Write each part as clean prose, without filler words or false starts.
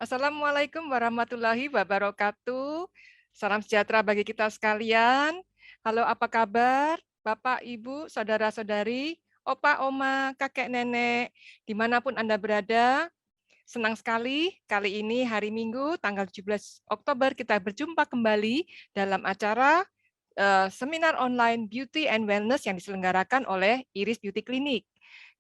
Assalamualaikum warahmatullahi wabarakatuh. Salam sejahtera bagi kita sekalian. Halo, apa kabar? Bapak, Ibu, saudara-saudari, opa, oma, kakek, nenek, dimanapun Anda berada. Senang sekali, kali ini hari Minggu, tanggal 17 Oktober, kita berjumpa kembali dalam acara seminar online Beauty and Wellness yang diselenggarakan oleh Iris Beauty Clinic.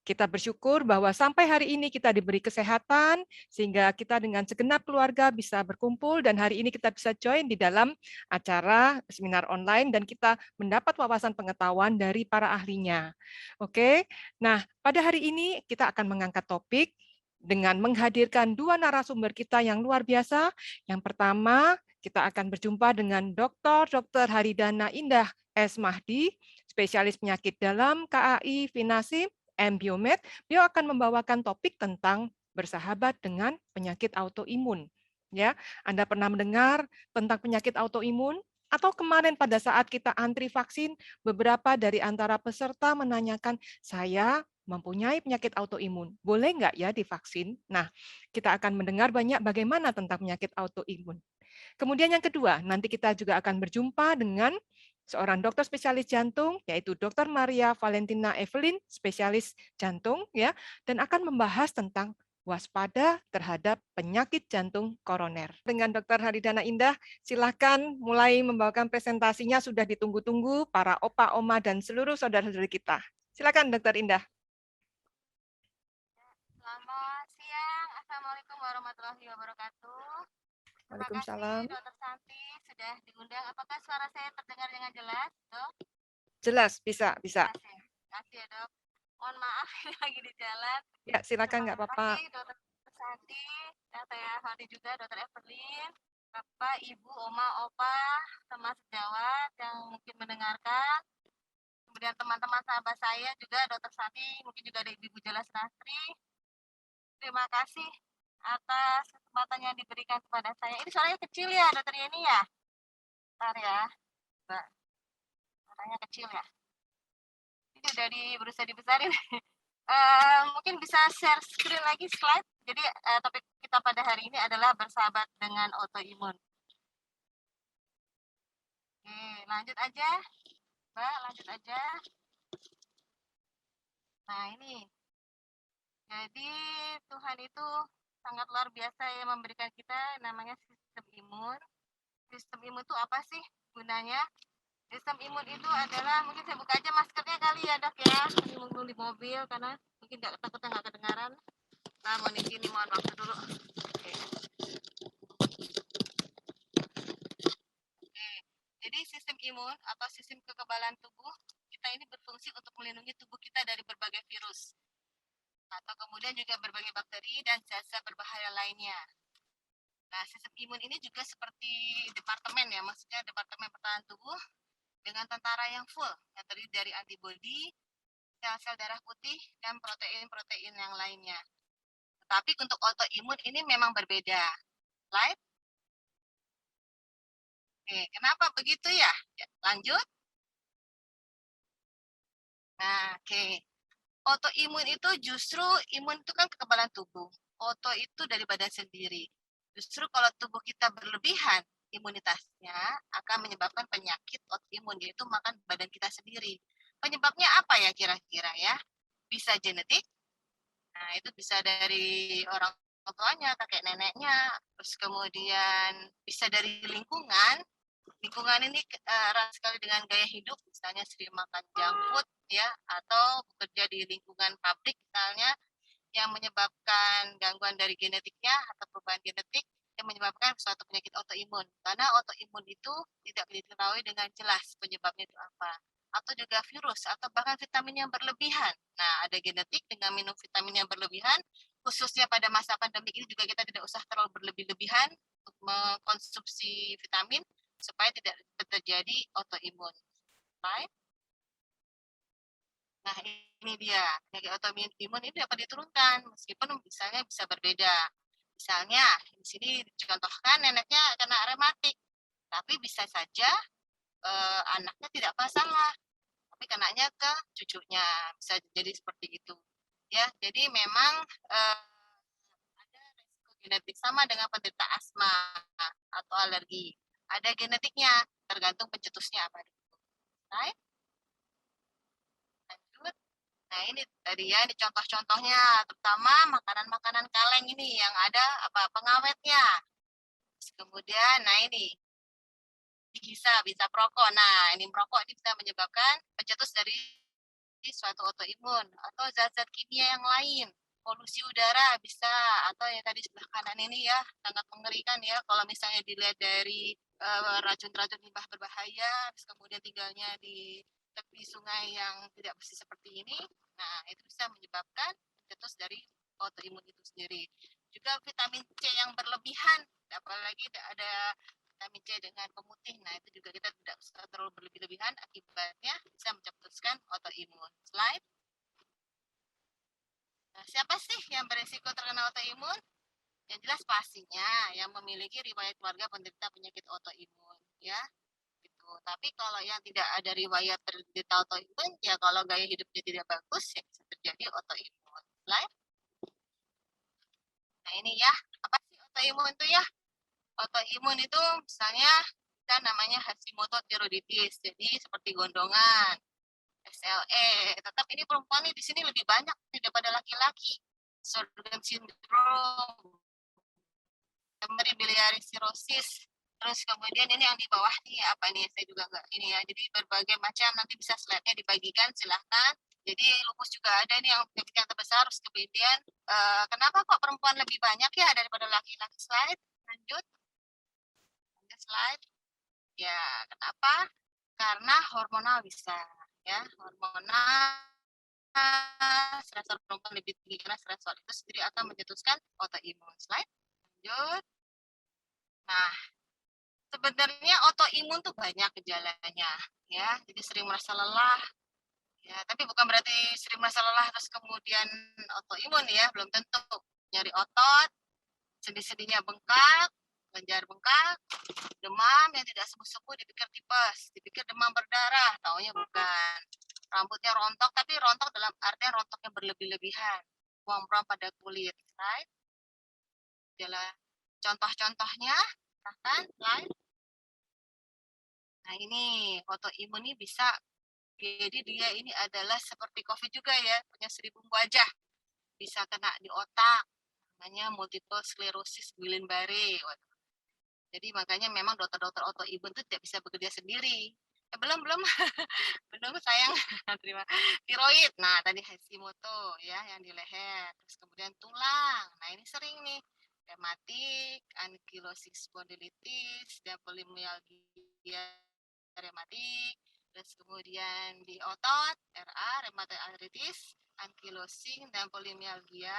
Kita bersyukur bahwa sampai hari ini kita diberi kesehatan, sehingga kita dengan segenap keluarga bisa berkumpul, dan hari ini kita bisa join di dalam acara seminar online, dan kita mendapat wawasan pengetahuan dari para ahlinya. Oke, nah pada hari ini kita akan mengangkat topik dengan menghadirkan dua narasumber kita yang luar biasa. Yang pertama, kita akan berjumpa dengan Dr. Haridana Indah S. Mahdi, spesialis penyakit dalam KAI Vinasi M. Biomed. Beliau akan membawakan topik tentang bersahabat dengan penyakit autoimun. Ya, Anda pernah mendengar tentang penyakit autoimun? Atau kemarin pada saat kita antri vaksin, beberapa dari antara peserta menanyakan, saya mempunyai penyakit autoimun, boleh nggak ya divaksin? Nah, kita akan mendengar banyak bagaimana tentang penyakit autoimun. Kemudian yang kedua, nanti kita juga akan berjumpa dengan seorang dokter spesialis jantung, yaitu Dr. Maria Valentina Evelyn, spesialis jantung, ya, dan akan membahas tentang waspada terhadap penyakit jantung koroner. Dengan Dr. Haridana Indah, silakan mulai membawakan presentasinya, sudah ditunggu-tunggu para opa, oma, dan seluruh saudara-saudari kita. Silakan Dr. Indah. Selamat siang, Assalamualaikum warahmatullahi wabarakatuh. Terima kasih Waalaikumsalam. Dokter Santi sudah diundang. Apakah suara saya terdengar dengan jelas, Dok? Jelas, bisa, bisa. Terima kasih ya, Dok. Mohon maaf ini lagi di jalan. Ya, silakan, Terima nggak apa-apa. kasih Dokter Santi dan saya Fandi juga, Dokter Evelyn, Bapak, Ibu, Oma, Opa, teman sejawat yang mungkin mendengarkan. Kemudian teman-teman sahabat saya juga, Dokter Santi, mungkin juga ada Ibu Jelas Nastri. Terima kasih atas kesempatan yang diberikan kepada saya. Ini suaranya kecil ya, Dokter Yeni ya? Bentar ya, Mbak. Suaranya kecil ya. Ini udah berusaha dibesarin. Mungkin bisa share screen lagi slide. Jadi topik kita pada hari ini adalah bersahabat dengan autoimun. Oke, lanjut aja. Mbak, lanjut aja. Nah, ini. Jadi Tuhan itu sangat luar biasa ya memberikan kita namanya sistem imun. Sistem imun itu apa sih gunanya? Sistem imun itu adalah, mungkin saya buka aja maskernya kali ya Dok ya, ini mumpung di mobil karena mungkin takutnya nggak kedengaran. Nah, mohon izin nih, mohon waktu dulu. Oke. Oke. Jadi sistem imun atau sistem kekebalan tubuh kita ini berfungsi untuk melindungi tubuh kita dari berbagai virus atau kemudian juga berbagai bakteri dan zat-zat berbahaya lainnya. Nah, sistem imun ini juga seperti departemen ya, maksudnya departemen pertahanan tubuh dengan tentara yang full, yang terdiri dari antibodi, sel-sel darah putih, dan protein-protein yang lainnya. Tetapi untuk autoimun ini memang berbeda. Slide. Oke, kenapa begitu ya? Lanjut. Nah, oke. Autoimun itu justru, imun itu kan kekebalan tubuh. Auto itu dari badan sendiri. Justru kalau tubuh kita berlebihan, imunitasnya akan menyebabkan penyakit autoimun, yaitu makan badan kita sendiri. Penyebabnya apa ya kira-kira ya? Bisa genetik, nah itu bisa dari orang tuanya, kakek neneknya, terus kemudian bisa dari lingkungan, lingkungan ini erat sekali dengan gaya hidup, misalnya sering makan junk food ya, atau bekerja di lingkungan pabrik misalnya, yang menyebabkan gangguan dari genetiknya atau perubahan genetik yang menyebabkan suatu penyakit autoimun. Karena autoimun itu tidak diketahui dengan jelas penyebabnya itu apa. Atau juga virus atau bahkan vitamin yang berlebihan. Nah, ada genetik dengan minum vitamin yang berlebihan, khususnya pada masa pandemi ini juga kita tidak usah terlalu berlebih-lebihan untuk mengkonsumsi vitamin supaya tidak terjadi autoimun. Right? Nah, ini dia. Penyakit autoimun ini dapat diturunkan meskipun misalnya bisa berbeda. Misalnya, di sini dicontohkan neneknya kena rematik, tapi bisa saja anaknya tidak masalah, tapi kenanya ke cucunya. Bisa jadi seperti itu. Ya, jadi memang ada resiko genetik sama dengan penderita asma atau alergi. Ada genetiknya, tergantung pencetusnya apa. Right? Lanjut. Nah, ini tadi ya, ini contoh-contohnya, terutama makanan-makanan kaleng ini yang ada apa pengawetnya. Kemudian, nah ini bisa perokok. Nah, ini merokok ini bisa menyebabkan pencetus dari suatu autoimun atau zat-zat kimia yang lain. Polusi udara bisa, atau yang tadi sebelah kanan ini ya sangat mengerikan ya kalau misalnya dilihat dari racun-racun limbah berbahaya, terus kemudian tinggalnya di tepi sungai yang tidak bersih seperti ini. Nah, itu bisa menyebabkan pencetus dari autoimun itu sendiri. Juga vitamin C yang berlebihan, apalagi ada vitamin C dengan pemutih. Nah, itu juga kita tidak usah terlalu berlebih-lebihan, akibatnya bisa mencetuskan autoimun. Slide. Nah, siapa sih yang berisiko terkena autoimun? Yang jelas pastinya yang memiliki riwayat keluarga penderita penyakit autoimun, ya. Gitu. Tapi kalau yang tidak ada riwayat penderita autoimun, ya kalau gaya hidupnya tidak bagus, ya bisa terjadi autoimun. Slide. Nah, ini ya, apa sih autoimun itu ya? Autoimun itu misalnya kan namanya Hashimoto thyroiditis, jadi seperti gondongan, SLE. Tetap ini perempuan di sini lebih banyak daripada laki-laki. Sjögren syndrome, primary biliary cirrhosis. Terus kemudian ini yang di bawah nih apa nih? Saya juga nggak ini ya. Jadi berbagai macam, nanti bisa slide-nya dibagikan, silahkan. Jadi lupus juga ada nih yang penyakit yang terbesar. Terus kemudian kenapa kok perempuan lebih banyak ya daripada laki-laki? Slide. Lanjut. Lanjut slide. Ya, kenapa? Karena hormonal bisa, ya, hormonal stresor perempuan lebih tinggi karena stresor itu sendiri akan mencetuskan autoimun. Slide. Lanjut. Nah, sebenarnya autoimun tuh banyak gejalanya, ya. Jadi sering merasa lelah, ya. Tapi bukan berarti sering merasa lelah terus kemudian autoimun ya, belum tentu. Nyari otot, sendi-sendinya bengkak, lenjar bengkak, demam yang tidak sembuh-sembuh dipikir tipes, dipikir demam berdarah, taunya bukan. Rambutnya rontok, tapi rontok dalam artian rontoknya berlebih-lebihan. Buang-buang pada kulit, right? Adalah contoh-contohnya, silahkan, slide. Nah ini, autoimun ini bisa, jadi dia ini adalah seperti COVID juga ya, punya 1000 wajah. Bisa kena di otak, namanya multiple sclerosis Guillain-Barré. Jadi makanya memang dokter-dokter autoimun itu tidak bisa bekerja sendiri. Belum belum belum sayang. Terima. Tiroid. Nah, tadi Hashimoto ya yang di leher. Terus kemudian tulang. Nah, ini sering nih. Rematik, ankylosis spondylitis, dan polimialgia rematik. Terus kemudian di otot, RA, rheumatoid arthritis, ankylosing, dan polimialgia.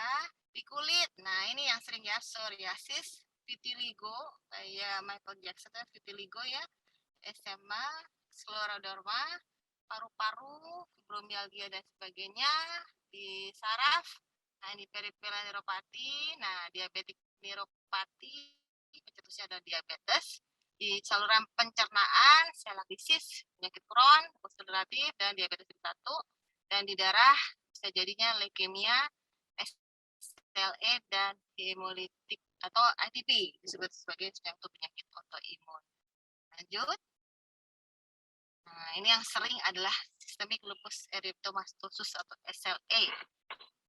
Di kulit, nah ini yang sering ya, psoriasis, vitiligo, kayak Michael Jackson, vitiligo ya, SMA, scleroderma, paru-paru, fibromialgia dan sebagainya, di saraf, nah ini peripheral neuropati, nah diabetik neuropati, pencetusnya ada diabetes, di saluran pencernaan, selaktisis, penyakit Crohn, ulceratif, dan diabetes tipe 1, dan di darah bisa jadinya leukemia, SLE, dan hemolitik atau ITP disebut sebagai suatu penyakit autoimun. Lanjut. Nah, ini yang sering adalah systemic lupus erythematosus atau SLE.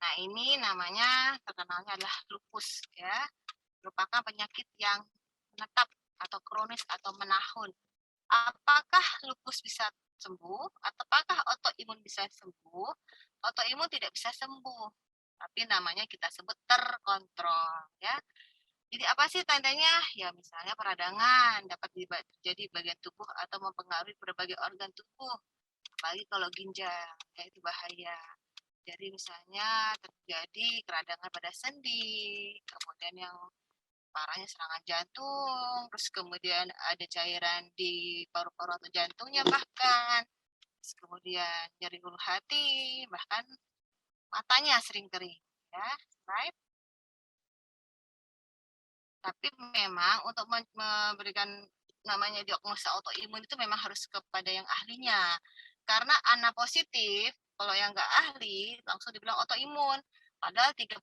Nah, ini namanya terkenalnya adalah lupus ya. Merupakan penyakit yang menetap atau kronis atau menahun. apakah lupus bisa sembuh atau apakah autoimun bisa sembuh? Autoimun tidak bisa sembuh, tapi namanya kita sebut terkontrol, ya. Jadi apa sih tandanya? Ya misalnya peradangan dapat terjadi di bagian tubuh atau mempengaruhi berbagai organ tubuh, apalagi kalau ginjal, ya itu bahaya. Jadi misalnya terjadi keradangan pada sendi, kemudian yang parahnya serangan jantung, terus kemudian ada cairan di paru-paru atau jantungnya bahkan, terus kemudian nyeri ulu hati, bahkan matanya sering kering, ya, right? Tapi memang untuk memberikan namanya diagnosa autoimun itu memang harus kepada yang ahlinya. Karena anak positif, kalau yang nggak ahli, langsung dibilang autoimun. Padahal 30%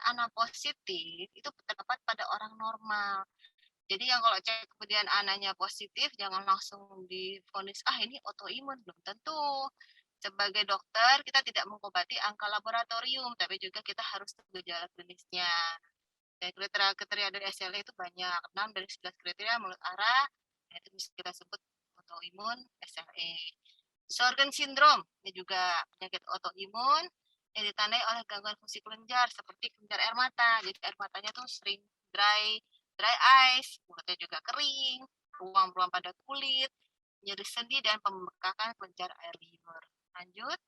anak positif itu terdapat pada orang normal. Jadi yang kalau cek kemudian anaknya positif, jangan langsung divonis, ah ini autoimun, belum tentu. Sebagai dokter, kita tidak mengobati angka laboratorium, tapi juga kita harus tahu gejala klinisnya. Dan kriteria dari SLE itu banyak, 6 dari 11 kriteria menurut ARA, itu bisa kita sebut autoimun SLE. Sjogren syndrome, ini juga penyakit autoimun yang ditandai oleh gangguan fungsi kelenjar seperti kelenjar air mata. Jadi air matanya tuh sering dry eyes, mulutnya juga kering, ruam-ruam pada kulit, nyeri sendi dan pembekakan kelenjar air liur. Lanjut.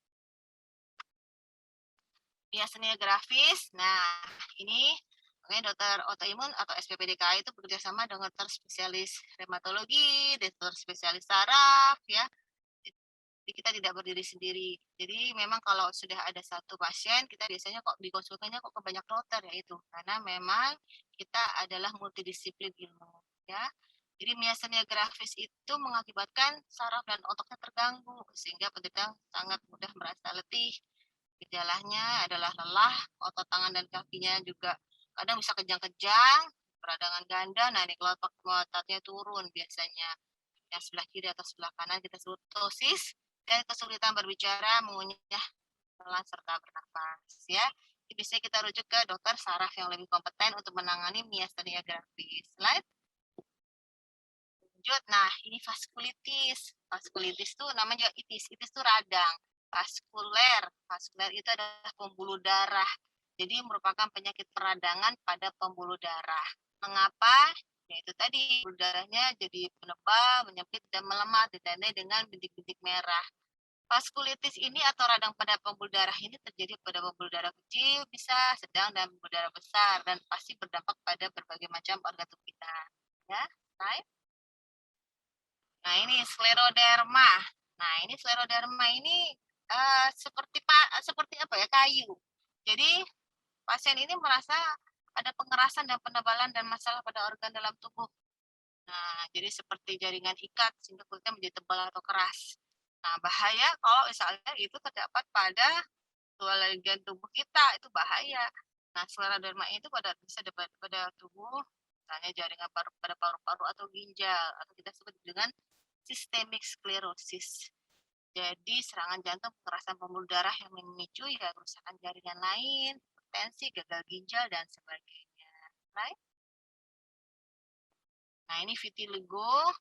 Miasthenia gravis. Nah, ini makanya dokter autoimun atau SPPDK itu bekerja sama dengan dokter spesialis reumatologi, dokter spesialis saraf, ya. Jadi kita tidak berdiri sendiri. Jadi memang kalau sudah ada satu pasien, kita biasanya kok dikonsultasinya kok ke banyak dokter ya itu. Karena memang kita adalah multidisiplin ilmu, ya. Jadi miasthenia gravis itu mengakibatkan saraf dan otoknya terganggu sehingga penderita sangat mudah merasa letih. Gejalanya adalah lelah, otot tangan dan kakinya juga kadang bisa kejang-kejang, peradangan ganda, nah ini kelopak ototnya turun biasanya. Yang sebelah kiri atau sebelah kanan kita sebut ptosis, dan kesulitan berbicara, mengunyah, pelan serta bernafas, ya. Jadi biasanya kita rujuk ke dokter saraf yang lebih kompeten untuk menangani miasthenia gravis. Slide. Lanjut, nah ini vaskulitis. Vaskulitis itu namanya juga itis. Itis itu radang. Vaskuler. Vaskuler itu adalah pembuluh darah. Jadi merupakan penyakit peradangan pada pembuluh darah. Mengapa? Yaitu tadi pembuluh darahnya jadi menebal, menyempit, dan melemah ditandai dengan bintik-bintik merah. Vaskulitis ini atau radang pada pembuluh darah ini terjadi pada pembuluh darah kecil, bisa sedang, dan pembuluh darah besar, dan pasti berdampak pada berbagai macam organ tubuh kita. Ya, right? Nah, ini skleroderma. Nah, ini skleroderma ini seperti apa ya, kayu. Jadi pasien ini merasa ada pengerasan dan penebalan dan masalah pada organ dalam tubuh. Nah, jadi seperti jaringan ikat sehingga kulitnya menjadi tebal atau keras. Nah, bahaya kalau misalnya itu terdapat pada bagian tubuh kita, itu bahaya. Nah, skleroderma itu bisa dapat pada tubuh, misalnya jaringan pada paru-paru atau ginjal, atau kita sebut dengan systemic sclerosis. Jadi serangan jantung, kekerasan pembuluh darah yang memicu ya kerusakan jaringan lain, hipertensi, gagal ginjal, dan sebagainya. Right? Nah, ini vitiligo.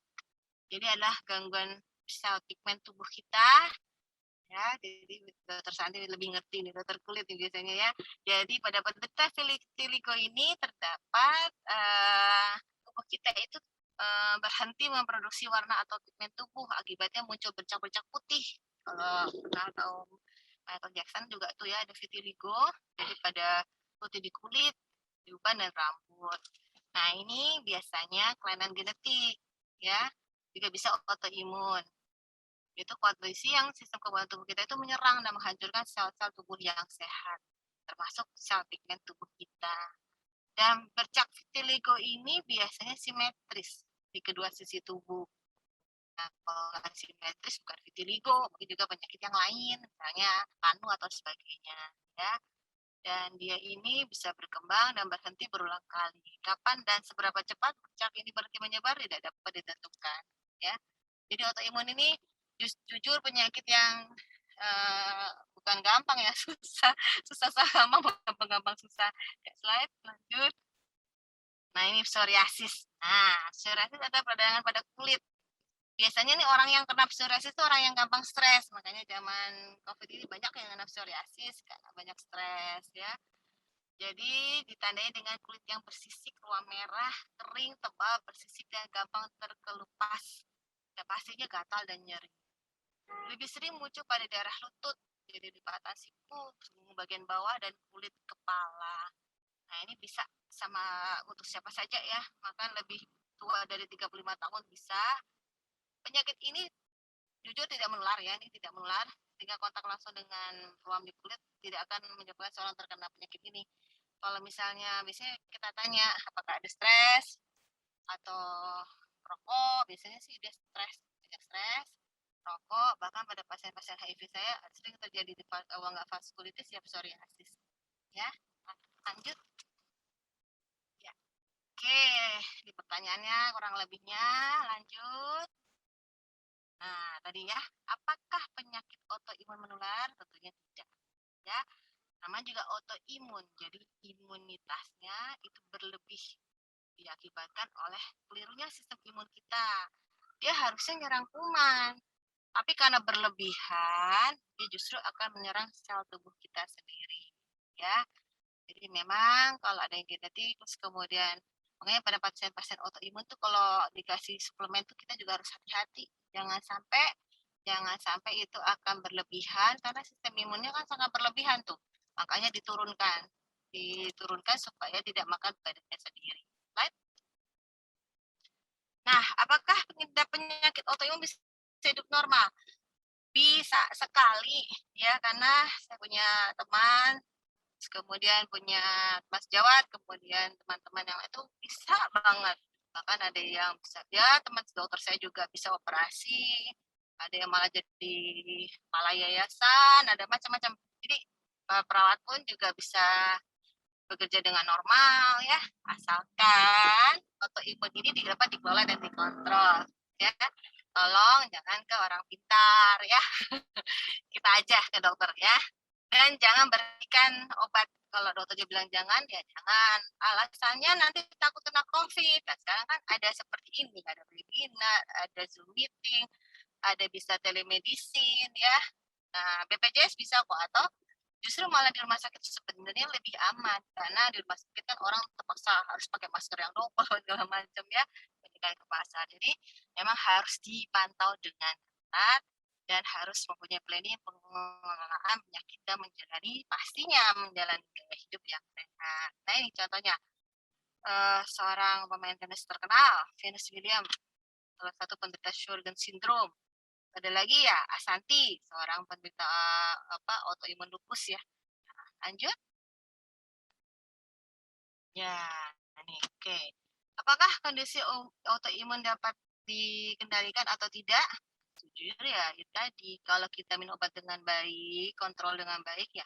Jadi adalah gangguan sel pigmen tubuh kita. Ya, jadi dokter Santi lebih ngerti nih, dokter kulit nih biasanya ya. Jadi pada penderita vitiligo ini terdapat tubuh kita itu berhenti memproduksi warna atau pigmen tubuh, akibatnya muncul bercak-bercak putih. Kalau pernah tahu Michael Jackson juga tuh ya ada vitiligo, jadi pada putih di kulit, di uban dan rambut. Nah ini biasanya kelainan genetik, ya, juga bisa autoimun. Itu kondisi yang sistem kekebalan tubuh kita itu menyerang dan menghancurkan sel-sel tubuh yang sehat, termasuk sel pigmen tubuh kita. Dan bercak vitiligo ini biasanya simetris di kedua sisi tubuh. Nah, kalau nggak simetris bukan vitiligo, mungkin juga penyakit yang lain, misalnya panu atau sebagainya, ya. Dan dia ini bisa berkembang dan berhenti berulang kali. Kapan dan seberapa cepat bercak ini berhenti menyebar tidak dapat ditentukan, ya. Jadi autoimun ini jujur penyakit yang bukan gampang ya, susah sama, bukan gampang susah. Ya, slide lanjut. Nah, ini psoriasis. Nah, psoriasis adalah peradangan pada kulit. biasanya nih orang yang kena psoriasis itu orang yang gampang stres, makanya zaman COVID ini banyak yang kena psoriasis karena banyak stres ya. Jadi ditandai dengan kulit yang bersisik, ruam merah, kering, tebal, bersisik dan gampang terkelupas. Ya pastinya gatal dan nyeri. Lebih sering muncul pada daerah lutut, jadi di lipatan siku, bagian bawah dan kulit kepala. Nah, ini bisa sama untuk siapa saja ya, bahkan lebih tua dari 35 tahun bisa. Penyakit ini jujur tidak menular ya, ini tidak menular. Sehingga kontak langsung dengan ruam di kulit tidak akan menyebabkan seorang terkena penyakit ini. Kalau misalnya biasanya kita tanya apakah ada stres atau rokok, biasanya sih dia stres, banyak stres, rokok, bahkan pada pasien-pasien HIV saya sering terjadi di wangak vaskulitis ya psoriasis. Ya, lanjut. Ya. Oke, di pertanyaannya kurang lebihnya lanjut. Nah, tadi ya, apakah penyakit autoimun menular? Tentunya tidak. Ya, namanya juga autoimun. Jadi imunitasnya itu berlebih diakibatkan oleh kelirunya sistem imun kita. Dia harusnya nyerang kuman, tapi karena berlebihan, dia justru akan menyerang sel tubuh kita sendiri. Ya, jadi memang kalau ada yang genetik, terus kemudian makanya pada pasien-pasien autoimun tuh kalau dikasih suplemen tuh kita juga harus hati-hati. Jangan sampai itu akan berlebihan karena sistem imunnya kan sangat berlebihan tuh. Makanya diturunkan supaya tidak makan badannya sendiri. Right? Nah, apakah pengidap penyakit autoimun bisa hidup normal? Bisa sekali ya, karena saya punya teman, kemudian punya Mas Jawat, kemudian teman-teman yang itu bisa banget. Bahkan ada yang bisa, ya teman dokter saya juga bisa operasi, ada yang malah jadi kepala yayasan, ada macam-macam. Jadi perawat pun juga bisa bekerja dengan normal ya, asalkan autoimun ini dapat dikelola dan dikontrol ya. Tolong jangan ke orang pintar ya, kita aja ke dokter ya. Dan jangan berikan obat. Kalau dokternya bilang jangan, ya jangan. Alasannya nanti takut kena COVID. Nah, sekarang kan ada seperti ini, ada webinar, ada Zoom meeting, ada bisa telemedicine ya. Nah, BPJS bisa kok, atau justru malah di rumah sakit sebenarnya lebih aman karena di rumah sakit kan orang terpaksa harus pakai masker yang double segala macam ya, ketika ke pasar. Jadi memang harus dipantau dengan ketat dan harus mempunyai planning pengelolaan penyakit dan pastinya menjalani gaya hidup yang sehat. Nah ini contohnya seorang pemain tenis terkenal, Venus Williams, salah satu penderita Sjogren syndrome. Ada lagi ya Asanti, seorang penderita autoimun lupus ya. Nah, lanjut. Ya, ini oke. Apakah kondisi autoimun dapat dikendalikan atau tidak? Jujur ya, itu tadi kalau kita minum obat dengan baik, kontrol dengan baik ya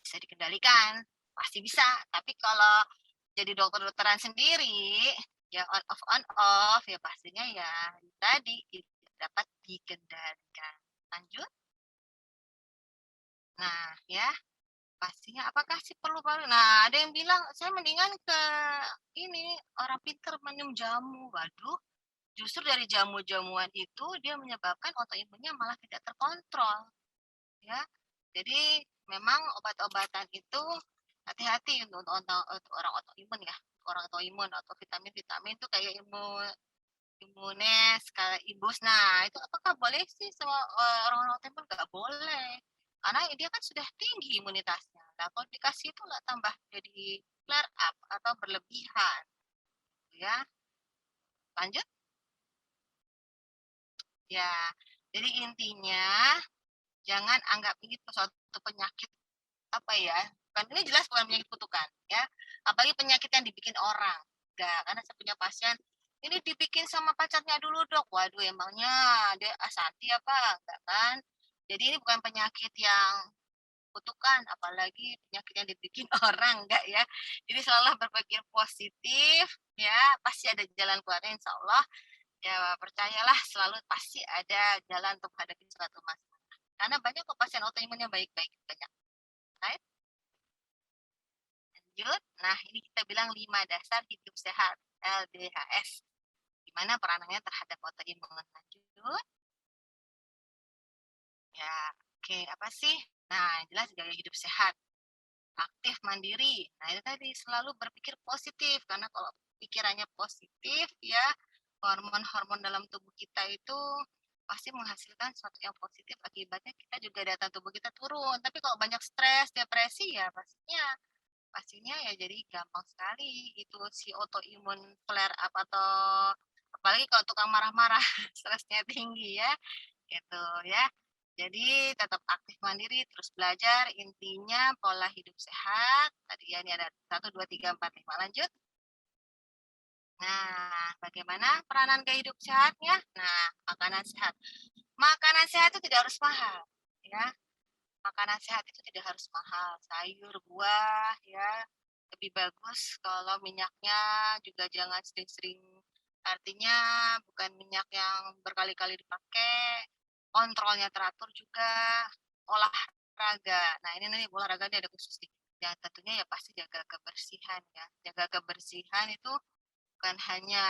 bisa dikendalikan, pasti bisa. Tapi kalau jadi dokter-dokteran sendiri, ya on off ya pastinya ya itu tadi tidak dapat dikendalikan. Lanjut. Nah, ya pastinya apakah sih perlu baru? Nah, ada yang bilang saya mendingan ke ini orang pintar minum jamu. Waduh, justru dari jamu-jamuan itu dia menyebabkan autoimunnya malah tidak terkontrol. Ya, jadi memang obat-obatan itu hati-hati untuk orang autoimun ya, orang autoimun atau vitamin-vitamin itu kayak imunes, kayak ibus. Nah, itu apakah boleh sih sama orang autoimun? Nggak boleh, karena dia kan sudah tinggi imunitasnya. Nah, kalau dikasih itu nggak tambah jadi flare up atau berlebihan, ya. Lanjut, ya. Jadi intinya jangan anggap ini suatu penyakit apa ya, kan ini jelas bukan penyakit kutukan ya, apalagi penyakit yang dibikin orang. Enggak, karena saya punya pasien ini dibikin sama pacarnya dulu dok, waduh emangnya dia asanti apa enggak kan. Jadi ini bukan penyakit yang kutukan, apalagi penyakit yang dibikin orang, enggak ya. Jadi selalu berpikir positif ya, pasti ada jalan keluarnya insya Allah ya, percayalah selalu pasti ada jalan untuk menghadapi suatu masalah, karena banyak kok pasien autoimun yang baik-baik, banyak. Right? Lanjut. Nah, ini kita bilang 5 dasar hidup sehat, LDHS. Gimana peranannya terhadap autoimun. Lanjut. Lanjut. Ya, oke, apa sih? Nah, yang jelas gaya hidup sehat, aktif, mandiri. Nah, itu tadi selalu berpikir positif karena kalau pikirannya positif ya, hormon-hormon dalam tubuh kita itu pasti menghasilkan sesuatu yang positif, akibatnya kita juga daya tahan tubuh kita turun. Tapi kalau banyak stres, depresi ya pastinya ya jadi gampang sekali itu si autoimun flare up atau apalagi kalau tukang marah-marah, stresnya tinggi ya, gitu ya. Jadi tetap aktif mandiri, terus belajar, intinya pola hidup sehat. Tadi ya ini ada 1, 2, 3, 4, 5, lanjut. Nah, bagaimana peranan gaya hidup sehatnya? Nah, makanan sehat. Makanan sehat itu tidak harus mahal, ya. Makanan sehat itu tidak harus mahal, sayur, buah, ya. Lebih bagus kalau minyaknya juga jangan sering-sering, artinya bukan minyak yang berkali-kali dipakai, kontrolnya teratur juga, olahraga. Nah, ini nanti olahraga ini ada khusus nih. Yang tentunya ya pasti jaga kebersihan ya. Jaga kebersihan itu bukan hanya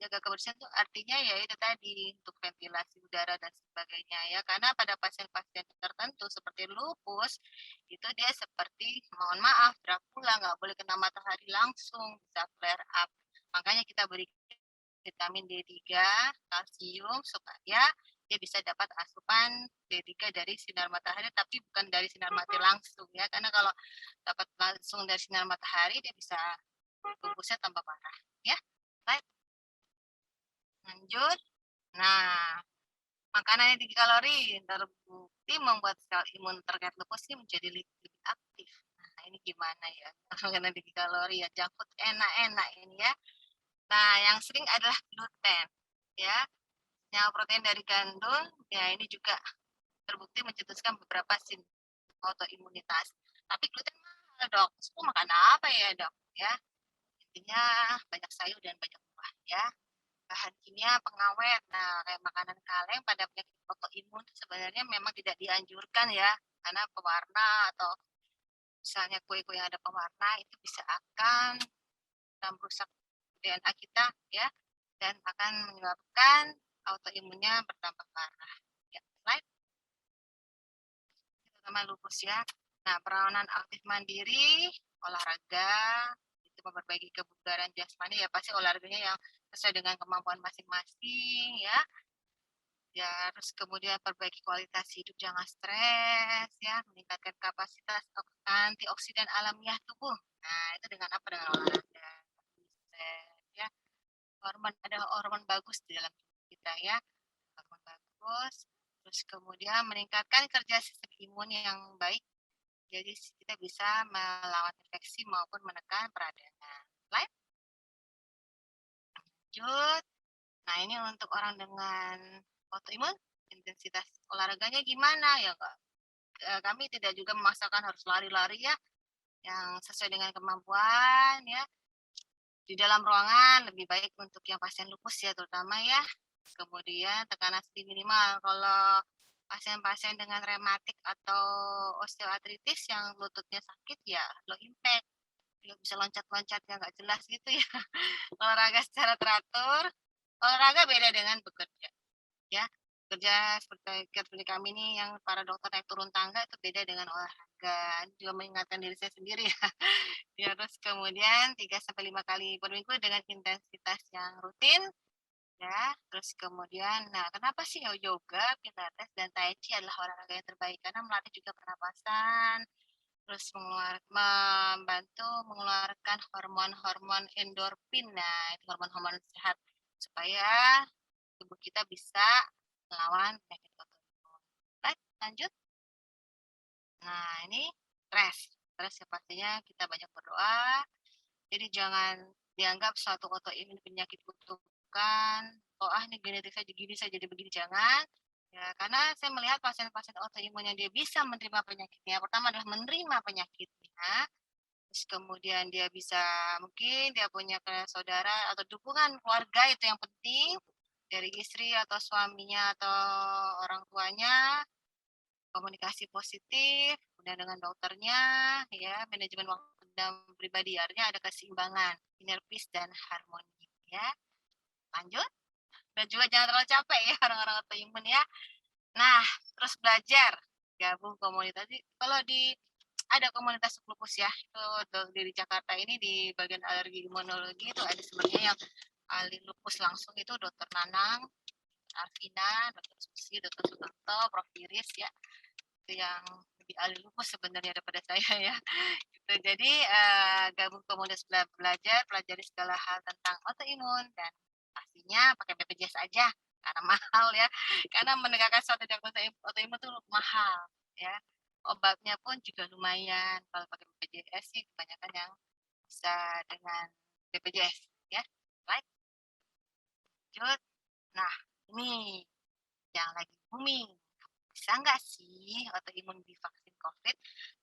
jaga kebersihan itu artinya ya itu tadi untuk ventilasi udara dan sebagainya ya karena pada pasien-pasien tertentu seperti lupus itu dia seperti mohon maaf Dracula nggak boleh kena matahari langsung bisa flare up makanya kita beri vitamin D3 kalsium supaya dia bisa dapat asupan D3 dari sinar matahari tapi bukan dari sinar matahari langsung ya karena kalau dapat langsung dari sinar matahari dia bisa lupusnya tambah parah ya. Baik, lanjut. Nah, makanan yang tinggi kalori terbukti membuat sel imun terkait lupus ini menjadi lebih aktif. Nah, ini gimana ya? Makanan tinggi kalori ya, junk food enak-enak ini ya. Nah, yang sering adalah gluten ya. Yang protein dari gandum, ya ini juga terbukti mencetuskan beberapa sindrom autoimunitas. Tapi gluten mahal, Dok. Terus makan apa ya, Dok? Ya, intinya banyak sayur dan banyak buah ya. Bahan kimia pengawet. Nah, kayak makanan kaleng pada penyakit autoimun itu sebenarnya memang tidak dianjurkan ya, karena pewarna atau misalnya kue-kue yang ada pewarna itu bisa akan merusak DNA kita ya, dan akan menyebabkan autoimunnya bertambah parah. Ya, slide. Terutama lupus ya. Nah, perawanan aktif mandiri, olahraga, itu memperbaiki kebugaran jasmani ya pasti olahraganya yang sesuai dengan kemampuan masing-masing ya. Ya, terus kemudian perbaiki kualitas hidup, jangan stres, ya, meningkatkan kapasitas antioksidan alamiah tubuh. Nah, itu dengan apa? Dengan olahraga. Ya, ada hormon bagus di dalam tubuh kita ya, hormon bagus. Terus kemudian meningkatkan kerja sistem imun yang baik, jadi kita bisa melawan infeksi maupun menekan peradangan. Lanjut. Nah, ini untuk orang dengan autoimun, intensitas olahraganya gimana ya, Kak? Kami tidak juga memaksakan harus lari-lari ya, yang sesuai dengan kemampuan ya. Di dalam ruangan lebih baik untuk yang pasien lupus ya terutama ya. Kemudian tekanan sedih minimal. Kalau pasien-pasien dengan rematik atau osteoartritis yang lututnya sakit ya low impact. Dia bisa loncat-loncat yang nggak jelas gitu ya. Olahraga secara teratur. Olahraga beda dengan bekerja ya, kerja seperti kami nih yang para dokter naik turun tangga itu beda dengan olahraga, juga mengingatkan diri saya sendiri ya. Ya terus kemudian 3 sampai 5 kali per minggu dengan intensitas yang rutin ya. Terus kemudian nah kenapa sih yoga, pilates, dan tai chi adalah olahraga yang terbaik? Karena melatih juga pernapasan, terus membantu mengeluarkan hormon-hormon endorfin. Nah, itu hormon-hormon sehat supaya tubuh kita bisa melawan penyakit autoimun. Baik, lanjut. Nah, ini stres. Stres ya pastinya kita banyak berdoa. Jadi jangan dianggap suatu autoimun penyakit kutukan. Oh, ini genetik saya gini, saya jadi begini. Jangan. Ya, karena saya melihat pasien-pasien autoimun yang dia bisa menerima penyakitnya. Pertama adalah menerima penyakitnya. Terus kemudian dia bisa, mungkin dia punya saudara atau dukungan keluarga itu yang penting dari istri atau suaminya atau orang tuanya, komunikasi positif, kemudian dengan dokternya, ya, manajemen waktu dan pribadi, artinya ada keseimbangan, inner peace dan harmoni, ya. Lanjut. dan juga jangan terlalu capek ya orang-orang autoimun ya. Nah, terus belajar, gabung komunitas. Kalau di ada komunitas lupus ya, itu di Jakarta ini di bagian alergi imunologi itu ada sebenarnya yang ahli lupus langsung itu Dokter Nanang, Arvina, Dokter Susi, Dokter Sutanto, Prof. Iris ya, itu yang lebih ahli lupus sebenarnya daripada saya ya. Gitu. Jadi gabung komunitas belajar, pelajari segala hal tentang autoimun dan pastinya pakai BPJS aja karena mahal ya. Karena menegakkan suatu diagnosa autoimun itu mahal ya. Obatnya pun juga lumayan. Kalau pakai BPJS sih kebanyakan yang bisa dengan BPJS ya. Baik, lanjut. Nah, ini yang lagi booming. Bisa nggak sih autoimun divaksin COVID?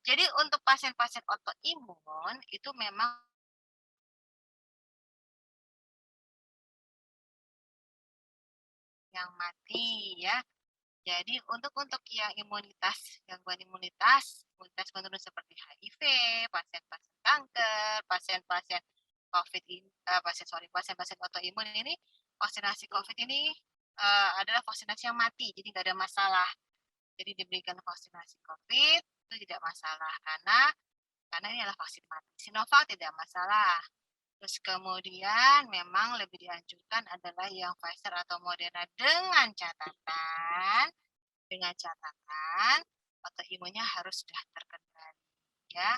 Jadi untuk pasien-pasien autoimun itu memang yang mati ya. Jadi untuk yang gangguan imunitas menurun seperti HIV, pasien-pasien kanker, pasien-pasien COVID ini, pasien-pasien autoimun ini, vaksinasi COVID ini adalah vaksinasi yang mati, jadi nggak ada masalah. Jadi diberikan vaksinasi COVID itu tidak masalah karena ini adalah vaksin mati. Sinovac tidak masalah. Terus kemudian memang lebih dianjurkan adalah yang Pfizer atau Moderna dengan catatan autoimunnya harus sudah terkendali ya.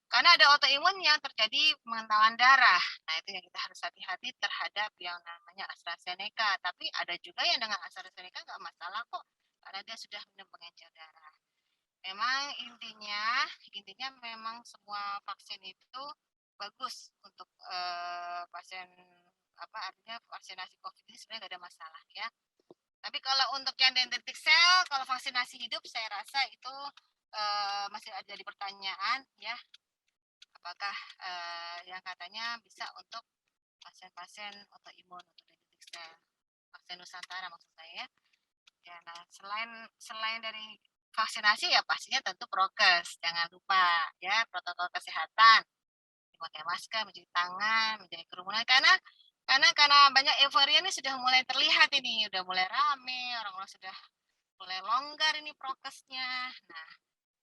Karena ada autoimun yang terjadi pengentalan darah. Nah, itu yang kita harus hati-hati terhadap yang namanya AstraZeneca. Tapi ada juga yang dengan AstraZeneca nggak masalah kok, karena dia sudah minum pengencer darah. Memang intinya memang semua vaksin itu bagus untuk pasien artinya vaksinasi COVID ini sebenarnya nggak ada masalah ya. Tapi kalau untuk yang dendritic cell, kalau vaksinasi hidup saya rasa itu masih ada di pertanyaan ya, apakah yang katanya bisa untuk pasien-pasien autoimun untuk dendritic cell, vaksin Nusantara maksud saya ya. Ya, nah selain dari vaksinasi ya pastinya tentu prokes, jangan lupa ya protokol kesehatan, memakai masker, mencuci tangan, menjauhi kerumunan karena banyak euforia ini sudah mulai terlihat ini, udah mulai rame, orang-orang sudah mulai longgar ini prokesnya. Nah,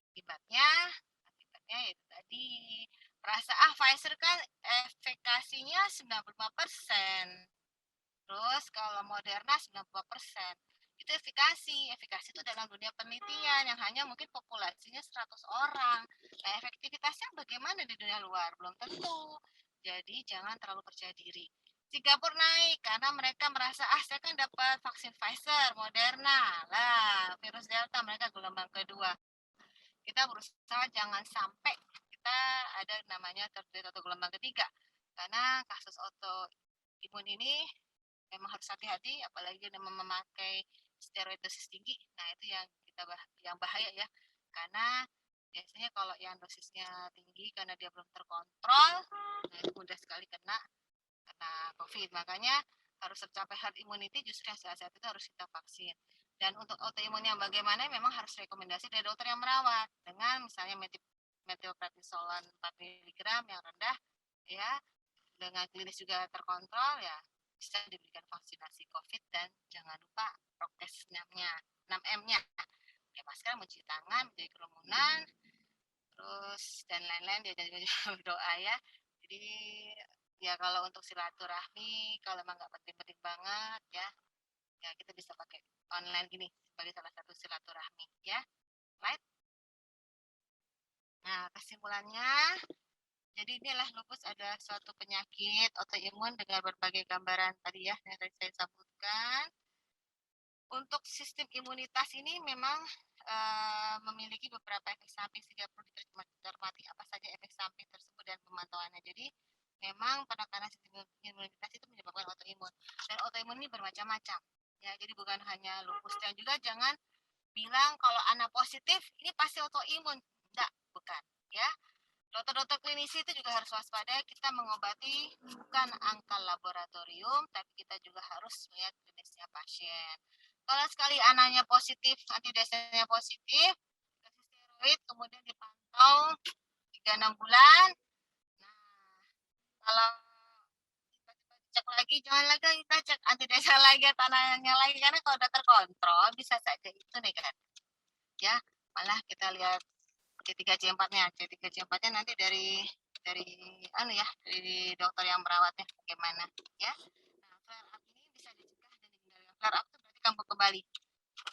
akibatnya itu tadi rasa Pfizer kan efikasinya 95%. Terus kalau Moderna 90%. Itu efikasi itu dalam dunia penelitian yang hanya mungkin populasinya 100 orang. Nah, efektivitasnya bagaimana di dunia luar? Belum tentu. Jadi jangan terlalu percaya diri. Singapura naik karena mereka merasa saya kan dapat vaksin Pfizer, Moderna. Lah, virus Delta mereka gelombang kedua. Kita berusaha jangan sampai kita ada namanya terjadi atau gelombang ketiga. Karena kasus autoimun ini memang harus hati-hati apalagi memakai steroid dosis tinggi. Nah, itu yang bahaya ya. Karena biasanya kalau yang dosisnya tinggi karena dia belum terkontrol, nah itu mudah sekali kena COVID. Makanya harus tercapai herd immunity, justru yang sehat-sehat itu harus kita vaksin. Dan untuk autoimun yang bagaimana memang harus rekomendasi dari dokter yang merawat dengan misalnya methylprednisolon 4 mg yang rendah ya, dengan klinis juga terkontrol ya, bisa diberikan vaksinasi COVID dan jangan lupa prokes 6M-nya. Pakai masker, mencuci tangan, menjauhi kerumunan, terus dan lain-lain dia berdoa ya. Jadi ya kalau untuk silaturahmi kalau emang nggak penting-penting banget ya kita bisa pakai online gini sebagai salah satu silaturahmi ya. Right? Nah, kesimpulannya jadi inilah lupus ada suatu penyakit autoimun dengan berbagai gambaran tadi ya yang tadi saya sebutkan. Untuk sistem imunitas ini memang memiliki beberapa efek samping sehingga perlu dicermati apa saja efek samping tersebut dan pemantauannya. Jadi memang penekanan sistem imunitas itu menyebabkan autoimun dan autoimun ini bermacam-macam. Ya, jadi bukan hanya lupus dan juga jangan bilang kalau anak positif ini pasti autoimun. Enggak, bukan ya. Dokter-dokter klinisi itu juga harus waspada, kita mengobati bukan angka laboratorium, tapi kita juga harus melihat klinisnya pasien. Kalau sekali anaknya positif, antidesanya positif, kasih steroid, kemudian dipantau 3-6 bulan. Nah, kalau tiba-tiba cek lagi, jangan lagi kita cek antitesa lagi atau nanya lagi, karena kalau udah terkontrol bisa saja itu negatif ya. Malah kita lihat C3C4-nya. C3C4-nya nanti dari dari dokter yang merawatnya bagaimana ya. Nah, flare up ini bisa dicegah dan dikendalikan. Flare up itu berarti kambuh kembali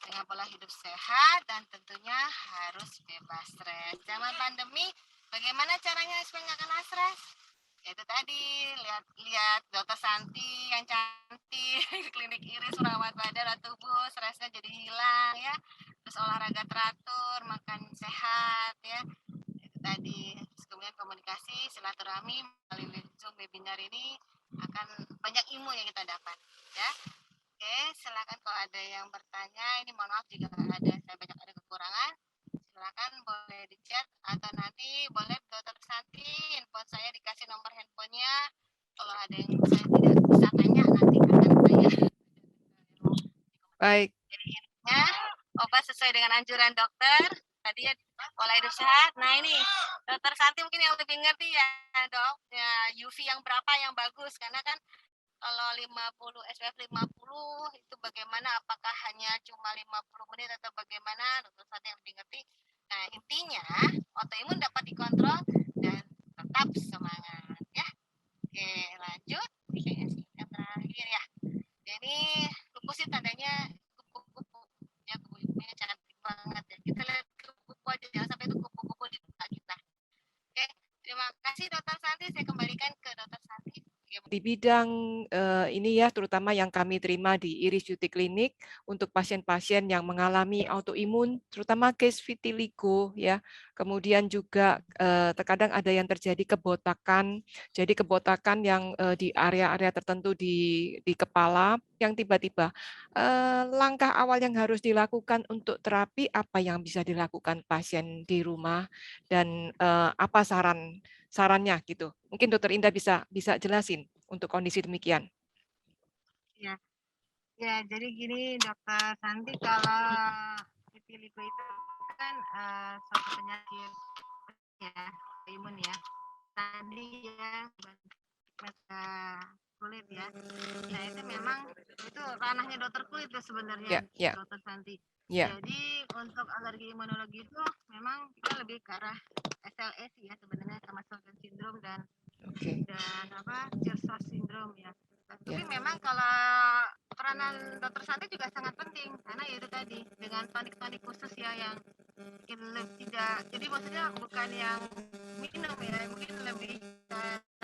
dengan pola hidup sehat dan tentunya harus bebas stres. Zaman pandemi, bagaimana caranya supaya nggak kena stres? Itu tadi, lihat dokter Santi yang cantik, klinik iris, merawat badan dan tubuh, stresnya jadi hilang ya. Terus olahraga teratur, makan sehat ya. Itu tadi. Terus kemudian komunikasi, silaturahmi melalui Zoom webinar ini akan banyak ilmu yang kita dapat ya. Oke, silakan kalau ada yang bertanya. Ini mohon maaf jika saya banyak ada kekurangan. Silakan boleh di chat atau nanti boleh Dokter Santi, handphone saya dikasih nomor handphonenya. Kalau ada yang saya tidak bisa tanya nanti akan saya. Baik. Jadi intinya obat sesuai dengan anjuran dokter. Tadi ya pola hidup sehat. Nah ini Dokter Santi mungkin yang lebih ngerti ya dok. Ya UV yang berapa yang bagus, karena kan kalau 50 SPF 50 itu bagaimana, apakah hanya cuma 50 menit atau bagaimana, Dokter Santi yang lebih ngerti. Nah intinya autoimun dapat dikontrol dan tetap semangat ya. Oke lanjut, yang terakhir ya. Jadi lupus itu tandanya kupu-kupu ya, kupu-kupunya cantik banget ya. Kita lihat kupu-kupu aja, jangan sampai itu kupu-kupu di muka kita. Oke, terima kasih Dokter Santi. Saya kembalikan ke Dokter Santi. Di bidang ini ya, terutama yang kami terima di Iris Beauty Clinic untuk pasien-pasien yang mengalami autoimun, terutama case vitiligo ya. Kemudian juga terkadang ada yang terjadi kebotakan. Jadi kebotakan yang di area-area tertentu di kepala yang tiba-tiba. Langkah awal yang harus dilakukan untuk terapi, apa yang bisa dilakukan pasien di rumah, dan apa sarannya gitu. Mungkin Dokter Indah bisa jelasin untuk kondisi demikian. Ya, ya jadi gini Dokter Santi, kalau vitiligo itu kan suatu penyakit ya, imun ya. Tadi ya mata kulit ya. Nah itu memang itu ranahnya dokter kulit itu sebenarnya Dokter Santi. Jadi untuk alergi imunologi itu memang kita lebih ke arah SLE sih ya sebenarnya, sama Sjögren syndrome dan Pierce syndrome ya. Tapi memang kalau peranan Dokter Santi juga sangat penting, karena itu tadi dengan tonik-tonik khusus ya yang mungkin tidak, jadi maksudnya bukan yang minum ya, mungkin lebih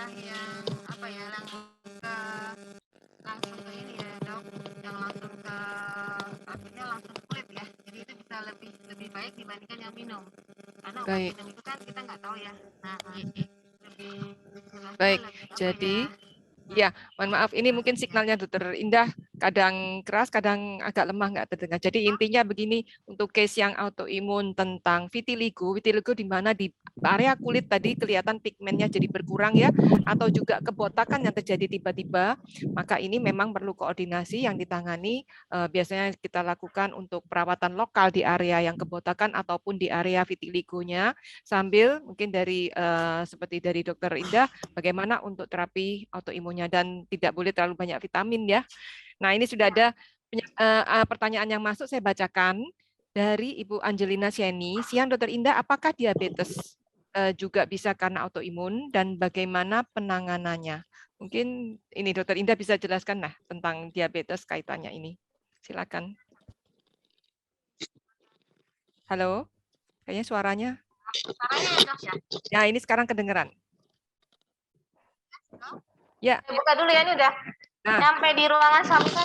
yang apa ya, langsung ke ini ya dok, yang langsung ke artinya langsung ke kulit ya. Jadi itu bisa lebih baik dibandingkan yang minum, karena obat minum itu kan kita nggak tahu ya. Nah lebih baik, jadi ya, mohon maaf, ini mungkin signalnya Dokter Indah kadang keras, kadang agak lemah, nggak terdengar. Jadi intinya begini, untuk case yang autoimun tentang vitiligo di mana di area kulit tadi kelihatan pigmennya jadi berkurang ya, atau juga kebotakan yang terjadi tiba-tiba, maka ini memang perlu koordinasi yang ditangani. Biasanya kita lakukan untuk perawatan lokal di area yang kebotakan ataupun di area vitiligonya, sambil mungkin dari seperti dari Dokter Indah, bagaimana untuk terapi autoimunnya, dan tidak boleh terlalu banyak vitamin ya. Nah ini sudah ada pertanyaan yang masuk, saya bacakan dari Ibu Angelina Sieni. Siang Dokter Indah, apakah diabetes juga bisa karena autoimun dan bagaimana penanganannya? Mungkin ini Dokter Indah bisa jelaskan nah tentang diabetes kaitannya ini. Silakan. Halo, kayaknya suaranya. Ya ini sekarang kedengeran. Ya. Buka dulu ya, ini udah sampai di ruangan samping.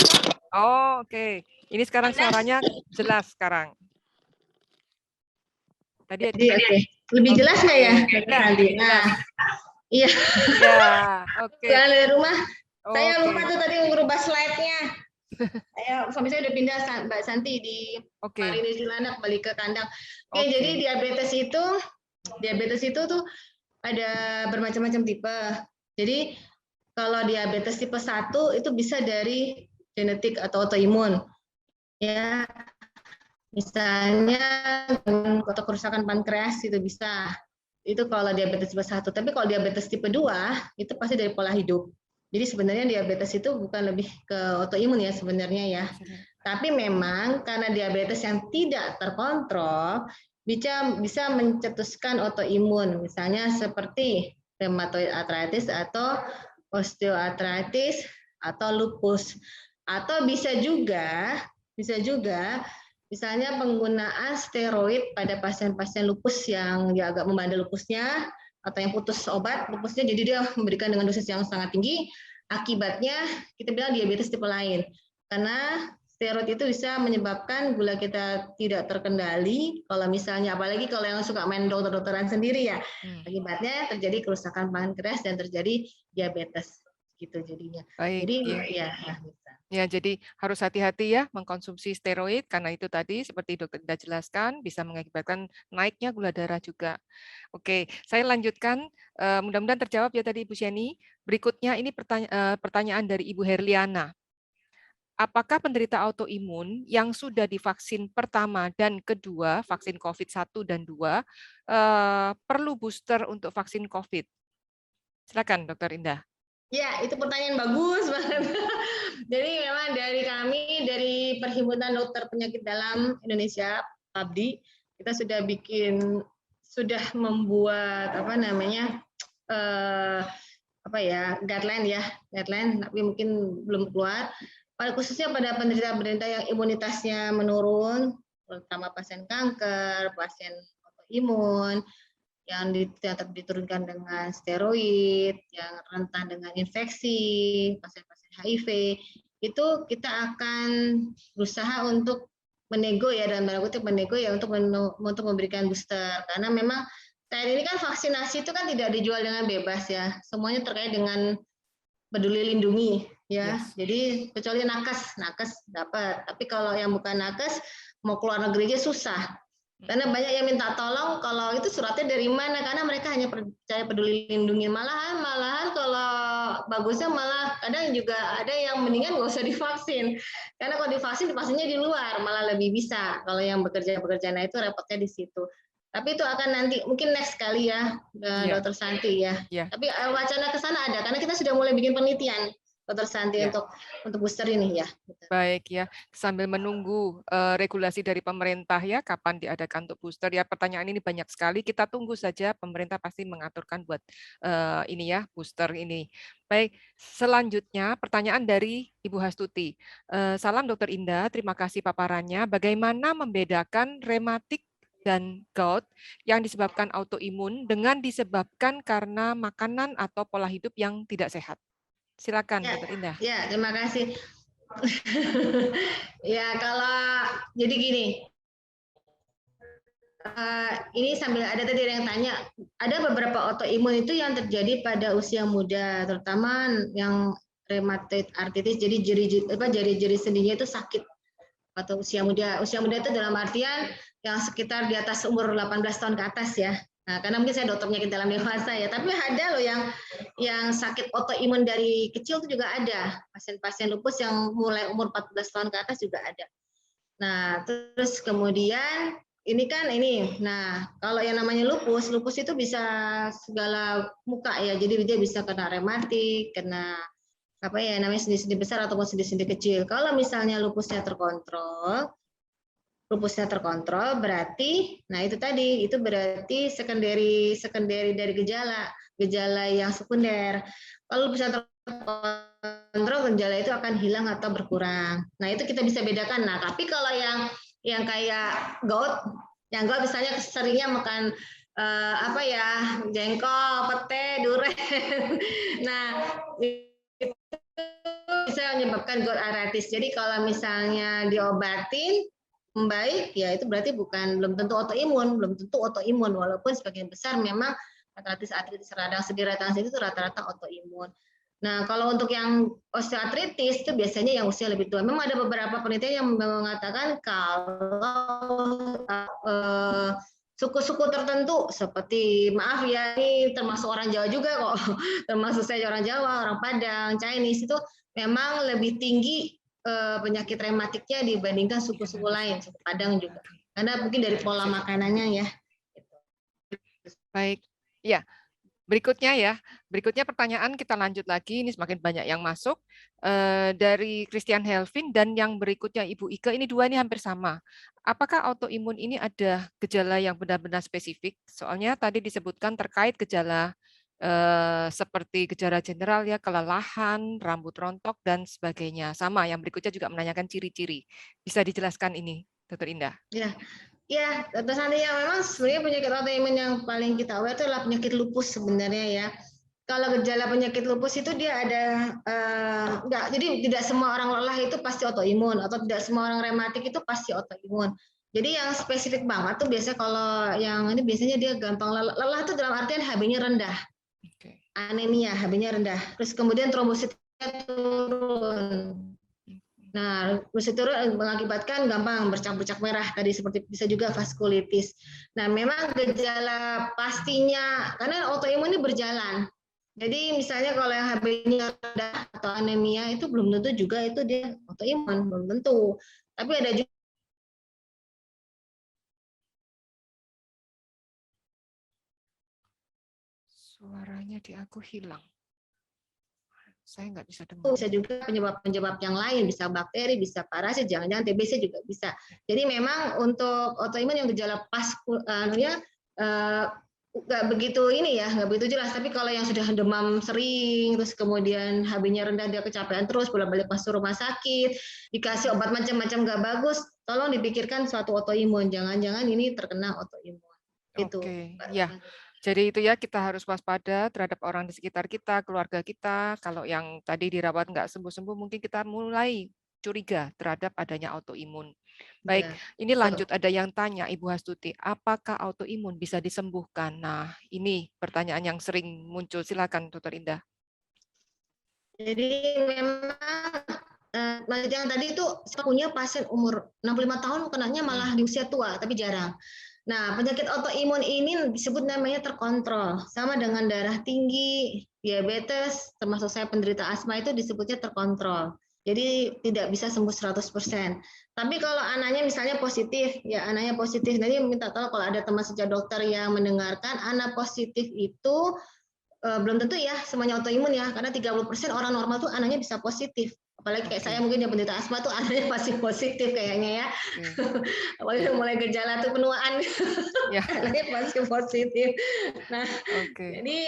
Oh, oke. Ini sekarang suaranya jelas sekarang. Tadi lebih jelas nggak ya? Nanti. Nah, iya. Ya, oke. Jalan dari rumah. Saya lupa tuh tadi ngerubah slide-nya. Suami saya udah pindah Mbak Santi di Marini Cilandak balik ke kandang. Oke, jadi diabetes itu tuh ada bermacam-macam tipe. Jadi kalau diabetes tipe 1 itu bisa dari genetik atau autoimun. Ya. Misalnya atau kerusakan pankreas itu bisa. Itu kalau diabetes tipe 1. Tapi kalau diabetes tipe 2 itu pasti dari pola hidup. Jadi sebenarnya diabetes itu bukan lebih ke autoimun ya sebenarnya ya. Tapi memang karena diabetes yang tidak terkontrol bisa mencetuskan autoimun, misalnya seperti rheumatoid arthritis atau osteoartritis atau lupus. Atau bisa juga misalnya penggunaan steroid pada pasien-pasien lupus yang dia agak membandel lupusnya atau yang putus obat lupusnya, jadi dia memberikan dengan dosis yang sangat tinggi, akibatnya kita bilang diabetes tipe lain. Karena steroid itu bisa menyebabkan gula kita tidak terkendali. Kalau misalnya, apalagi kalau yang suka main dokter-dokteran sendiri ya, akibatnya terjadi kerusakan pankreas dan terjadi diabetes gitu jadinya. Baik, Jadi ya. ya. Ya, jadi harus hati-hati ya mengkonsumsi steroid karena itu tadi seperti dokter Indah jelaskan bisa mengakibatkan naiknya gula darah juga. Oke, saya lanjutkan. Mudah-mudahan terjawab ya tadi Ibu Sheni. Berikutnya ini pertanyaan dari Ibu Herliana. Apakah penderita autoimun yang sudah divaksin pertama dan kedua, vaksin COVID-1 dan 2, perlu booster untuk vaksin COVID? Silakan, Dokter Indah. Ya, itu pertanyaan bagus banget. Jadi memang dari kami, dari Perhimpunan Dokter Penyakit Dalam Indonesia, PABDI, kita sudah membuat guideline, tapi mungkin belum keluar. Khususnya pada penderita-penderita yang imunitasnya menurun, terutama pasien kanker, pasien autoimun, yang diturunkan dengan steroid, yang rentan dengan infeksi, pasien-pasien HIV, itu kita akan berusaha untuk menego ya, dalam tanda kutip menego ya, untuk memberikan booster. Karena memang saat ini kan vaksinasi itu kan tidak dijual dengan bebas ya, semuanya terkait dengan peduli lindungi ya. Yes. Jadi kecuali nakes dapat, tapi kalau yang bukan nakes mau keluar negeri aja susah. Karena banyak yang minta tolong, kalau itu suratnya dari mana, karena mereka hanya percaya peduli lindungi. Malahan kalau bagusnya malah kadang juga ada yang mendingan nggak usah divaksin, karena kalau divaksinnya di luar malah lebih bisa. Kalau yang bekerja, nah itu repotnya di situ. Tapi itu akan nanti mungkin next kali ya, Dokter Santi ya. Tapi wacana ke sana ada, karena kita sudah mulai bikin penelitian, Dokter Santi, untuk booster ini ya. Baik ya, sambil menunggu regulasi dari pemerintah ya, kapan diadakan untuk booster ya. Pertanyaan ini banyak sekali, kita tunggu saja, pemerintah pasti mengaturkan buat ini ya, booster ini. Baik, selanjutnya pertanyaan dari Ibu Hastuti. Salam Dokter Indah, terima kasih paparannya. Bagaimana membedakan rematik dan gout yang disebabkan autoimun dengan disebabkan karena makanan atau pola hidup yang tidak sehat? Silakan, Dokter Indah. Ya, terima kasih. Ya, kalau jadi gini, ini sambil ada tadi yang tanya, ada beberapa autoimun itu yang terjadi pada usia muda, terutama yang rheumatoid arthritis, jadi jari-jari sendinya itu sakit atau usia muda. Usia muda itu dalam artian yang sekitar di atas umur 18 tahun ke atas ya. Nah, karena mungkin saya dokter penyakit dalam dewasa ya, tapi ada loh yang sakit autoimun dari kecil itu juga ada. Pasien-pasien lupus yang mulai umur 14 tahun ke atas juga ada. Nah, terus kemudian nah kalau yang namanya lupus itu bisa segala muka ya. Jadi dia bisa kena rematik, kena namanya sendi-sendi besar ataupun sendi-sendi kecil. Kalau misalnya lupusnya terkontrol berarti, nah itu tadi, itu berarti secondary dari gejala yang sekunder. Kalau lupusnya terkontrol, gejala itu akan hilang atau berkurang. Nah itu kita bisa bedakan. Nah tapi kalau yang kayak gout misalnya seringnya makan jengkol, pete, durian. Nah itu bisa menyebabkan gout arthritis. Jadi kalau misalnya diobatin membaik, ya itu berarti belum tentu autoimun, walaupun sebagian besar memang artritis radang sendi, radang sendi itu rata-rata autoimun. Nah, kalau untuk yang osteoartritis itu biasanya yang usia lebih tua. Memang ada beberapa penelitian yang mengatakan kalau suku-suku tertentu seperti, maaf ya, ini termasuk orang Jawa juga kok, termasuk saya orang Jawa, orang Padang, Chinese, itu memang lebih tinggi penyakit rematiknya dibandingkan suku-suku lain, suku Padang juga. Karena mungkin dari pola makanannya ya. Baik, ya. Berikutnya ya, berikutnya pertanyaan kita lanjut lagi, ini semakin banyak yang masuk. Dari Christian Helvin dan yang berikutnya Ibu Ike, ini dua ini hampir sama. Apakah autoimun ini ada gejala yang benar-benar spesifik? Soalnya tadi disebutkan terkait gejala seperti gejala general ya, kelelahan, rambut rontok, dan sebagainya. Sama, yang berikutnya juga menanyakan ciri-ciri. Bisa dijelaskan ini, Dr. Indah? Ya, ya, Dr. Santi, yang memang sebenarnya penyakit autoimun yang paling kita aware itu adalah penyakit lupus sebenarnya ya. Kalau gejala penyakit lupus itu dia ada enggak, jadi tidak semua orang lelah itu pasti autoimun atau tidak semua orang rematik itu pasti autoimun. Jadi yang spesifik banget tuh biasanya kalau yang ini biasanya dia gampang lelah. Lelah itu dalam artian HB-nya rendah. Anemia, HB-nya rendah. Terus kemudian trombositnya turun. Nah, trombositnya turun mengakibatkan gampang bercak-bercak merah tadi, seperti bisa juga vaskulitis. Nah, memang gejala pastinya karena autoimun ini berjalan. Jadi misalnya kalau yang HB-nya rendah atau anemia itu belum tentu juga itu dia autoimun, belum tentu. Tapi ada juga Suaranya di aku hilang. Saya nggak bisa dengar. Bisa juga penyebab-penyebab yang lain, bisa bakteri, bisa parasit, jangan-jangan TBC juga bisa. Jadi memang untuk autoimun yang gejala pas nggak begitu ini ya, nggak begitu jelas. Tapi kalau yang sudah demam sering, terus kemudian HB-nya rendah, dia kecapean terus, bolak-balik masuk rumah sakit, dikasih obat macam-macam nggak bagus, tolong dipikirkan suatu autoimun. Jangan-jangan ini terkena autoimun. Itu. Oke, ya. Jadi itu ya, kita harus waspada terhadap orang di sekitar kita, keluarga kita. Kalau yang tadi dirawat nggak sembuh-sembuh, mungkin kita mulai curiga terhadap adanya autoimun. Baik, ini lanjut ada yang tanya, Ibu Hastuti, apakah autoimun bisa disembuhkan? Nah, ini pertanyaan yang sering muncul. Silakan, Dr. Indah. Jadi memang yang tadi itu punya pasien umur 65 tahun kenanya malah di usia tua, tapi jarang. Nah, penyakit autoimun ini disebut namanya terkontrol. Sama dengan darah tinggi, diabetes, termasuk saya penderita asma itu disebutnya terkontrol. Jadi tidak bisa sembuh 100%. Tapi kalau anaknya misalnya positif, ya anaknya positif. Nanti minta tahu kalau ada teman sejak dokter yang mendengarkan, anak positif itu belum tentu ya semuanya autoimun ya, karena 30% orang normal tuh anaknya bisa positif. Apalagi kayak saya mungkin yang penderita asma tuh anaknya pasti positif kayaknya ya. Apalagi mulai gejala tuh penuaan, anaknya pasti positif. Nah, jadi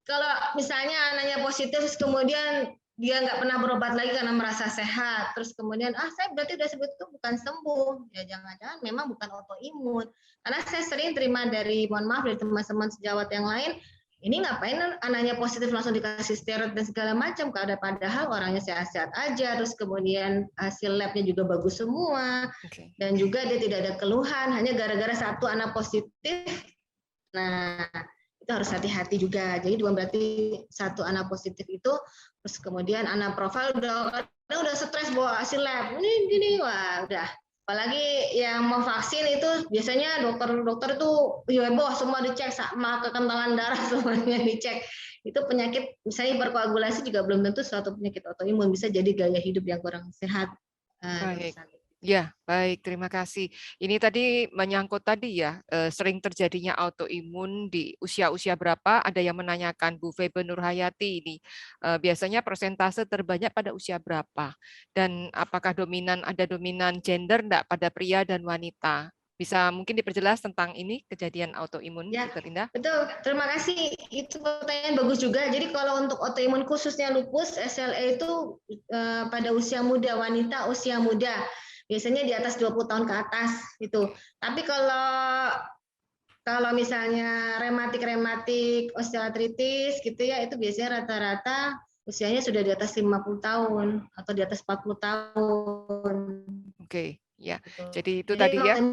kalau misalnya anaknya positif kemudian dia nggak pernah berobat lagi karena merasa sehat, terus kemudian saya berarti udah sebut itu bukan sembuh, ya jangan-jangan memang bukan autoimun. Karena saya sering terima dari, mohon maaf, dari teman-teman sejawat yang lain, ini ngapain anaknya positif langsung dikasih steroid dan segala macam, padahal orangnya sehat-sehat aja, terus kemudian hasil labnya juga bagus semua, dan juga dia tidak ada keluhan, hanya gara-gara satu anak positif. Nah, itu harus hati-hati juga. Jadi bukan berarti satu anak positif itu, terus kemudian anak profil udah stres bawa hasil lab, ini wah udah. Apalagi yang mau vaksin itu biasanya dokter itu heboh, semua dicek, sama kekentalan darah semuanya dicek. Itu penyakit, misalnya hiperkoagulasi juga belum tentu suatu penyakit autoimun, bisa jadi gaya hidup yang kurang sehat. Baik. Ya, baik. Terima kasih. Ini tadi menyangkut tadi ya, sering terjadinya autoimun di usia-usia berapa? Ada yang menanyakan, Bu Febe Nurhayati ini, biasanya persentase terbanyak pada usia berapa? Dan apakah ada dominan gender enggak pada pria dan wanita? Bisa mungkin diperjelas tentang ini, kejadian autoimun, ya, Dr. Indah? Betul, terima kasih. Itu pertanyaan bagus juga. Jadi kalau untuk autoimun khususnya lupus, SLE itu pada usia muda, wanita usia muda. Biasanya di atas 20 tahun ke atas gitu. Tapi kalau misalnya rematik osteoartritis gitu ya, itu biasanya rata-rata usianya sudah di atas 50 tahun atau di atas 40 tahun. Oke, ya. Jadi itu tadi ya.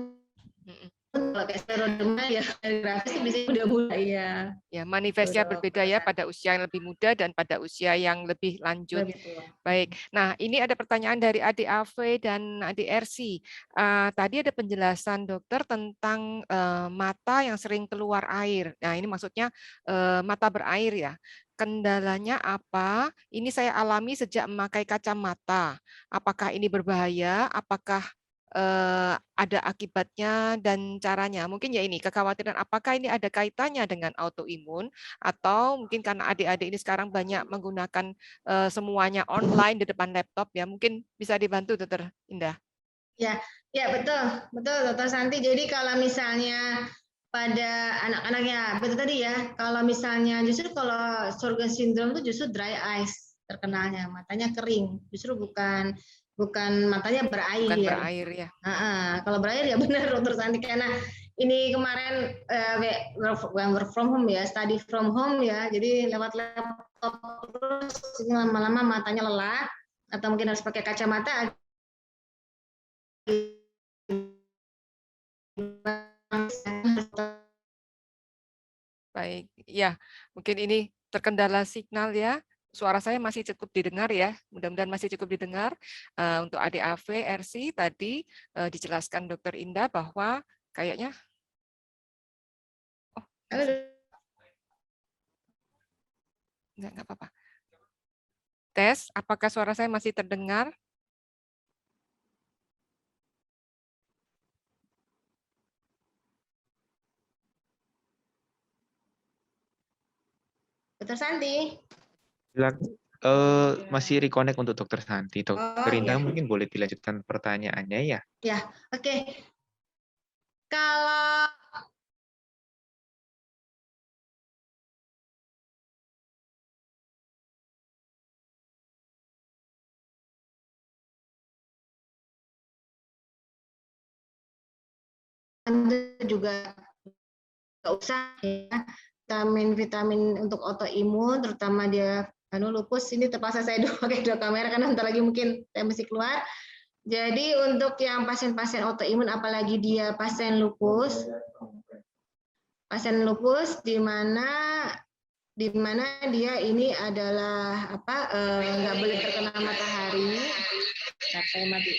Kalau kayak skleroderma ya grafis biasanya udah muda ya. Ya, manifestnya berbeda ya pada usia yang lebih muda dan pada usia yang lebih lanjut. Baik. Nah, ini ada pertanyaan dari adik AV dan adik RC. Tadi ada penjelasan dokter tentang mata yang sering keluar air. Nah, ini maksudnya mata berair ya. Kendalanya apa? Ini saya alami sejak memakai kacamata. Apakah ini berbahaya? Apakah ada akibatnya dan caranya. Mungkin ya ini kekhawatiran apakah ini ada kaitannya dengan autoimun atau mungkin karena adik-adik ini sekarang banyak menggunakan semuanya online di depan laptop ya. Mungkin bisa dibantu Dokter Indah. Ya, ya betul, betul Dokter Santi. Jadi kalau misalnya pada anak-anaknya, betul tadi ya, kalau misalnya justru kalau Sjogren syndrome itu justru dry eyes terkenalnya, matanya kering, justru bukan matanya berair. Bukan berair ya. Kalau berair ya benar Dokter Santi, karena ini kemarin work from home ya, study from home ya, jadi lewat laptop terus lama-lama matanya lelah atau mungkin harus pakai kacamata. Baik, ya mungkin ini terkendala signal ya. Suara saya masih cukup didengar ya, mudah-mudahan masih cukup didengar. Untuk ADAV, RC tadi dijelaskan Dokter Indah bahwa kayaknya, enggak apa-apa. Tes, apakah suara saya masih terdengar? Dokter Santi. Masih reconnect untuk Dokter Santi. Dokter Indah mungkin boleh dilanjutkan pertanyaannya ya. Ya, oke. Kalau Anda juga nggak usah ya vitamin untuk autoimun, terutama dia lupus. Ini terpaksa saya pakai dua kamera karena nanti lagi mungkin saya mesti keluar. Jadi untuk yang pasien-pasien autoimun, apalagi dia pasien lupus di mana dia ini adalah nggak boleh terkena matahari. Saya mati.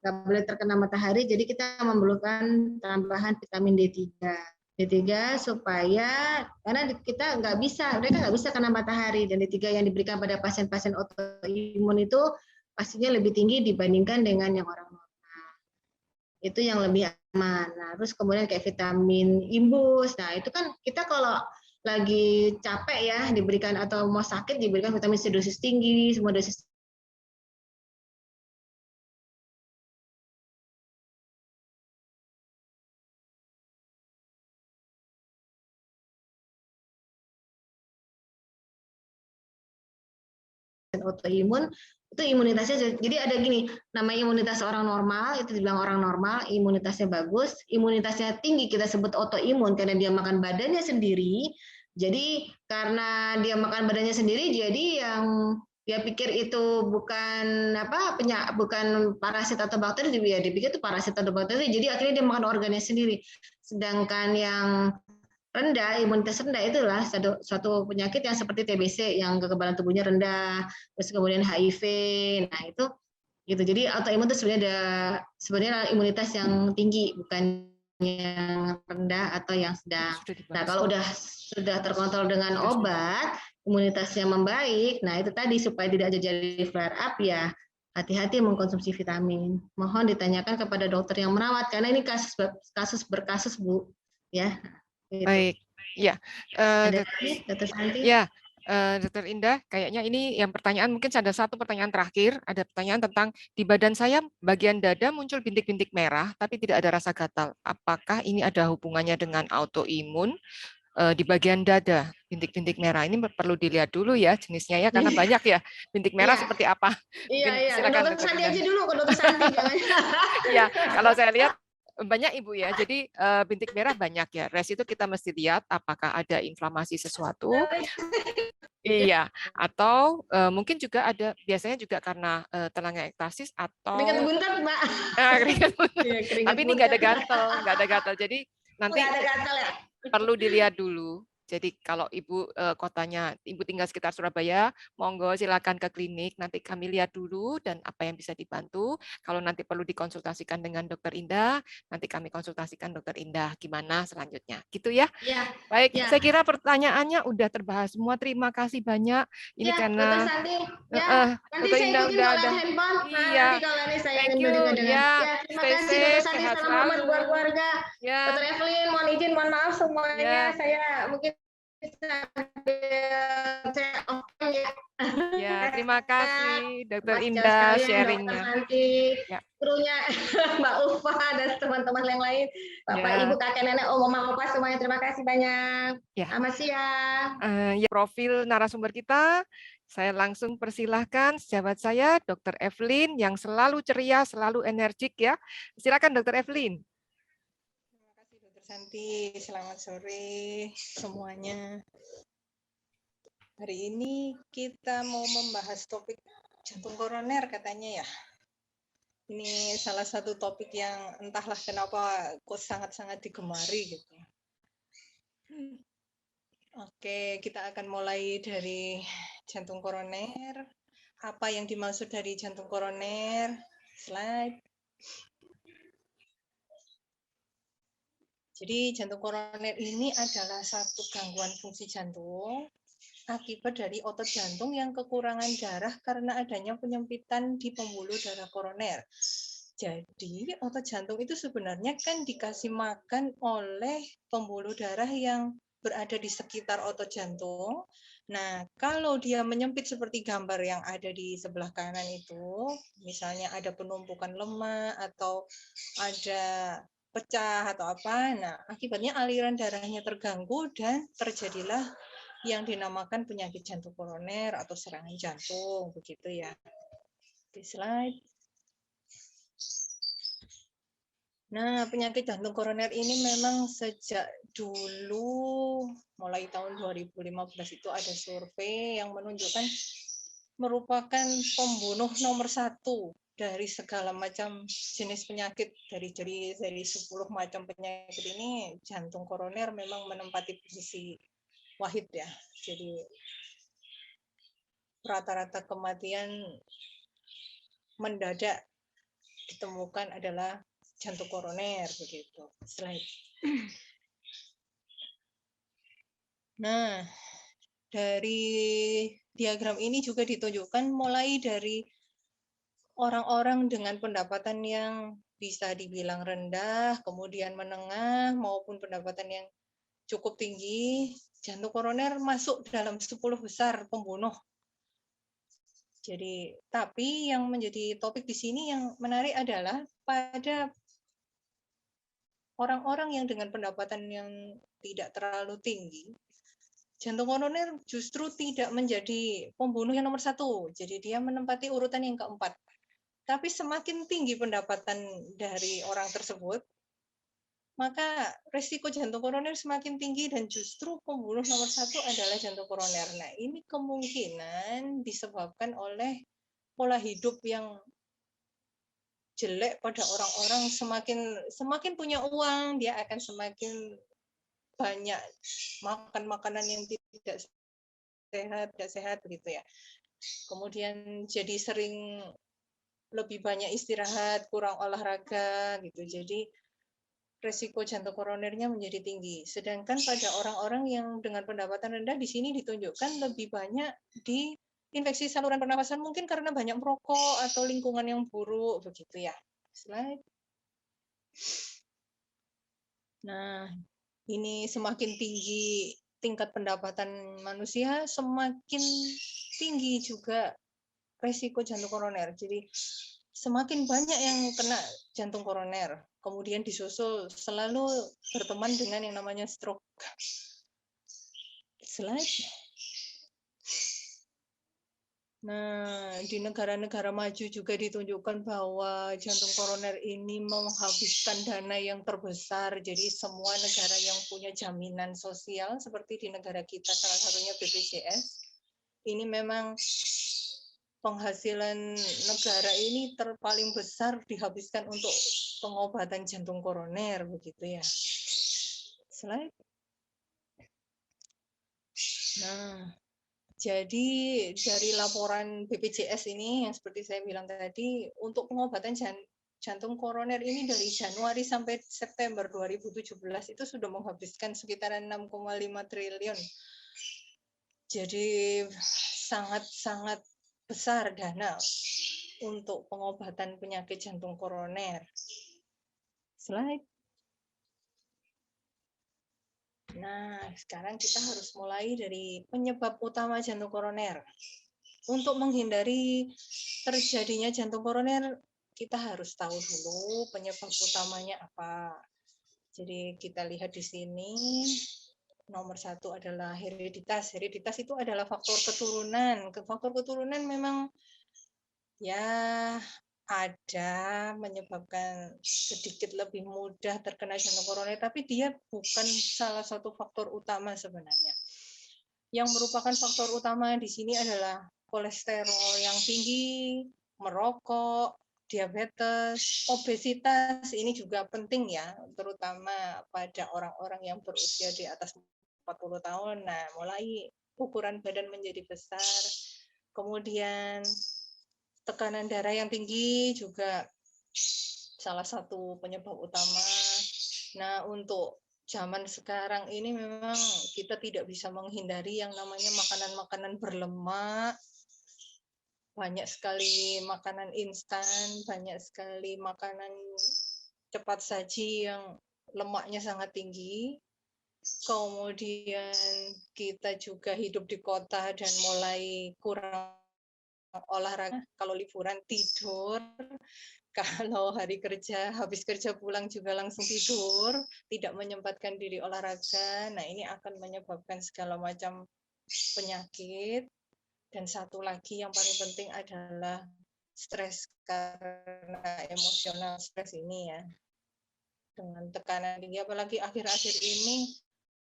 Nggak boleh terkena matahari, jadi kita memerlukan tambahan vitamin D3 supaya, karena kita mereka nggak bisa kena matahari, dan D3 yang diberikan pada pasien-pasien autoimun itu pastinya lebih tinggi dibandingkan dengan yang orang normal. Itu yang lebih aman. Nah, terus kemudian kayak vitamin imbus, nah itu kan kita kalau lagi capek ya diberikan, atau mau sakit diberikan vitamin C dosis tinggi, semua dosis autoimun itu imunitasnya, jadi ada gini, namanya imunitas orang normal, itu dibilang orang normal, imunitasnya bagus, imunitasnya tinggi kita sebut autoimun karena dia makan badannya sendiri. Jadi karena dia makan badannya sendiri, jadi yang dia pikir itu bukan bukan parasit atau bakteri, dia pikir itu parasit atau bakteri, jadi akhirnya dia makan organnya sendiri. Sedangkan yang rendah, imunitas rendah itulah suatu penyakit yang seperti TBC yang kekebalan tubuhnya rendah, terus kemudian HIV. Nah, itu gitu. Jadi autoimun itu sebenarnya imunitas yang tinggi, bukan yang rendah atau yang sedang. Nah, kalau sudah terkontrol dengan obat, imunitasnya membaik. Nah, itu tadi supaya tidak terjadi flare up ya. Hati-hati mengkonsumsi vitamin. Mohon ditanyakan kepada dokter yang merawat karena ini kasus berkasus, Bu. Ya. Baik, ya, Dokter Indah, kayaknya ini yang pertanyaan, mungkin ada satu pertanyaan terakhir, ada pertanyaan tentang di badan saya bagian dada muncul bintik-bintik merah, tapi tidak ada rasa gatal. Apakah ini ada hubungannya dengan autoimun? Di bagian dada, bintik-bintik merah ini perlu dilihat dulu ya jenisnya ya, karena banyak ya bintik merah seperti apa. Iya, Dokter Santi aja dulu, ke Dokter Santi. Iya, kalau saya lihat banyak Ibu ya, jadi bintik merah banyak ya. Res itu kita mesti lihat apakah ada inflamasi sesuatu. Iya, atau mungkin juga ada, biasanya juga karena telanga ektasis atau keringat buntet, Mbak. Tapi ini nggak ada gatal, Jadi nanti perlu dilihat dulu. Jadi kalau Ibu kotanya, Ibu tinggal sekitar Surabaya, monggo silakan ke klinik, nanti kami lihat dulu dan apa yang bisa dibantu. Kalau nanti perlu dikonsultasikan dengan Dokter Indah, nanti kami konsultasikan Dokter Indah gimana selanjutnya. Gitu ya. Ya, Baik, ya. saya kira pertanyaannya udah terbahas semua. Terima kasih banyak. Ini ya, karena Dokter Santi. Ya, nanti Dokter saya Indah ikutin udah kalau ada. handphone. Nah, Iya. nanti kalau ini saya Thank ingin you. juga dengan. Ya, Ya, terima stay kasih Dokter safe, Santi. sehat Salam hormat selalu. buat keluarga. Ya. Dokter Evelyn, mohon izin, mohon maaf semuanya. Ya. Saya mungkin saya ya. Ya, terima kasih Dokter Mas Jawa Indah sekalian, Dokter sharingnya. Santi, Ya. krunya Mbak Ufa dan teman-teman yang lain, Bapak, Ya. Ibu, kakek, nenek, om, mama, opa semuanya terima kasih banyak. Ya. Selamat siang. Ya, profil narasumber kita, saya langsung persilahkan sejawat saya, Dokter Evelyn, yang selalu ceria, selalu energik ya. Silakan Dokter Evelyn. Terima kasih Dokter Santi, selamat sore semuanya. Hari ini kita mau membahas topik jantung koroner katanya ya. Ini salah satu topik yang entahlah kenapa kok sangat-sangat digemari gitu. Oke, kita akan mulai dari jantung koroner. Apa yang dimaksud dari jantung koroner? Slide. Jadi jantung koroner ini adalah satu gangguan fungsi jantung akibat dari otot jantung yang kekurangan darah karena adanya penyempitan di pembuluh darah koroner. Jadi otot jantung itu sebenarnya kan dikasih makan oleh pembuluh darah yang berada di sekitar otot jantung. Nah, kalau dia menyempit seperti gambar yang ada di sebelah kanan itu, misalnya ada penumpukan lemak atau ada pecah atau apa, nah akibatnya aliran darahnya terganggu dan terjadilah yang dinamakan penyakit jantung koroner atau serangan jantung, begitu ya. Di slide. Nah, penyakit jantung koroner ini memang sejak dulu, mulai tahun 2015 itu ada survei yang menunjukkan merupakan pembunuh nomor 1 dari segala macam jenis penyakit. Dari 10 macam penyakit ini, jantung koroner memang menempati posisi wahid ya. Jadi rata-rata kematian mendadak ditemukan adalah jantung koroner begitu. Slide. Nah, dari diagram ini juga ditunjukkan mulai dari orang-orang dengan pendapatan yang bisa dibilang rendah, kemudian menengah maupun pendapatan yang cukup tinggi, jantung koroner masuk dalam 10 besar pembunuh. Jadi, tapi yang menjadi topik di sini yang menarik adalah pada orang-orang yang dengan pendapatan yang tidak terlalu tinggi, jantung koroner justru tidak menjadi pembunuh yang nomor 1. Jadi dia menempati urutan yang keempat. Tapi semakin tinggi pendapatan dari orang tersebut, maka risiko jantung koroner semakin tinggi dan justru pembunuh nomor 1 adalah jantung koroner. Nah, ini kemungkinan disebabkan oleh pola hidup yang jelek pada orang-orang. Semakin punya uang, dia akan semakin banyak makan makanan yang tidak sehat begitu ya. Kemudian jadi sering lebih banyak istirahat, kurang olahraga gitu. Jadi resiko jantung koronernya menjadi tinggi. Sedangkan pada orang-orang yang dengan pendapatan rendah di sini ditunjukkan lebih banyak di infeksi saluran pernafasan, mungkin karena banyak merokok atau lingkungan yang buruk begitu ya. Slide. Nah, ini semakin tinggi tingkat pendapatan manusia, semakin tinggi juga resiko jantung koroner. Jadi semakin banyak yang kena jantung koroner, kemudian disusul selalu berteman dengan yang namanya stroke. Slide. Nah, di negara-negara maju juga ditunjukkan bahwa jantung koroner ini menghabiskan dana yang terbesar. Jadi semua negara yang punya jaminan sosial seperti di negara kita, salah satunya BPJS, ini memang penghasilan negara ini paling besar dihabiskan untuk pengobatan jantung koroner begitu ya. Slide. Nah, jadi dari laporan BPJS ini yang seperti saya bilang tadi, untuk pengobatan jantung koroner ini dari Januari sampai September 2017 itu sudah menghabiskan sekitaran 6,5 triliun. Jadi sangat-sangat besar dana untuk pengobatan penyakit jantung koroner. Slide. Nah, sekarang kita harus mulai dari penyebab utama jantung koroner. Untuk menghindari terjadinya jantung koroner, kita harus tahu dulu penyebab utamanya apa. Jadi kita lihat di sini, nomor 1 adalah hereditas. Hereditas itu adalah faktor keturunan. Faktor keturunan memang ya ada menyebabkan sedikit lebih mudah terkena jantung koroner, tapi dia bukan salah satu faktor utama sebenarnya. Yang merupakan faktor utama di sini adalah kolesterol yang tinggi, merokok, diabetes, obesitas, ini juga penting ya, terutama pada orang-orang yang berusia di atas 40 tahun. Nah, mulai ukuran badan menjadi besar, kemudian tekanan darah yang tinggi juga salah satu penyebab utama. Nah, untuk zaman sekarang ini memang kita tidak bisa menghindari yang namanya makanan-makanan berlemak. Banyak sekali makanan instan, banyak sekali makanan cepat saji yang lemaknya sangat tinggi. Kemudian kita juga hidup di kota dan mulai kurang olahraga, kalau liburan tidur, kalau hari kerja, habis kerja pulang juga langsung tidur, tidak menyempatkan diri olahraga. Nah, ini akan menyebabkan segala macam penyakit. Dan satu lagi yang paling penting adalah stres, karena emosional stres ini ya. Dengan tekanan tinggi, apalagi akhir-akhir ini,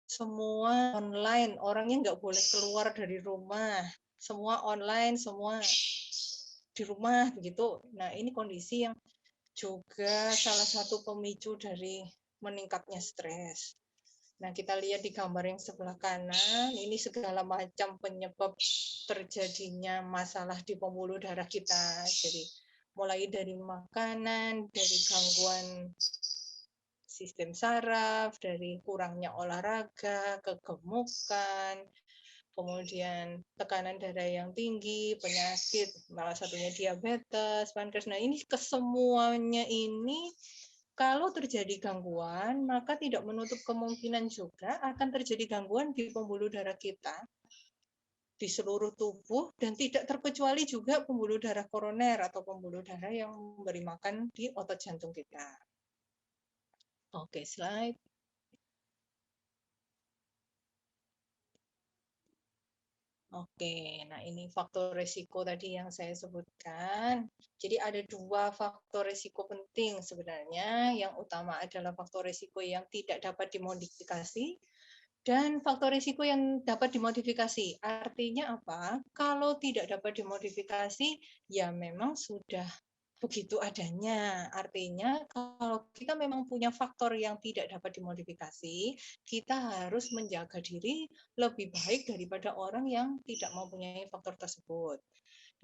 semua online, orangnya nggak boleh keluar dari rumah. Semua online, semua di rumah begitu. Nah, ini kondisi yang juga salah satu pemicu dari meningkatnya stres. Nah, kita lihat di gambar yang sebelah kanan, ini segala macam penyebab terjadinya masalah di pembuluh darah kita. Jadi, mulai dari makanan, dari gangguan sistem saraf, dari kurangnya olahraga, kegemukan, kemudian tekanan darah yang tinggi, penyakit, salah satunya diabetes, pankreas. Nah, ini kesemuanya ini kalau terjadi gangguan, maka tidak menutup kemungkinan juga akan terjadi gangguan di pembuluh darah kita di seluruh tubuh, dan tidak terkecuali juga pembuluh darah koroner atau pembuluh darah yang memberi makan di otot jantung kita. Oke, slide. Oke, nah ini faktor risiko tadi yang saya sebutkan. Jadi ada 2 faktor risiko penting sebenarnya. Yang utama adalah faktor risiko yang tidak dapat dimodifikasi dan faktor risiko yang dapat dimodifikasi. Artinya apa? Kalau tidak dapat dimodifikasi, ya memang sudah begitu adanya. Artinya kalau kita memang punya faktor yang tidak dapat dimodifikasi, kita harus menjaga diri lebih baik daripada orang yang tidak mempunyai faktor tersebut.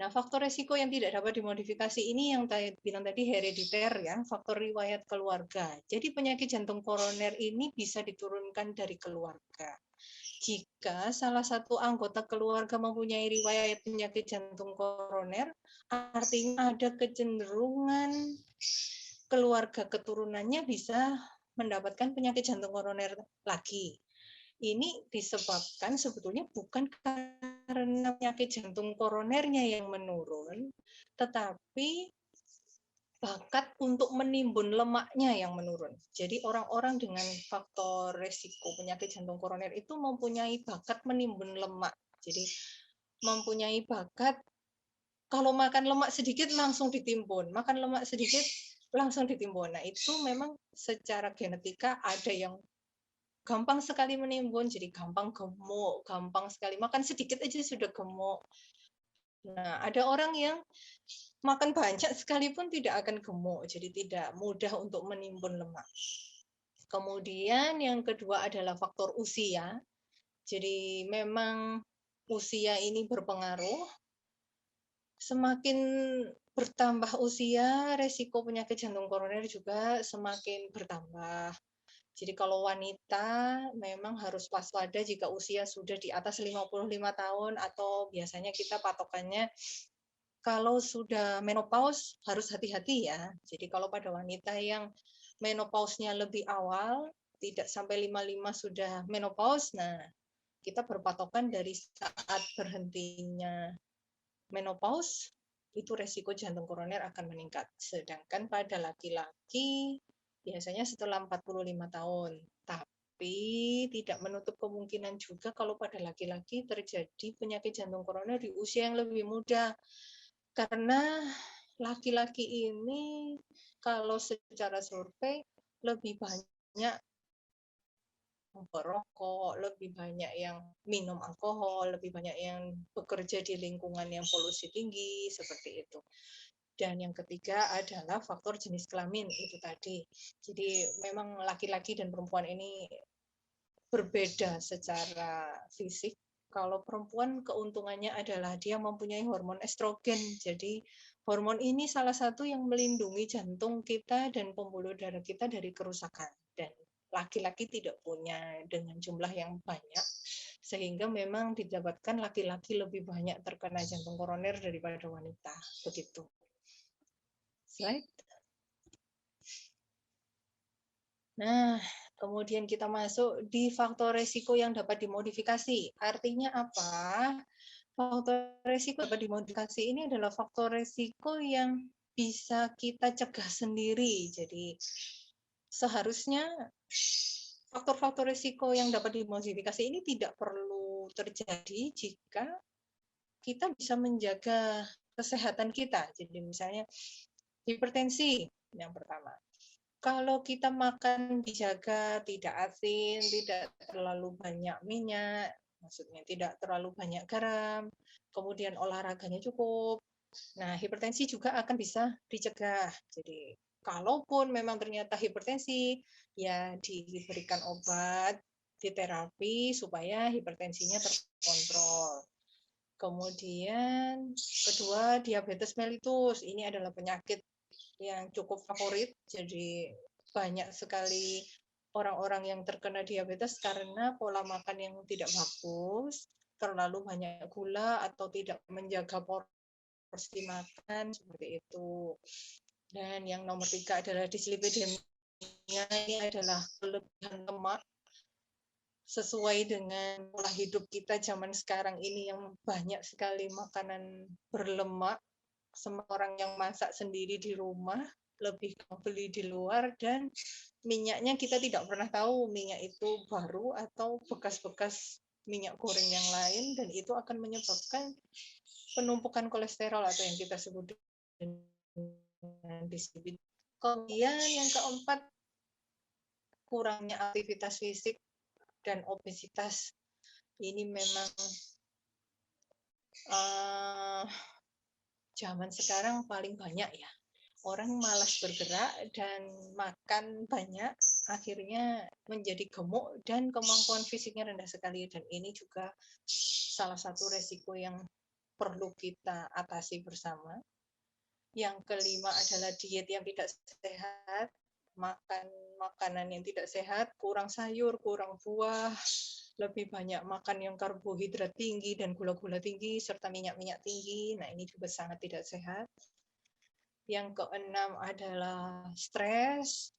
Nah, faktor resiko yang tidak dapat dimodifikasi ini yang saya bilang tadi herediter ya, faktor riwayat keluarga. Jadi penyakit jantung koroner ini bisa diturunkan dari keluarga. Jika salah satu anggota keluarga mempunyai riwayat penyakit jantung koroner, artinya ada kecenderungan keluarga keturunannya bisa mendapatkan penyakit jantung koroner lagi. Ini disebabkan sebetulnya bukan karena penyakit jantung koronernya yang menurun, tetapi bakat untuk menimbun lemaknya yang menurun. Jadi orang-orang dengan faktor resiko penyakit jantung koroner itu mempunyai bakat menimbun lemak. Jadi mempunyai bakat kalau makan lemak sedikit langsung ditimbun, makan lemak sedikit langsung ditimbun. Nah, itu memang secara genetika ada yang gampang sekali menimbun, jadi gampang gemuk, gampang sekali makan sedikit aja sudah gemuk. Nah, ada orang yang makan banyak sekalipun tidak akan gemuk, jadi tidak mudah untuk menimbun lemak. Kemudian yang kedua adalah faktor usia. Jadi memang usia ini berpengaruh. Semakin bertambah usia, resiko penyakit jantung koroner juga semakin bertambah. Jadi kalau wanita memang harus waspada jika usia sudah di atas 55 tahun atau biasanya kita patokannya kalau sudah menopause harus hati-hati ya. Jadi kalau pada wanita yang menopause-nya lebih awal, tidak sampai 55 sudah menopause, nah kita berpatokan dari saat berhentinya menopause, itu resiko jantung koroner akan meningkat. Sedangkan pada laki-laki biasanya setelah 45 tahun. Tapi tidak menutup kemungkinan juga kalau pada laki-laki terjadi penyakit jantung koroner di usia yang lebih muda. Karena laki-laki ini kalau secara survei lebih banyak merokok, lebih banyak yang minum alkohol, lebih banyak yang bekerja di lingkungan yang polusi tinggi, seperti itu. Dan yang ketiga adalah faktor jenis kelamin, itu tadi. Jadi memang laki-laki dan perempuan ini berbeda secara fisik. Kalau perempuan keuntungannya adalah dia mempunyai hormon estrogen. Jadi hormon ini salah satu yang melindungi jantung kita dan pembuluh darah kita dari kerusakan. Dan laki-laki tidak punya dengan jumlah yang banyak, sehingga memang didapatkan laki-laki lebih banyak terkena jantung koroner daripada wanita. Begitu. Slide. Nah, kemudian kita masuk di faktor resiko yang dapat dimodifikasi. Artinya apa? Faktor resiko dapat dimodifikasi ini adalah faktor resiko yang bisa kita cegah sendiri. Jadi seharusnya faktor-faktor risiko yang dapat dimodifikasi ini tidak perlu terjadi jika kita bisa menjaga kesehatan kita. Jadi misalnya hipertensi yang pertama. Kalau kita makan dijaga, tidak asin, tidak terlalu banyak minyak, maksudnya tidak terlalu banyak garam, kemudian olahraganya cukup. Nah, hipertensi juga akan bisa dicegah. Jadi kalaupun memang ternyata hipertensi, ya diberikan obat, diterapi supaya hipertensinya terkontrol. Kemudian kedua, diabetes mellitus. Ini adalah penyakit yang cukup favorit. Jadi banyak sekali orang-orang yang terkena diabetes karena pola makan yang tidak bagus, terlalu banyak gula atau tidak menjaga porsi makan, seperti itu. Dan yang nomor 3 adalah dislipidemia. Ini adalah kelebihan lemak sesuai dengan pola hidup kita zaman sekarang ini yang banyak sekali makanan berlemak. Semua orang yang masak sendiri di rumah, lebih beli di luar, dan minyaknya kita tidak pernah tahu minyak itu baru atau bekas-bekas minyak goreng yang lain, dan itu akan menyebabkan penumpukan kolesterol atau yang kita sebut dengan dislipidemia. Kemudian yang keempat, kurangnya aktivitas fisik dan obesitas. Ini memang zaman sekarang paling banyak ya. Orang malas bergerak dan makan banyak, akhirnya menjadi gemuk dan kemampuan fisiknya rendah sekali. Dan ini juga salah satu resiko yang perlu kita atasi bersama. Yang kelima adalah diet yang tidak sehat, makan makanan yang tidak sehat, kurang sayur, kurang buah, lebih banyak makan yang karbohidrat tinggi dan gula-gula tinggi, serta minyak-minyak tinggi. Nah, ini juga sangat tidak sehat. Yang keenam adalah stres.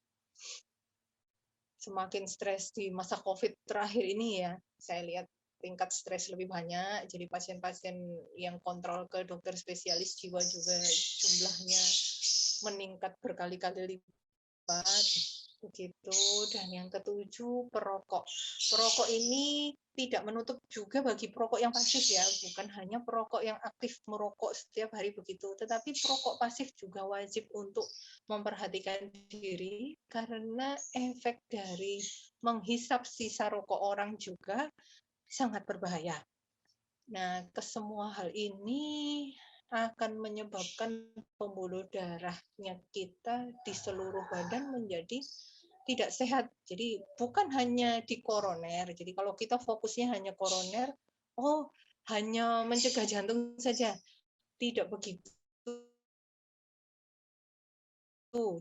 Semakin stres di masa COVID terakhir ini ya, saya lihat tingkat stres lebih banyak. Jadi pasien-pasien yang kontrol ke dokter spesialis jiwa juga jumlahnya meningkat berkali-kali lipat. Begitu. Dan yang ketujuh, perokok. Perokok ini tidak menutup juga bagi perokok yang pasif ya, bukan hanya perokok yang aktif merokok setiap hari begitu, tetapi perokok pasif juga wajib untuk memperhatikan diri karena efek dari menghisap sisa rokok orang juga sangat berbahaya. Nah, kesemua hal ini akan menyebabkan pembuluh darahnya kita di seluruh badan menjadi tidak sehat. Jadi bukan hanya di koroner. Jadi kalau kita fokusnya hanya koroner, oh hanya mencegah jantung saja. Tidak begitu.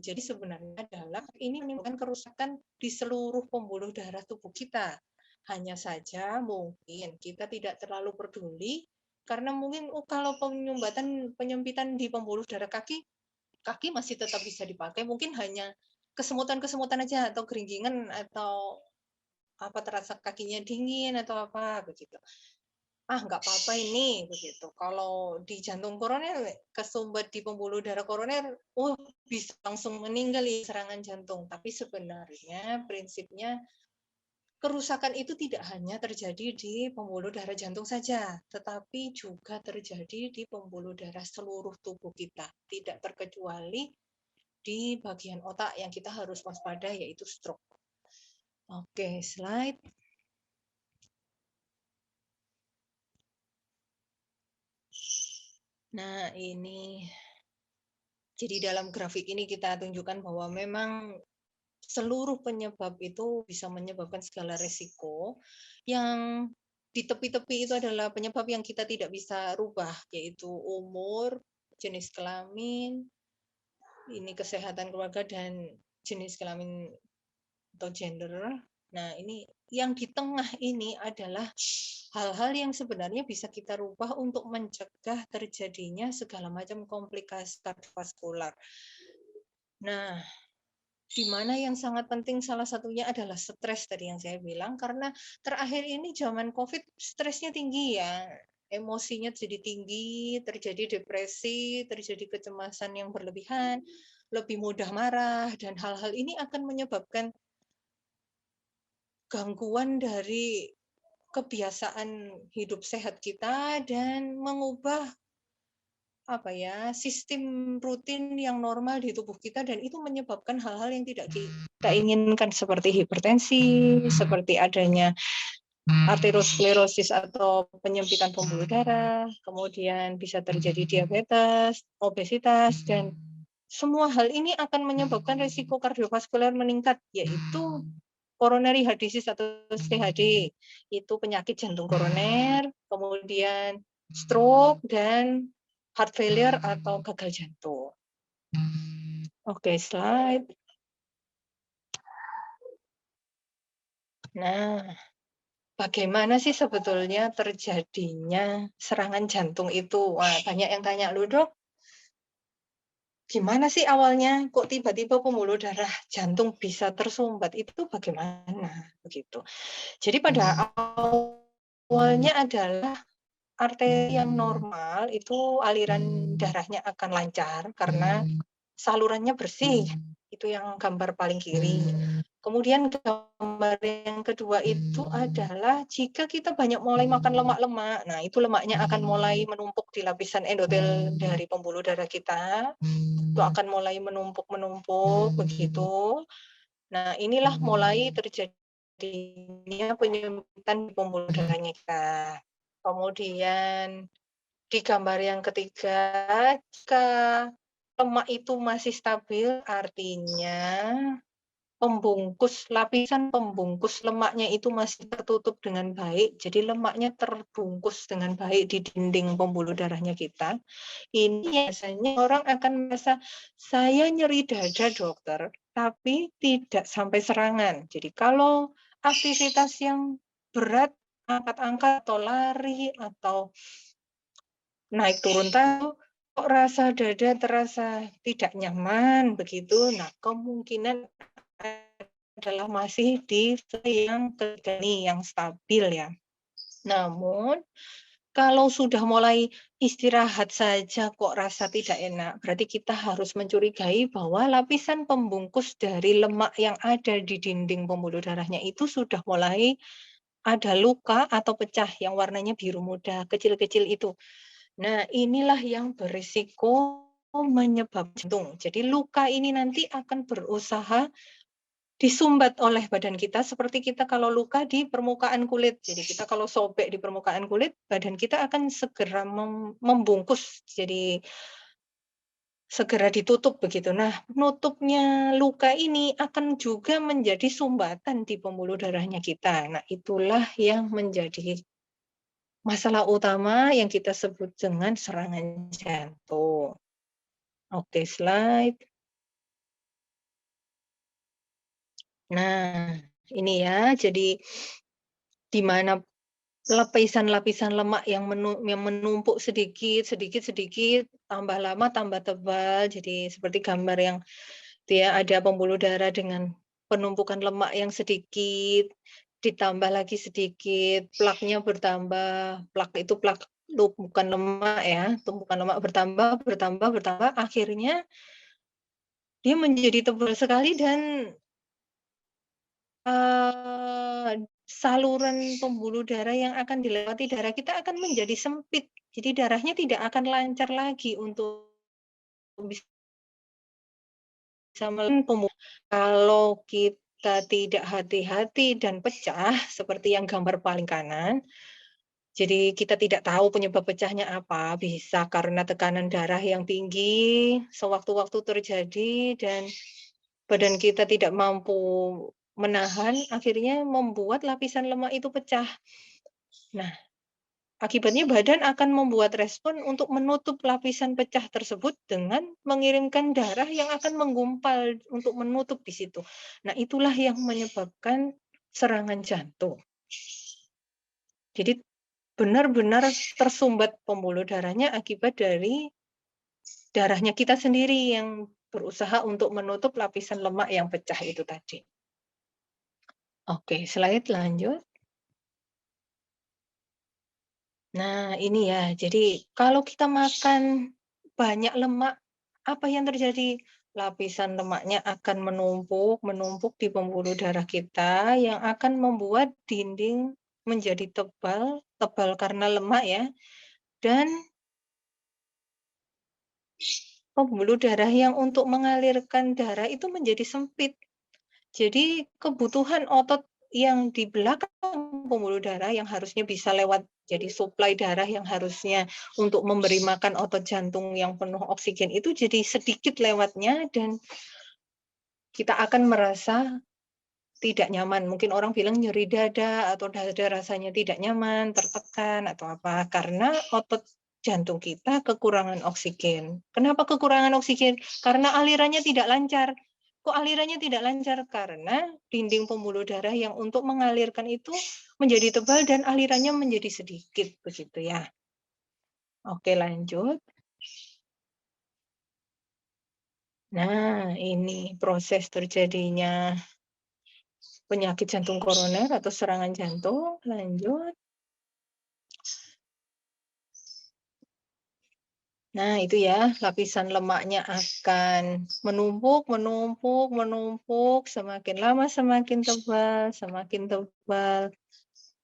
Jadi sebenarnya adalah ini menimbulkan kerusakan di seluruh pembuluh darah tubuh kita. Hanya saja mungkin kita tidak terlalu peduli karena mungkin kalau penyempitan di pembuluh darah kaki masih tetap bisa dipakai, mungkin hanya kesemutan-kesemutan aja atau keringgingan atau apa terasa kakinya dingin atau apa begitu. Nggak apa-apa ini begitu. Kalau di jantung koroner kesumbat di pembuluh darah koroner, bisa langsung meninggal ya serangan jantung. Tapi sebenarnya prinsipnya kerusakan itu tidak hanya terjadi di pembuluh darah jantung saja, tetapi juga terjadi di pembuluh darah seluruh tubuh kita. Tidak terkecuali di bagian otak yang kita harus waspada yaitu stroke. Oke, slide. Nah, ini. Jadi dalam grafik ini kita tunjukkan bahwa memang seluruh penyebab itu bisa menyebabkan segala resiko. Yang di tepi-tepi itu adalah penyebab yang kita tidak bisa rubah, yaitu umur, jenis kelamin, ini kesehatan keluarga, dan jenis kelamin atau gender. Nah, ini yang di tengah ini adalah hal-hal yang sebenarnya bisa kita rubah untuk mencegah terjadinya segala macam komplikasi kardiovaskular. Nah, di mana yang sangat penting salah satunya adalah stres tadi yang saya bilang, karena terakhir ini zaman COVID stresnya tinggi ya, emosinya jadi tinggi, terjadi depresi, terjadi kecemasan yang berlebihan, lebih mudah marah, dan hal-hal ini akan menyebabkan gangguan dari kebiasaan hidup sehat kita dan mengubah sistem rutin yang normal di tubuh kita, dan itu menyebabkan hal-hal yang tidak kita inginkan seperti hipertensi, seperti adanya arteriosklerosis atau penyempitan pembuluh darah, kemudian bisa terjadi diabetes, obesitas, dan semua hal ini akan menyebabkan risiko kardiovaskuler meningkat, yaitu coronary heart disease atau CHD, itu penyakit jantung koroner, kemudian stroke, dan heart failure atau gagal jantung. Oke, slide. Nah, bagaimana sih sebetulnya terjadinya serangan jantung itu? Wah, banyak yang tanya, loh dok, gimana sih awalnya kok tiba-tiba pembuluh darah jantung bisa tersumbat, itu bagaimana begitu. Jadi pada awalnya adalah arteri yang normal itu aliran darahnya akan lancar karena salurannya bersih. Itu yang gambar paling kiri. Kemudian gambar yang kedua itu adalah jika kita banyak mulai makan lemak-lemak, nah itu lemaknya akan mulai menumpuk di lapisan endotel dari pembuluh darah kita. Itu akan mulai menumpuk begitu. Nah, inilah mulai terjadinya penyempitan di pembuluh darahnya kita. Kemudian di gambar yang ketiga, jika lemak itu masih stabil, artinya lapisan pembungkus lemaknya itu masih tertutup dengan baik, jadi lemaknya terbungkus dengan baik di dinding pembuluh darahnya kita. Ini biasanya orang akan merasa, saya nyeri dada dokter, tapi tidak sampai serangan. Jadi kalau aktivitas yang berat, angkat-angkat atau lari atau naik turun tangga, kok rasa dada terasa tidak nyaman begitu, nah kemungkinan adalah masih di yang ketiga nih, yang stabil ya. Namun kalau sudah mulai istirahat saja kok rasa tidak enak, berarti kita harus mencurigai bahwa lapisan pembungkus dari lemak yang ada di dinding pembuluh darahnya itu sudah mulai ada luka atau pecah yang warnanya biru muda, kecil-kecil itu. Nah, inilah yang berisiko menyebabkan jantung. Jadi luka ini nanti akan berusaha disumbat oleh badan kita seperti kita kalau luka di permukaan kulit. Jadi kita kalau sobek di permukaan kulit, badan kita akan segera membungkus. Jadi segera ditutup begitu. Nah, nutupnya luka ini akan juga menjadi sumbatan di pembuluh darahnya kita. Nah, itulah yang menjadi masalah utama yang kita sebut dengan serangan jantung. Oke, slide. Nah, ini ya, jadi di mana lapisan-lapisan lemak yang menumpuk sedikit, tambah lama tambah tebal. Jadi seperti gambar yang dia ada pembuluh darah dengan penumpukan lemak yang sedikit, ditambah lagi sedikit, plaknya bertambah. Plak itu plak tumpukan lemak ya, tumpukan lemak bertambah, akhirnya dia menjadi tebal sekali dan saluran pembuluh darah yang akan dilewati darah kita akan menjadi sempit. Jadi darahnya tidak akan lancar lagi untuk bisa kalau kita tidak hati-hati dan pecah seperti yang gambar paling kanan, jadi kita tidak tahu penyebab pecahnya apa, bisa karena tekanan darah yang tinggi sewaktu-waktu terjadi dan badan kita tidak mampu menahan, akhirnya membuat lapisan lemak itu pecah. Nah, akibatnya badan akan membuat respon untuk menutup lapisan pecah tersebut dengan mengirimkan darah yang akan menggumpal untuk menutup di situ. Nah, itulah yang menyebabkan serangan jantung. Jadi benar-benar tersumbat pembuluh darahnya akibat dari darahnya kita sendiri yang berusaha untuk menutup lapisan lemak yang pecah itu tadi. Oke, slide lanjut. Nah, ini ya. Jadi kalau kita makan banyak lemak, apa yang terjadi? Lapisan lemaknya akan menumpuk di pembuluh darah kita yang akan membuat dinding menjadi tebal karena lemak ya. Dan pembuluh darah yang untuk mengalirkan darah itu menjadi sempit. Jadi kebutuhan otot yang di belakang pembuluh darah yang harusnya bisa lewat jadi suplai darah yang harusnya untuk memberi makan otot jantung yang penuh oksigen itu jadi sedikit lewatnya dan kita akan merasa tidak nyaman. Mungkin orang bilang nyeri dada atau dada rasanya tidak nyaman, tertekan atau apa karena otot jantung kita kekurangan oksigen. Kenapa kekurangan oksigen? Karena alirannya tidak lancar. Kok alirannya tidak lancar? Karena dinding pembuluh darah yang untuk mengalirkan itu menjadi tebal dan alirannya menjadi sedikit, begitu ya. Oke, lanjut. Nah, ini proses terjadinya penyakit jantung koroner atau serangan jantung. Lanjut. Nah, itu ya, lapisan lemaknya akan menumpuk, semakin lama semakin tebal, semakin tebal.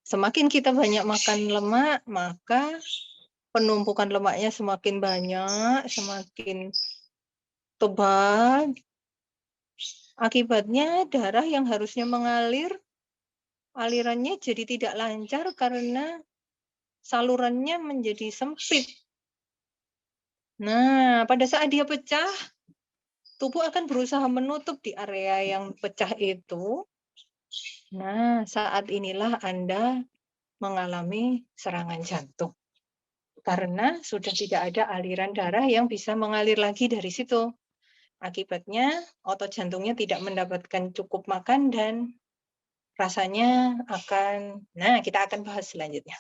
Semakin kita banyak makan lemak, maka penumpukan lemaknya semakin banyak, semakin tebal. Akibatnya darah yang harusnya mengalir, alirannya jadi tidak lancar karena salurannya menjadi sempit. Nah, pada saat dia pecah, tubuh akan berusaha menutup di area yang pecah itu. Nah, saat inilah Anda mengalami serangan jantung. Karena sudah tidak ada aliran darah yang bisa mengalir lagi dari situ. Akibatnya, otot jantungnya tidak mendapatkan cukup makan dan rasanya akan, nah kita akan bahas selanjutnya.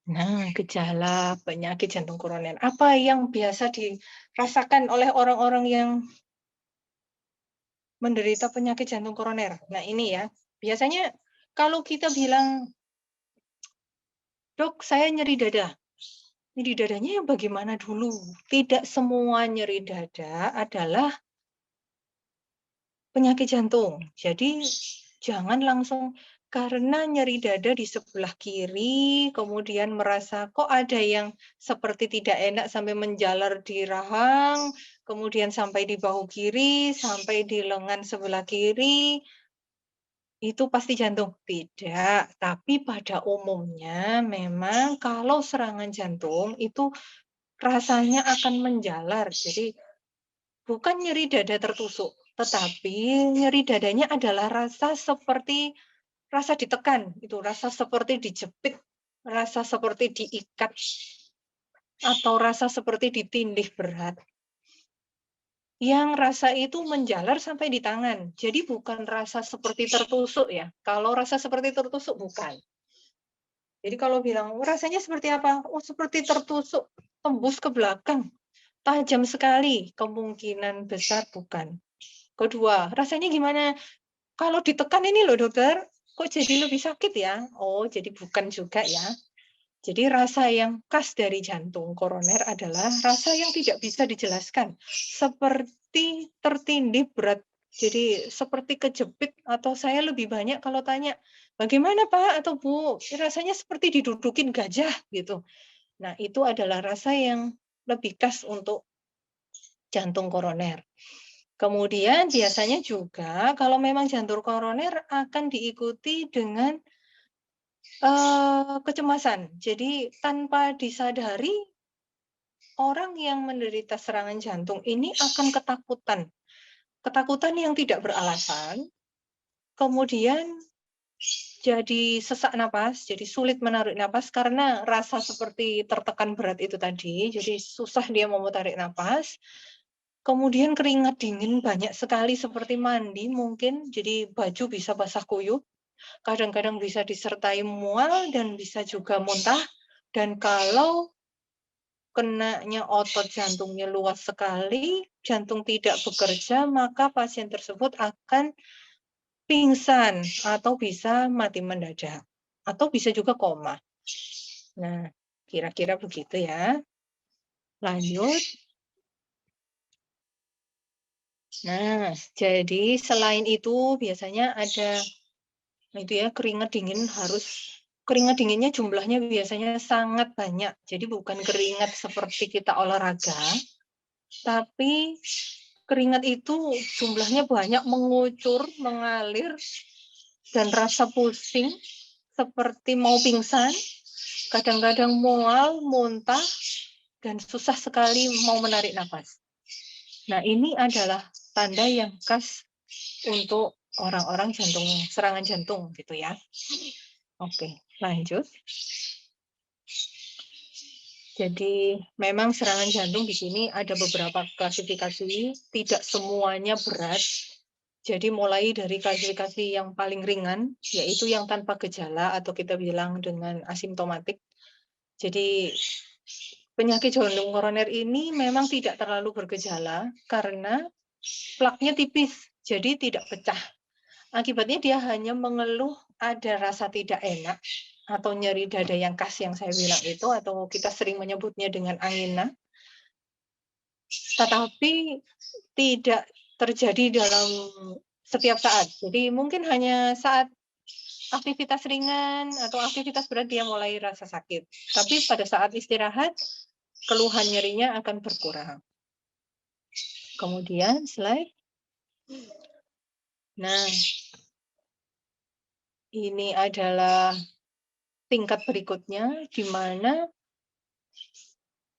Nah, gejala penyakit jantung koroner. Apa yang biasa dirasakan oleh orang-orang yang menderita penyakit jantung koroner? Nah, ini ya. Biasanya kalau kita bilang, "Dok, saya nyeri dada." Nyeri dadanya yang bagaimana dulu? Tidak semua nyeri dada adalah penyakit jantung. Jadi jangan langsung karena nyeri dada di sebelah kiri, kemudian merasa kok ada yang seperti tidak enak sampai menjalar di rahang, kemudian sampai di bahu kiri, sampai di lengan sebelah kiri, itu pasti jantung. Tidak, tapi pada umumnya memang kalau serangan jantung itu rasanya akan menjalar. Jadi bukan nyeri dada tertusuk, tetapi nyeri dadanya adalah rasa seperti rasa ditekan, itu rasa seperti dijepit, rasa seperti diikat, atau rasa seperti ditindih berat. Yang rasa itu menjalar sampai di tangan. Jadi bukan rasa seperti tertusuk ya. Kalau rasa seperti tertusuk bukan. Jadi kalau bilang, oh, rasanya seperti apa? Oh, seperti tertusuk, tembus ke belakang. Tajam sekali, kemungkinan besar bukan. Kedua, rasanya gimana? Kalau ditekan ini loh dokter, kok jadi lebih sakit ya? Oh, jadi bukan juga ya. Jadi rasa yang khas dari jantung koroner adalah rasa yang tidak bisa dijelaskan. Seperti tertindih berat. Jadi seperti kejepit, atau saya lebih banyak kalau tanya, bagaimana Pak atau Bu? Rasanya seperti didudukin gajah gitu. Nah, itu adalah rasa yang lebih khas untuk jantung koroner. Kemudian biasanya juga kalau memang jantung koroner akan diikuti dengan kecemasan. Jadi tanpa disadari, orang yang menderita serangan jantung ini akan ketakutan. Ketakutan yang tidak beralasan, kemudian jadi sesak napas, jadi sulit menarik napas karena rasa seperti tertekan berat itu tadi, jadi susah dia mau tarik napas. Kemudian keringat dingin banyak sekali seperti mandi mungkin, jadi baju bisa basah kuyup, kadang-kadang bisa disertai mual dan bisa juga muntah. Dan kalau kenanya otot jantungnya luas sekali, jantung tidak bekerja, maka pasien tersebut akan pingsan atau bisa mati mendadak. Atau bisa juga koma. Nah, kira-kira begitu ya. Lanjut. Nah, jadi selain itu biasanya ada itu ya, keringat dinginnya jumlahnya biasanya sangat banyak. Jadi bukan keringat seperti kita olahraga, tapi keringat itu jumlahnya banyak, mengucur, mengalir, dan rasa pusing seperti mau pingsan, kadang-kadang mual, muntah, dan susah sekali mau menarik nafas. Nah, ini adalah tanda yang khas untuk orang-orang serangan jantung gitu ya. Oke, lanjut. Jadi memang serangan jantung di sini ada beberapa klasifikasi, tidak semuanya berat. Jadi mulai dari klasifikasi yang paling ringan, yaitu yang tanpa gejala atau kita bilang dengan asimptomatik. Jadi penyakit jantung koroner ini memang tidak terlalu bergejala karena plaknya tipis, jadi tidak pecah. Akibatnya dia hanya mengeluh ada rasa tidak enak atau nyeri dada yang khas yang saya bilang itu, atau kita sering menyebutnya dengan angina. Tetapi tidak terjadi dalam setiap saat. Jadi mungkin hanya saat aktivitas ringan atau aktivitas berat dia mulai rasa sakit. Tapi pada saat istirahat, keluhan nyerinya akan berkurang. Kemudian slide. Nah, ini adalah tingkat berikutnya, di mana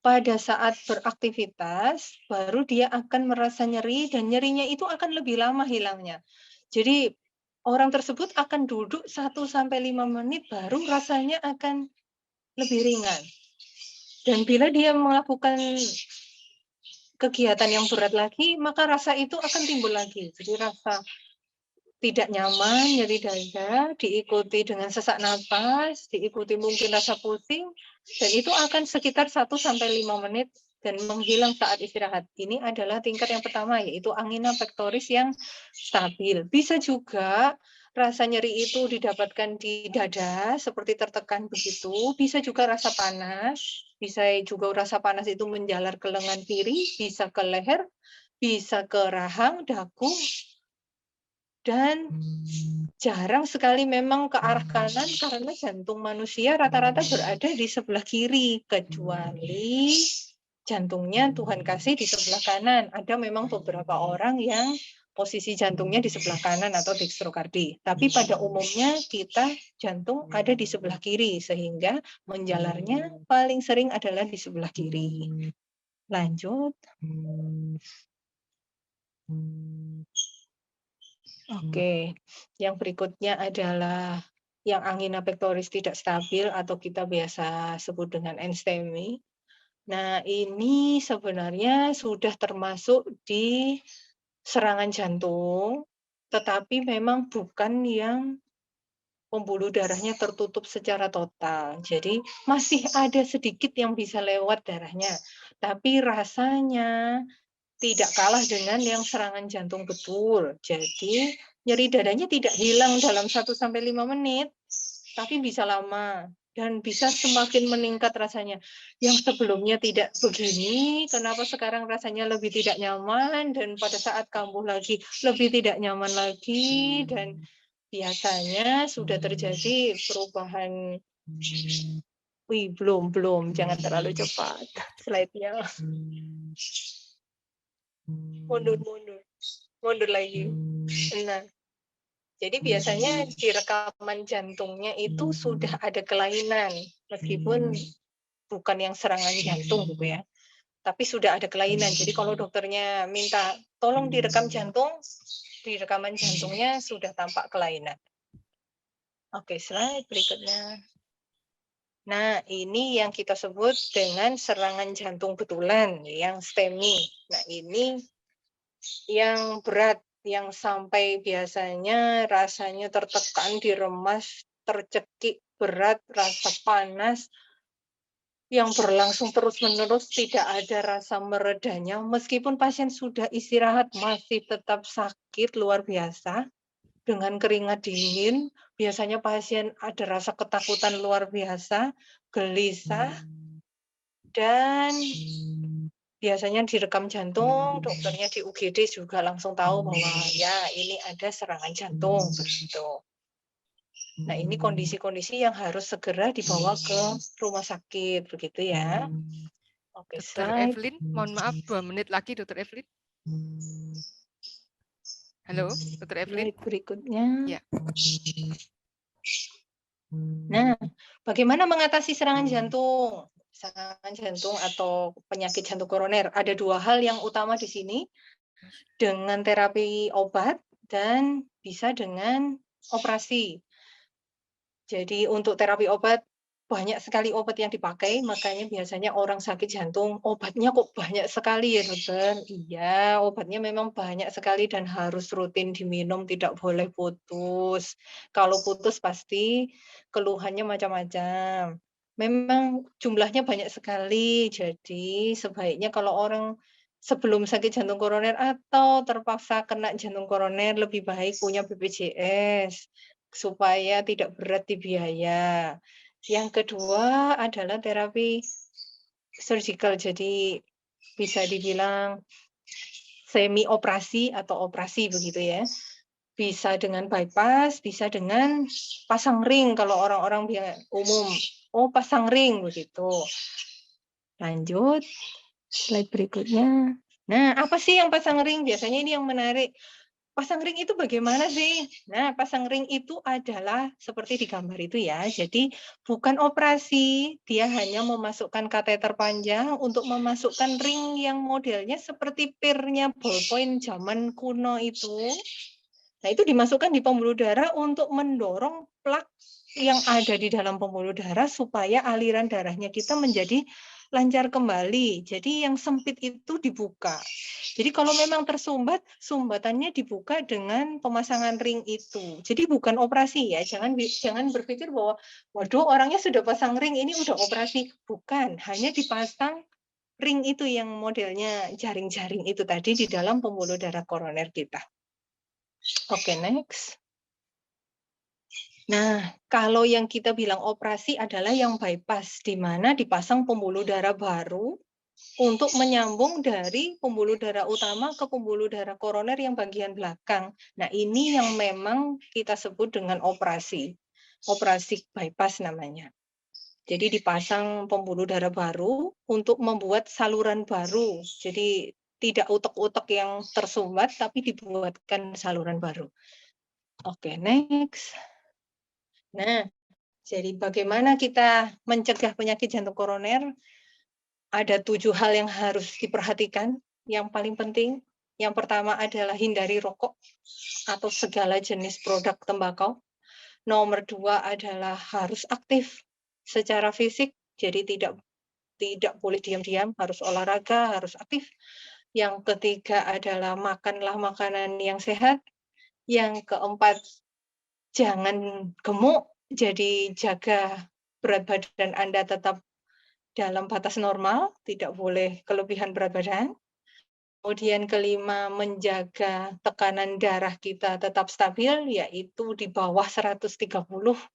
pada saat beraktivitas, baru dia akan merasa nyeri, dan nyerinya itu akan lebih lama hilangnya. Jadi, orang tersebut akan duduk 1-5 menit, baru rasanya akan lebih ringan. Dan bila dia melakukan kegiatan yang berat lagi, maka rasa itu akan timbul lagi. Jadi rasa tidak nyaman, nyeri dada, diikuti dengan sesak napas, diikuti mungkin rasa pusing, dan itu akan sekitar 1-5 menit dan menghilang saat istirahat. Ini adalah tingkat yang pertama, yaitu angina pectoris yang stabil. Bisa juga rasa nyeri itu didapatkan di dada, seperti tertekan begitu. Bisa juga rasa panas, bisa juga rasa panas itu menjalar ke lengan kiri, bisa ke leher, bisa ke rahang, dagu, dan jarang sekali memang ke arah kanan karena jantung manusia rata-rata berada di sebelah kiri, kecuali jantungnya Tuhan kasih di sebelah kanan. Ada memang beberapa orang yang posisi jantungnya di sebelah kanan atau dextrokardi. Tapi pada umumnya kita jantung ada di sebelah kiri, sehingga menjalarnya paling sering adalah di sebelah kiri. Lanjut. Oke, yang berikutnya adalah yang angina pectoris tidak stabil atau kita biasa sebut dengan enstemi. Nah, ini sebenarnya sudah termasuk di serangan jantung, tetapi memang bukan yang pembuluh darahnya tertutup secara total. Jadi masih ada sedikit yang bisa lewat darahnya, tapi rasanya tidak kalah dengan yang serangan jantung betul. Jadi nyeri dadanya tidak hilang dalam 1-5 menit, tapi bisa lama dan bisa semakin meningkat rasanya. Yang sebelumnya tidak begini, kenapa sekarang rasanya lebih tidak nyaman, dan pada saat kambuh lagi lebih tidak nyaman lagi, dan biasanya sudah terjadi perubahan. Wih, belum, jangan terlalu cepat slide-nya. Mundur lagi. Nah, jadi biasanya di rekaman jantungnya itu sudah ada kelainan, meskipun bukan yang serangan jantung gitu ya, tapi sudah ada kelainan. Jadi kalau dokternya minta tolong direkam jantung, di rekaman jantungnya sudah tampak kelainan. Oke, slide berikutnya. Nah, ini yang kita sebut dengan serangan jantung betulan, yang STEMI. Nah, ini yang berat, yang sampai biasanya rasanya tertekan, diremas, tercekik, berat, rasa panas, yang berlangsung terus-menerus, tidak ada rasa meredanya, meskipun pasien sudah istirahat masih tetap sakit luar biasa, dengan keringat dingin, biasanya pasien ada rasa ketakutan luar biasa, gelisah, dan biasanya direkam jantung, dokternya di UGD juga langsung tahu bahwa ya ini ada serangan jantung begitu. Nah, ini kondisi-kondisi yang harus segera dibawa ke rumah sakit begitu ya. Oke, Dokter slide. Evelyn, mohon maaf 2 menit lagi Dokter Evelyn. Halo, Dokter Evelyn. Slide berikutnya. Ya. Nah, bagaimana mengatasi serangan jantung? Serangan jantung atau penyakit jantung koroner. Ada 2 hal yang utama di sini, dengan terapi obat dan bisa dengan operasi. Jadi untuk terapi obat, banyak sekali obat yang dipakai, makanya biasanya orang sakit jantung, obatnya kok banyak sekali ya dokter? Iya, obatnya memang banyak sekali dan harus rutin diminum, tidak boleh putus. Kalau putus pasti keluhannya macam-macam. Memang jumlahnya banyak sekali, jadi sebaiknya kalau orang sebelum sakit jantung koroner atau terpaksa kena jantung koroner, lebih baik punya BPJS supaya tidak berat di biaya. Yang kedua adalah terapi surgical, jadi bisa dibilang semi operasi atau operasi begitu ya. Bisa dengan bypass, bisa dengan pasang ring kalau orang-orang umum. Oh, pasang ring begitu. Lanjut, slide berikutnya. Nah, apa sih yang pasang ring? Biasanya ini yang menarik. Pasang ring itu bagaimana sih? Nah, pasang ring itu adalah seperti di gambar itu ya. Jadi bukan operasi, dia hanya memasukkan kateter panjang untuk memasukkan ring yang modelnya seperti pirnya ballpoint zaman kuno itu. Nah, itu dimasukkan di pembuluh darah untuk mendorong plak yang ada di dalam pembuluh darah supaya aliran darahnya kita menjadi lancar kembali. Jadi yang sempit itu dibuka. Jadi kalau memang tersumbat, sumbatannya dibuka dengan pemasangan ring itu. Jadi bukan operasi ya. Jangan berpikir bahwa waduh orangnya sudah pasang ring ini udah operasi. Bukan, hanya dipasang ring itu yang modelnya jaring-jaring itu tadi di dalam pembuluh darah koroner kita. Oke, next. Nah, kalau yang kita bilang operasi adalah yang bypass, di mana dipasang pembuluh darah baru untuk menyambung dari pembuluh darah utama ke pembuluh darah koroner yang bagian belakang. Nah, ini yang memang kita sebut dengan operasi. Operasi bypass namanya. Jadi dipasang pembuluh darah baru untuk membuat saluran baru. Jadi tidak utek-utek yang tersumbat, tapi dibuatkan saluran baru. Oke, next. Nah, jadi bagaimana kita mencegah penyakit jantung koroner? Ada 7 hal yang harus diperhatikan. Yang paling penting, yang pertama adalah hindari rokok atau segala jenis produk tembakau. Nomor 2 adalah harus aktif secara fisik, jadi tidak boleh diam-diam, harus olahraga, harus aktif. Yang ketiga adalah makanlah makanan yang sehat. Yang keempat, jangan gemuk, jadi jaga berat badan Anda tetap dalam batas normal, tidak boleh kelebihan berat badan. Kemudian kelima, menjaga tekanan darah kita tetap stabil, yaitu di bawah 130/90.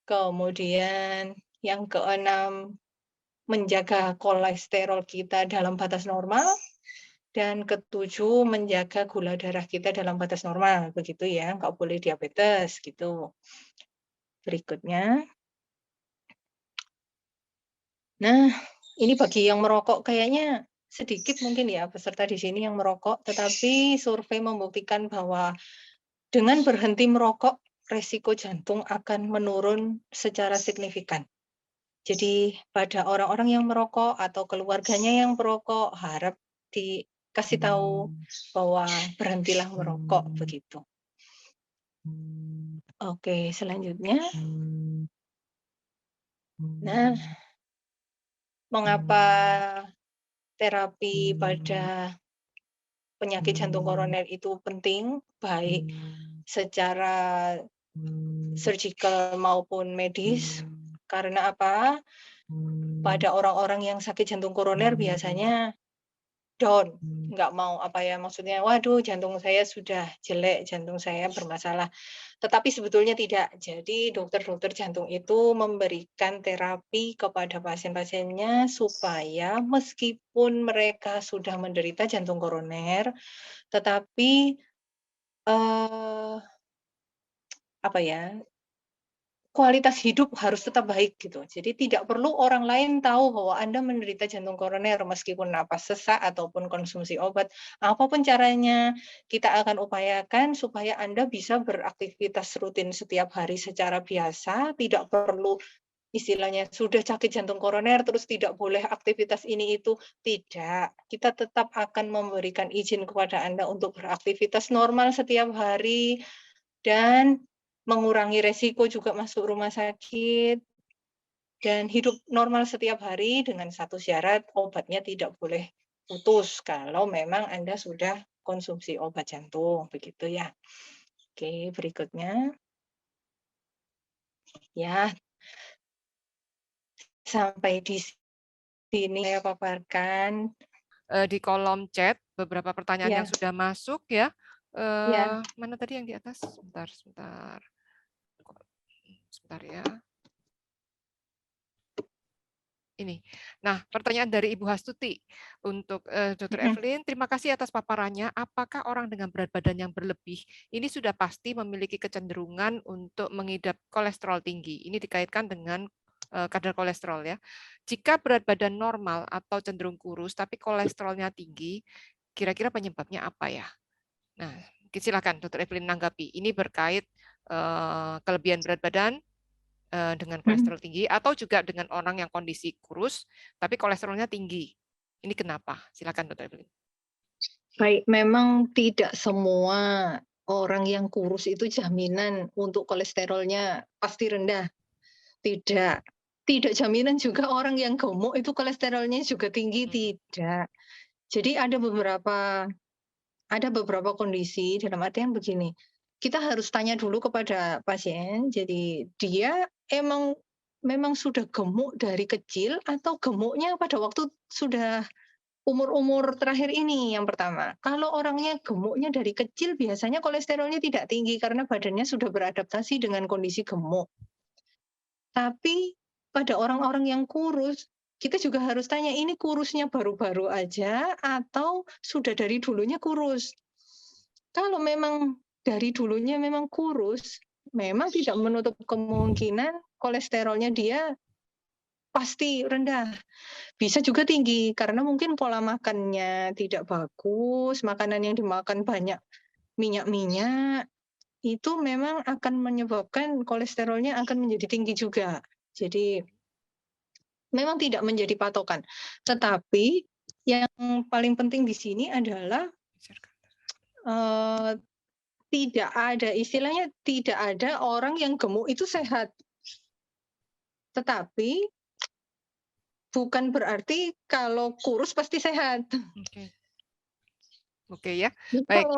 Kemudian yang keenam, menjaga kolesterol kita dalam batas normal. Dan ketujuh, menjaga gula darah kita dalam batas normal. Begitu ya, nggak boleh diabetes gitu. Berikutnya. Nah, ini bagi yang merokok kayaknya sedikit mungkin ya peserta di sini yang merokok, tetapi survei membuktikan bahwa dengan berhenti merokok, resiko jantung akan menurun secara signifikan. Jadi pada orang-orang yang merokok atau keluarganya yang merokok, harap dikasih tahu bahwa berhentilah merokok begitu. Oke, selanjutnya. Nah, mengapa terapi pada penyakit jantung koroner itu penting, baik secara surgical maupun medis? Karena apa? Pada orang-orang yang sakit jantung koroner biasanya down, nggak mau maksudnya, waduh jantung saya sudah jelek, jantung saya bermasalah. Tetapi sebetulnya tidak. Jadi dokter-dokter jantung itu memberikan terapi kepada pasien-pasiennya supaya meskipun mereka sudah menderita jantung koroner, tetapi kualitas hidup harus tetap baik gitu. Jadi tidak perlu orang lain tahu bahwa Anda menderita jantung koroner meskipun napas sesak ataupun konsumsi obat. Apapun caranya, kita akan upayakan supaya Anda bisa beraktivitas rutin setiap hari secara biasa, tidak perlu istilahnya sudah sakit jantung koroner terus tidak boleh aktivitas ini itu, tidak. Kita tetap akan memberikan izin kepada Anda untuk beraktivitas normal setiap hari dan mengurangi resiko juga masuk rumah sakit, dan hidup normal setiap hari dengan satu syarat, obatnya tidak boleh putus kalau memang Anda sudah konsumsi obat jantung, begitu ya. Oke, berikutnya. Ya, sampai di sini saya paparkan. Di kolom chat beberapa pertanyaan yang sudah masuk ya. Ya. Mana tadi yang di atas? Sebentar ya. Ini. Nah, pertanyaan dari Ibu Hastuti untuk Dr. Evelyn, terima kasih atas paparannya. Apakah orang dengan berat badan yang berlebih ini sudah pasti memiliki kecenderungan untuk mengidap kolesterol tinggi? Ini dikaitkan dengan kadar kolesterol ya. Jika berat badan normal atau cenderung kurus tapi kolesterolnya tinggi, kira-kira penyebabnya apa ya? Nah, silakan Dr. Evelyn menanggapi. Ini berkait kelebihan berat badan dengan kolesterol tinggi atau juga dengan orang yang kondisi kurus tapi kolesterolnya tinggi. Ini kenapa? Silakan Dr. Evelyn. Baik, memang tidak semua orang yang kurus itu jaminan untuk kolesterolnya pasti rendah. Tidak. Tidak jaminan juga orang yang gemuk itu kolesterolnya juga tinggi, tidak. Jadi ada beberapa kondisi, dalam artian begini, kita harus tanya dulu kepada pasien, jadi dia memang sudah gemuk dari kecil atau gemuknya pada waktu sudah umur-umur terakhir ini, yang pertama. Kalau orangnya gemuknya dari kecil biasanya kolesterolnya tidak tinggi karena badannya sudah beradaptasi dengan kondisi gemuk. Tapi pada orang-orang yang kurus, kita juga harus tanya ini kurusnya baru-baru aja atau sudah dari dulunya kurus. Kalau memang dari dulunya memang kurus, memang tidak menutup kemungkinan kolesterolnya dia pasti rendah. Bisa juga tinggi karena mungkin pola makannya tidak bagus, makanan yang dimakan banyak minyak-minyak, itu memang akan menyebabkan kolesterolnya akan menjadi tinggi juga. Jadi memang tidak menjadi patokan. Tetapi yang paling penting di sini adalah tidak ada, istilahnya tidak ada orang yang gemuk itu sehat. Tetapi bukan berarti kalau kurus pasti sehat. Oke ya, baik.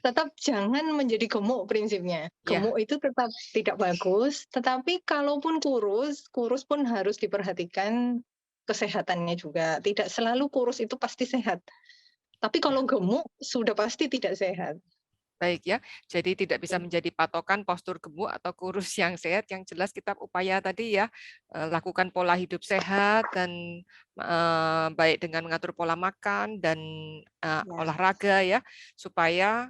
tetap jangan menjadi gemuk prinsipnya. Gemuk itu tetap tidak bagus, tetapi kalaupun kurus pun harus diperhatikan kesehatannya juga. Tidak selalu kurus itu pasti sehat. Tapi kalau gemuk sudah pasti tidak sehat. Baik ya, jadi tidak bisa menjadi patokan postur gemuk atau kurus yang sehat. Yang jelas kita upaya tadi ya, lakukan pola hidup sehat dan baik dengan mengatur pola makan dan olahraga ya, supaya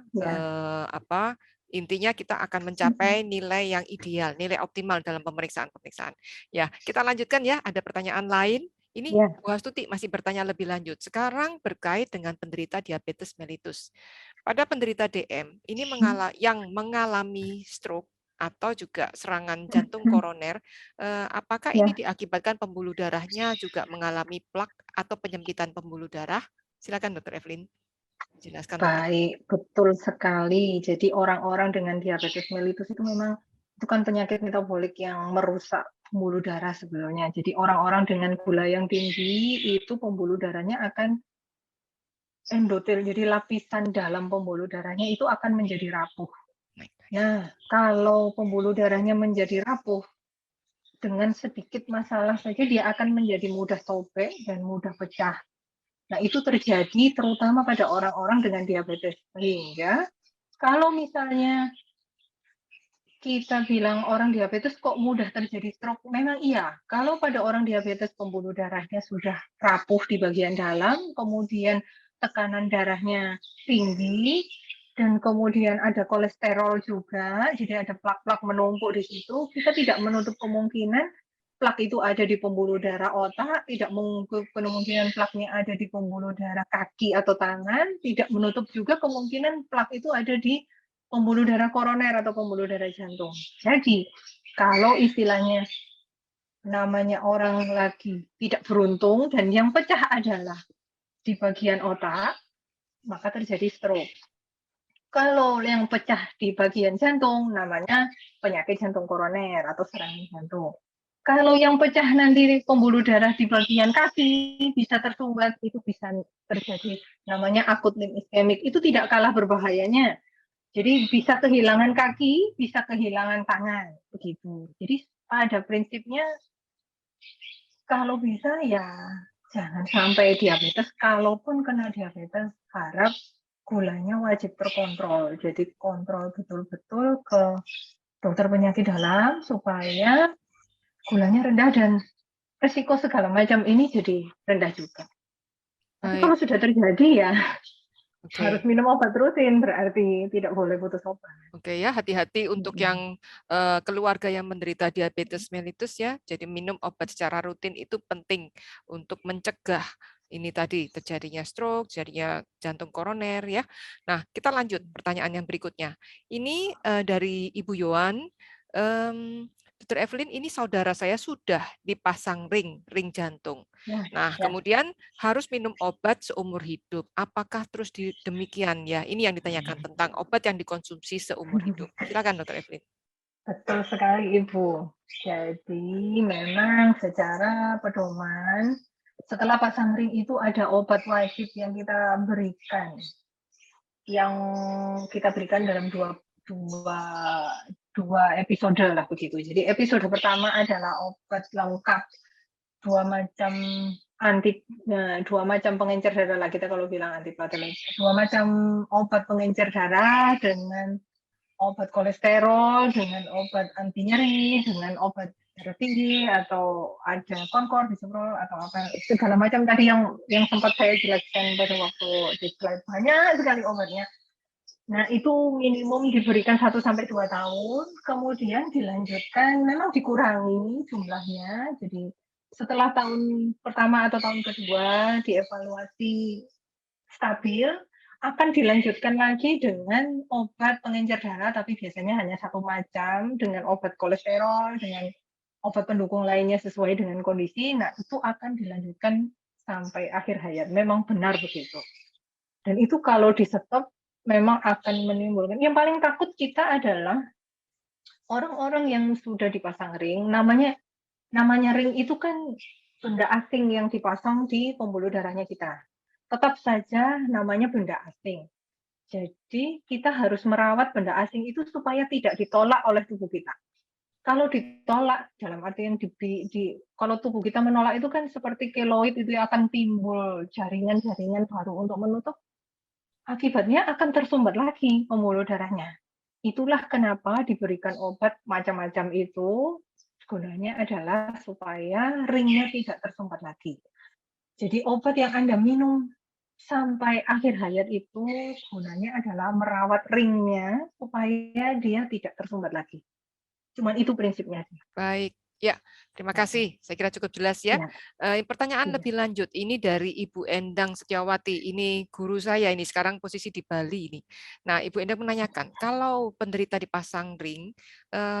intinya kita akan mencapai nilai yang ideal, nilai optimal dalam pemeriksaan-pemeriksaan. Ya, kita lanjutkan ya. Ada pertanyaan lain? Ini Bu Astuti masih bertanya lebih lanjut. Sekarang berkait dengan penderita diabetes mellitus. Pada penderita DM ini yang mengalami stroke atau juga serangan jantung koroner, apakah ini diakibatkan pembuluh darahnya juga mengalami plak atau penyempitan pembuluh darah? Silakan Dr. Evelyn. Jelaskan. Baik, betul sekali. Jadi orang-orang dengan diabetes mellitus itu memang itu kan penyakit metabolik yang merusak pembuluh darah sebenarnya. Jadi orang-orang dengan gula yang tinggi itu pembuluh darahnya akan endotel, jadi lapisan dalam pembuluh darahnya itu akan menjadi rapuh. Nah, kalau pembuluh darahnya menjadi rapuh, dengan sedikit masalah saja dia akan menjadi mudah sobek dan mudah pecah. Nah, itu terjadi terutama pada orang-orang dengan diabetes. Sehingga kalau misalnya kita bilang orang diabetes kok mudah terjadi stroke, memang iya. Kalau pada orang diabetes pembuluh darahnya sudah rapuh di bagian dalam, kemudian tekanan darahnya tinggi, dan kemudian ada kolesterol juga, jadi ada plak-plak menumpuk di situ, kita tidak menutup kemungkinan plak itu ada di pembuluh darah otak, tidak menutup kemungkinan plaknya ada di pembuluh darah kaki atau tangan, tidak menutup juga kemungkinan plak itu ada di pembuluh darah koroner atau pembuluh darah jantung. Jadi, kalau istilahnya namanya orang lagi tidak beruntung dan yang pecah adalah di bagian otak, maka terjadi stroke. Kalau yang pecah di bagian jantung, namanya penyakit jantung koroner atau serangan jantung. Kalau yang pecah nanti pembuluh darah di bagian kaki bisa tersumbat, itu bisa terjadi namanya akut limb iskemik. Itu tidak kalah berbahayanya. Jadi bisa kehilangan kaki, bisa kehilangan tangan, begitu. Jadi pada prinsipnya kalau bisa ya jangan sampai diabetes. Kalaupun kena diabetes, harap gulanya wajib terkontrol. Jadi kontrol betul-betul ke dokter penyakit dalam supaya gulanya rendah dan resiko segala macam ini jadi rendah juga. Tapi kalau sudah terjadi ya harus minum obat rutin, berarti tidak boleh putus obat. Oke ya, hati-hati untuk yang keluarga yang menderita diabetes mellitus ya. Jadi minum obat secara rutin itu penting untuk mencegah ini tadi terjadinya stroke, terjadinya jantung koroner ya. Nah, kita lanjut pertanyaan yang berikutnya. Ini dari Ibu Yohan. Dr. Evelyn, ini saudara saya sudah dipasang ring jantung. Nah, kemudian harus minum obat seumur hidup. Apakah terus demikian ya? Ini yang ditanyakan tentang obat yang dikonsumsi seumur hidup. Silakan, Dr. Evelyn. Betul sekali, Ibu. Jadi memang secara pedoman setelah pasang ring itu ada obat wajib yang kita berikan. Yang kita berikan dalam dua episode lah begitu. Jadi episode pertama adalah obat lengkap dua macam pengencer darah lah, kita kalau bilang antiplatelet, 2 macam obat pengencer darah dengan obat kolesterol, dengan obat anti nyeri, dengan obat darah tinggi, atau ada konkor, disemprot atau apa segala macam tadi yang sempat saya jelaskan pada waktu di slide. Banyak sekali obatnya. Nah, itu minimum diberikan 1-2 tahun, kemudian dilanjutkan, memang dikurangi jumlahnya. Jadi setelah tahun pertama atau tahun kedua dievaluasi stabil, akan dilanjutkan lagi dengan obat pengencer darah, tapi biasanya hanya 1 macam, dengan obat kolesterol, dengan obat pendukung lainnya sesuai dengan kondisi. Nah, itu akan dilanjutkan sampai akhir hayat. Memang benar begitu. Dan itu kalau di-stop memang akan menimbulkan, yang paling takut kita adalah orang-orang yang sudah dipasang ring, namanya ring itu kan benda asing yang dipasang di pembuluh darahnya kita. Tetap saja namanya benda asing. Jadi kita harus merawat benda asing itu supaya tidak ditolak oleh tubuh kita. Kalau ditolak, dalam artian kalau tubuh kita menolak itu kan seperti keloid itu akan timbul jaringan-jaringan baru untuk menutup. Akibatnya akan tersumbat lagi pembuluh darahnya. Itulah kenapa diberikan obat macam-macam itu, gunanya adalah supaya ringnya tidak tersumbat lagi. Jadi obat yang Anda minum sampai akhir hayat itu gunanya adalah merawat ringnya supaya dia tidak tersumbat lagi. Cuman itu prinsipnya. Baik. Ya, terima kasih. Saya kira cukup jelas ya. Pertanyaan lebih lanjut ini dari Ibu Endang Setiawati. Ini guru saya ini sekarang posisi di Bali ini. Nah, Ibu Endang menanyakan, kalau penderita dipasang ring,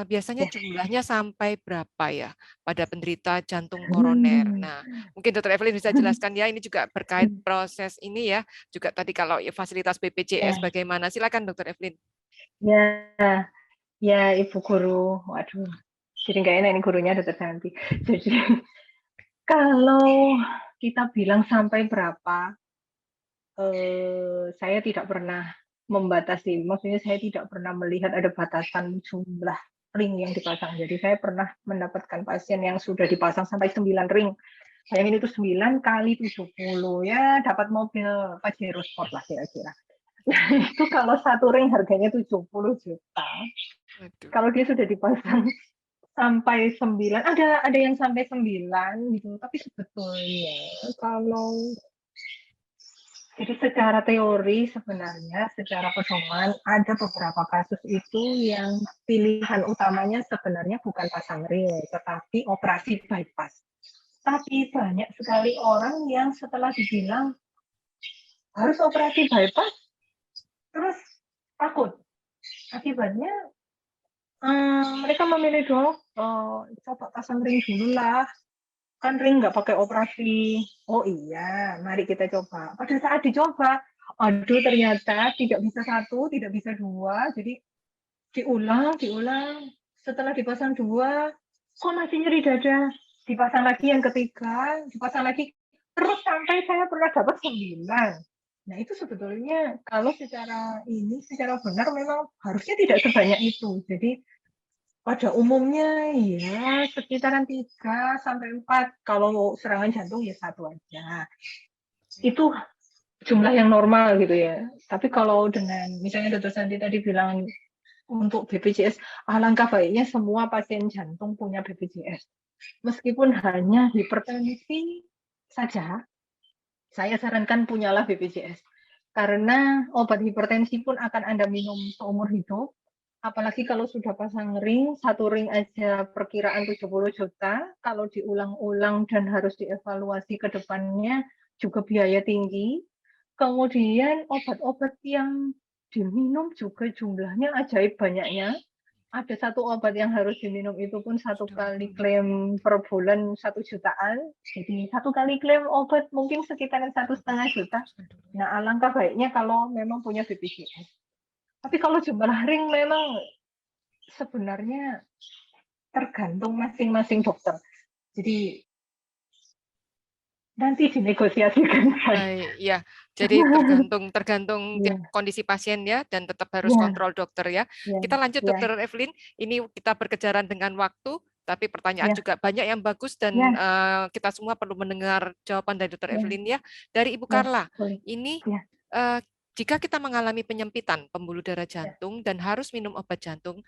biasanya jumlahnya sampai berapa ya pada penderita jantung koroner? Nah, mungkin Dr. Evelyn bisa jelaskan ya. Ini juga berkait proses ini ya. Juga tadi kalau fasilitas BPJS bagaimana? Silakan Dr. Evelyn. Ya, Ibu Guru. Waduh. Jadi nggak enak ini gurunya Dr. Santi. Jadi kalau kita bilang sampai berapa, saya tidak pernah membatasi. Maksudnya saya tidak pernah melihat ada batasan jumlah ring yang dipasang. Jadi saya pernah mendapatkan pasien yang sudah dipasang sampai 9 ring. Bayangin itu 9 kali 70 ya, dapat mobil Pajero Sport lah kira-kira. Itu kalau 1 ring harganya 70 juta. Kalau dia sudah dipasang sampai 9, ada yang sampai 9 gitu, tapi sebetulnya kalau jadi secara teori sebenarnya secara pedoman ada beberapa kasus itu yang pilihan utamanya sebenarnya bukan pasang ring tetapi operasi bypass. Tapi banyak sekali orang yang setelah dibilang harus operasi bypass terus takut. Akibatnya mereka memilih coba pasang ring dulu lah, kan ring nggak pakai operasi. Oh iya, mari kita coba. Pada saat dicoba, aduh ternyata tidak bisa 1, tidak bisa 2, jadi diulang. Setelah dipasang 2, kok masih nyeri dada. Dipasang lagi yang ketiga, dipasang lagi, terus sampai saya pernah dapat 9. Nah itu sebetulnya kalau secara benar memang harusnya tidak sebanyak itu. Jadi pada umumnya ya sekitaran 3-4. Kalau serangan jantung ya 1 aja. Itu jumlah yang normal gitu ya. Tapi kalau dengan misalnya Dr. Santi tadi bilang untuk BPJS, alangkah baiknya semua pasien jantung punya BPJS. Meskipun hanya hipertensi saja, saya sarankan punyalah BPJS. Karena obat hipertensi pun akan Anda minum seumur hidup. Apalagi kalau sudah pasang ring, 1 ring aja perkiraan 70 juta, kalau diulang-ulang dan harus dievaluasi ke depannya juga biaya tinggi. Kemudian obat-obat yang diminum juga jumlahnya ajaib banyaknya. Ada 1 obat yang harus diminum itu pun 1 kali klaim per bulan 1 jutaan. Jadi 1 kali klaim obat mungkin sekitaran 1,5 juta. Nah, alangkah baiknya kalau memang punya BPJS. Tapi kalau jumlah ring memang sebenarnya tergantung masing-masing dokter. Jadi nanti dinegosiasikan. Baik, ya. Jadi tergantung kondisi pasien ya, dan tetap harus kontrol dokter ya. Kita lanjut Dr. Evelyn. Ini kita berkejaran dengan waktu, tapi pertanyaan juga banyak yang bagus dan kita semua perlu mendengar jawaban dari Dr. Evelyn ya. Dari Ibu Carla, ini jika kita mengalami penyempitan pembuluh darah jantung dan harus minum obat jantung,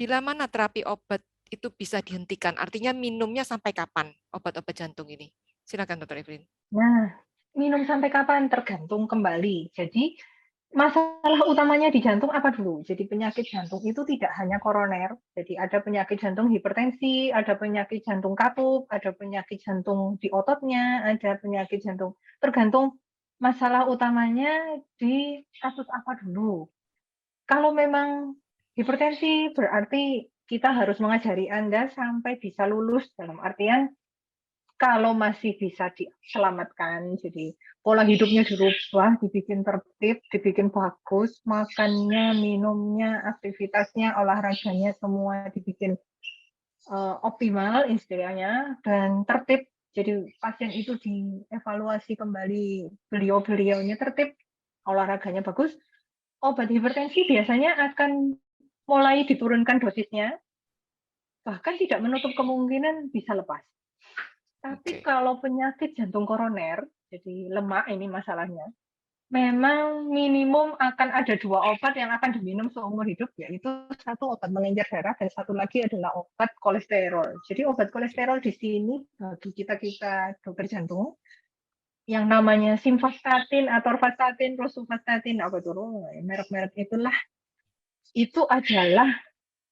bila mana terapi obat itu bisa dihentikan? Artinya minumnya sampai kapan obat-obat jantung ini? Silakan Dr. Evelyn. Nah, minum sampai kapan tergantung kembali. Jadi masalah utamanya di jantung apa dulu? Jadi penyakit jantung itu tidak hanya koroner, jadi ada penyakit jantung hipertensi, ada penyakit jantung katup, ada penyakit jantung di ototnya, ada penyakit jantung. Tergantung masalah utamanya di kasus apa dulu. Kalau memang hipertensi berarti kita harus mengajari Anda sampai bisa lulus, dalam artian kalau masih bisa diselamatkan, jadi pola hidupnya dirubah, dibikin tertib, dibikin bagus, makannya, minumnya, aktivitasnya, olahraganya semua dibikin optimal istilahnya dan tertib. Jadi pasien itu dievaluasi kembali, beliau-beliaunya tertib, olahraganya bagus. Obat hipertensi biasanya akan mulai diturunkan dosisnya, bahkan tidak menutup kemungkinan bisa lepas. Tapi kalau penyakit jantung koroner, jadi lemak ini masalahnya, memang minimum akan ada 2 obat yang akan diminum seumur hidup, yaitu satu obat mengencer darah dan satu lagi adalah obat kolesterol. Jadi obat kolesterol di sini bagi kita dokter jantung, yang namanya simvastatin, atorvastatin, rosuvastatin, apa itu merek-merek itulah, itu adalah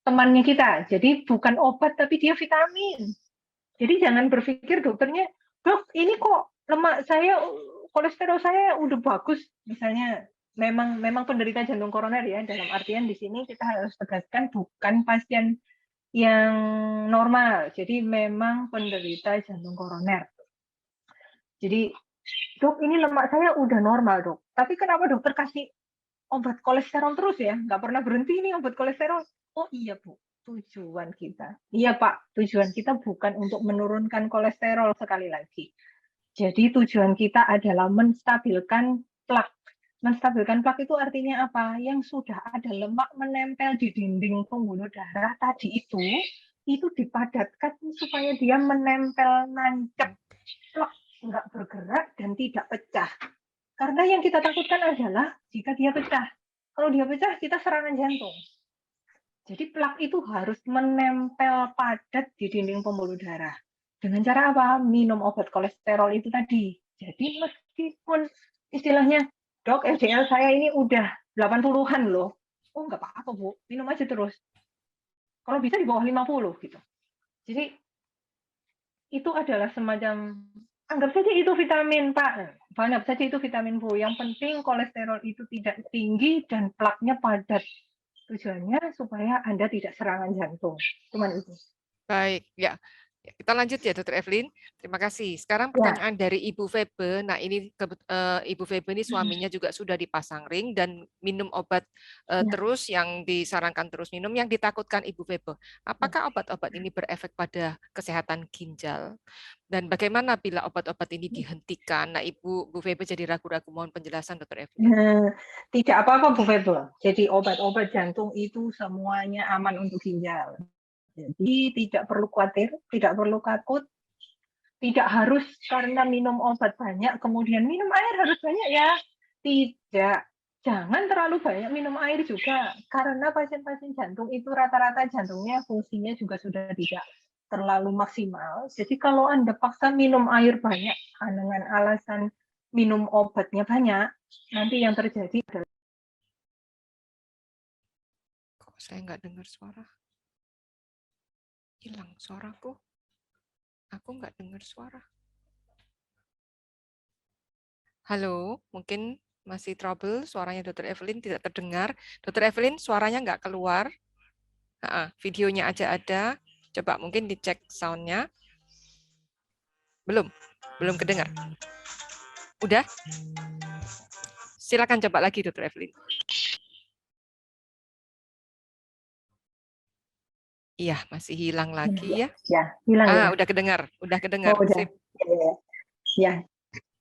temannya kita. Jadi bukan obat tapi dia vitamin. Jadi jangan berpikir dokternya, dok ini kok lemak saya, kolesterol saya udah bagus, misalnya memang penderita jantung koroner ya, dalam artian di sini kita harus tegaskan bukan pasien yang normal, jadi memang penderita jantung koroner. Jadi dok ini lemak saya udah normal dok, tapi kenapa dokter kasih obat kolesterol terus ya, nggak pernah berhenti nih obat kolesterol? Oh iya Bu, tujuan kita. Iya Pak, tujuan kita bukan untuk menurunkan kolesterol sekali lagi. Jadi tujuan kita adalah menstabilkan plak. Menstabilkan plak itu artinya apa? Yang sudah ada lemak menempel di dinding pembuluh darah tadi itu dipadatkan supaya dia menempel nancep. Plak nggak bergerak dan tidak pecah. Karena yang kita takutkan adalah jika dia pecah. Kalau dia pecah, kita serangan jantung. Jadi plak itu harus menempel padat di dinding pembuluh darah. Dengan cara apa? Minum obat kolesterol itu tadi. Jadi meskipun istilahnya, dok LDL saya ini udah 80-an loh. Oh nggak apa-apa Bu, minum aja terus. Kalau bisa di bawah 50 gitu. Jadi itu adalah semacam, anggap saja itu vitamin Pak. Anggap saja itu vitamin Bu. Yang penting kolesterol itu tidak tinggi dan plaknya padat. Tujuannya supaya Anda tidak serangan jantung. Cuman itu. Baik, ya. Kita lanjut ya, Dr. Evelyn. Terima kasih. Sekarang pertanyaan dari Ibu Febe. Nah, ini Ibu Febe ini suaminya juga sudah dipasang ring dan minum obat terus, yang disarankan terus minum, yang ditakutkan Ibu Febe. Apakah obat-obat ini berefek pada kesehatan ginjal? Dan bagaimana bila obat-obat ini dihentikan? Nah, Bu Febe jadi ragu-ragu, mohon penjelasan, Dr. Evelyn. Tidak apa-apa, Bu Febe. Jadi obat-obat jantung itu semuanya aman untuk ginjal. Jadi tidak perlu khawatir, tidak perlu takut, tidak harus karena minum obat banyak, kemudian minum air harus banyak ya. Tidak. Jangan terlalu banyak minum air juga, karena pasien-pasien jantung itu rata-rata jantungnya fungsinya juga sudah tidak terlalu maksimal. Jadi kalau Anda paksa minum air banyak dengan alasan minum obatnya banyak, nanti yang terjadi adalah... Kok saya nggak dengar suara? Hilang suaraku. Aku nggak dengar suara. Halo, mungkin masih trouble, suaranya Dr. Evelyn tidak terdengar. Dr. Evelyn, suaranya nggak keluar. Videonya aja ada. Coba mungkin dicek sound-nya. Belum kedengar. Udah? Silakan coba lagi, Dr. Evelyn. Iya, masih hilang lagi ya. Ya, hilang ya. Udah kedengar. Oh, udah. Ya.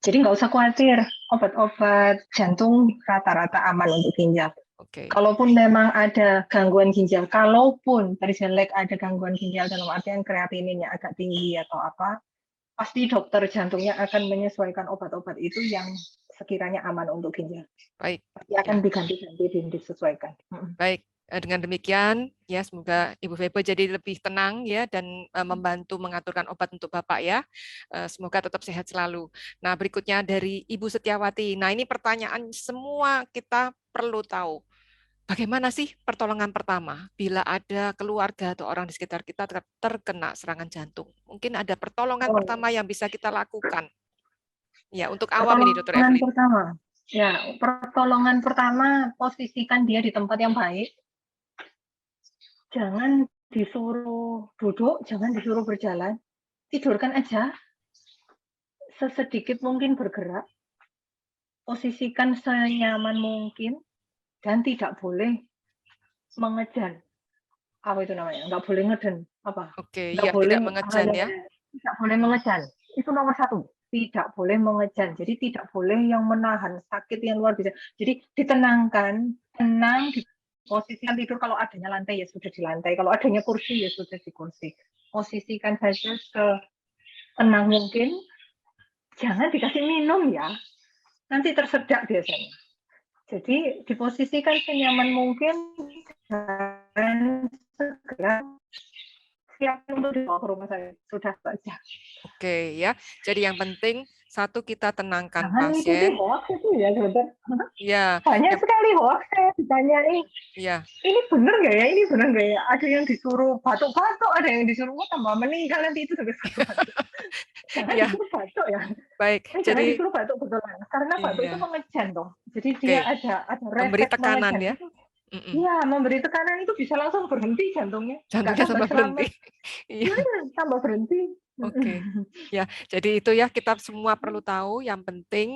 Jadi nggak usah khawatir, obat-obat jantung rata-rata aman untuk ginjal. Kalaupun memang ada gangguan ginjal, kalaupun terjelek ada gangguan ginjal dalam artian kreatininnya agak tinggi atau apa, pasti dokter jantungnya akan menyesuaikan obat-obat itu yang sekiranya aman untuk ginjal. Baik. Pasti akan diganti-ganti dan disesuaikan. Baik. Dengan demikian, ya semoga Ibu Febe jadi lebih tenang ya dan membantu mengaturkan obat untuk Bapak ya. Semoga tetap sehat selalu. Nah, berikutnya dari Ibu Setiawati. Nah, ini pertanyaan semua kita perlu tahu. Bagaimana sih pertolongan pertama bila ada keluarga atau orang di sekitar kita terkena serangan jantung? Mungkin ada pertolongan pertama yang bisa kita lakukan. Ya, untuk awam ini, Dr. Evelyn. Pertama, ya, pertolongan pertama, posisikan dia di tempat yang baik. Jangan disuruh duduk, jangan disuruh berjalan. Tidurkan aja. Sesedikit mungkin bergerak. Posisikan senyaman mungkin. Dan tidak boleh mengejan. Apa itu namanya? Nggak boleh ngeden. Apa? Oke, nggak ya, boleh tidak mengejan ya. Tidak boleh mengejan. Itu nomor 1. Tidak boleh mengejan. Jadi tidak boleh yang menahan sakit yang luar biasa. Jadi ditenangkan, tenang, di posisikan tidur. Kalau adanya lantai ya sudah di lantai. Kalau adanya kursi ya sudah di kursi. Posisikan saja setenang mungkin. Jangan dikasih minum ya. Nanti tersedak biasanya. Jadi diposisikan senyaman mungkin dan segera siap untuk dibawa ke rumah sakit. Sudah saja. Oke ya. Jadi yang penting satu, kita tenangkan Jangan pasien. Hoax itu ya, dokter. Ya. Banyak sekali hoax saya ditanyai. Ya. Ini benar nggak ya? Ini benar nggak ya? Ada yang disuruh batuk-batuk, ada yang disuruh tambah meninggal nanti itu juga batuk. Jangan disuruh batuk ya. Baik. Jangan disuruh batuk betulan. Karena batuk itu mengejan toh. Jadi dia ada memberi refleks tekanan mengejan. Ya. Iya, memberi tekanan itu bisa langsung berhenti jantungnya. Jantungnya tambah berhenti. Iya, tambah berhenti. Oke, ya. Jadi itu ya kita semua perlu tahu. Yang penting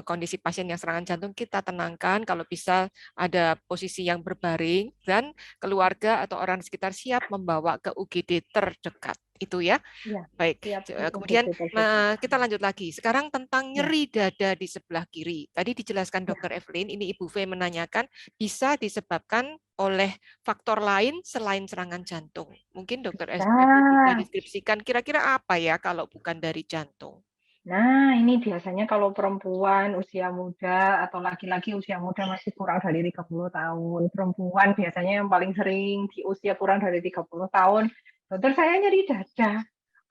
kondisi pasien yang serangan jantung kita tenangkan. Kalau bisa ada posisi yang berbaring dan keluarga atau orang di sekitar siap membawa ke UGD terdekat. Itu ya. Baik. Kemudian kita lanjut lagi. Sekarang tentang nyeri dada di sebelah kiri. Tadi dijelaskan Dr. Evelyn. Ini Ibu V menanyakan bisa disebabkan oleh faktor lain selain serangan jantung. Mungkin Dr. Evelyn bisa deskripsikan kira-kira apa ya kalau bukan dari jantung. Nah, ini biasanya kalau perempuan usia muda atau laki-laki usia muda masih kurang dari 30 tahun. Perempuan biasanya yang paling sering di usia kurang dari 30 tahun. Dokter, saya nyeri dada.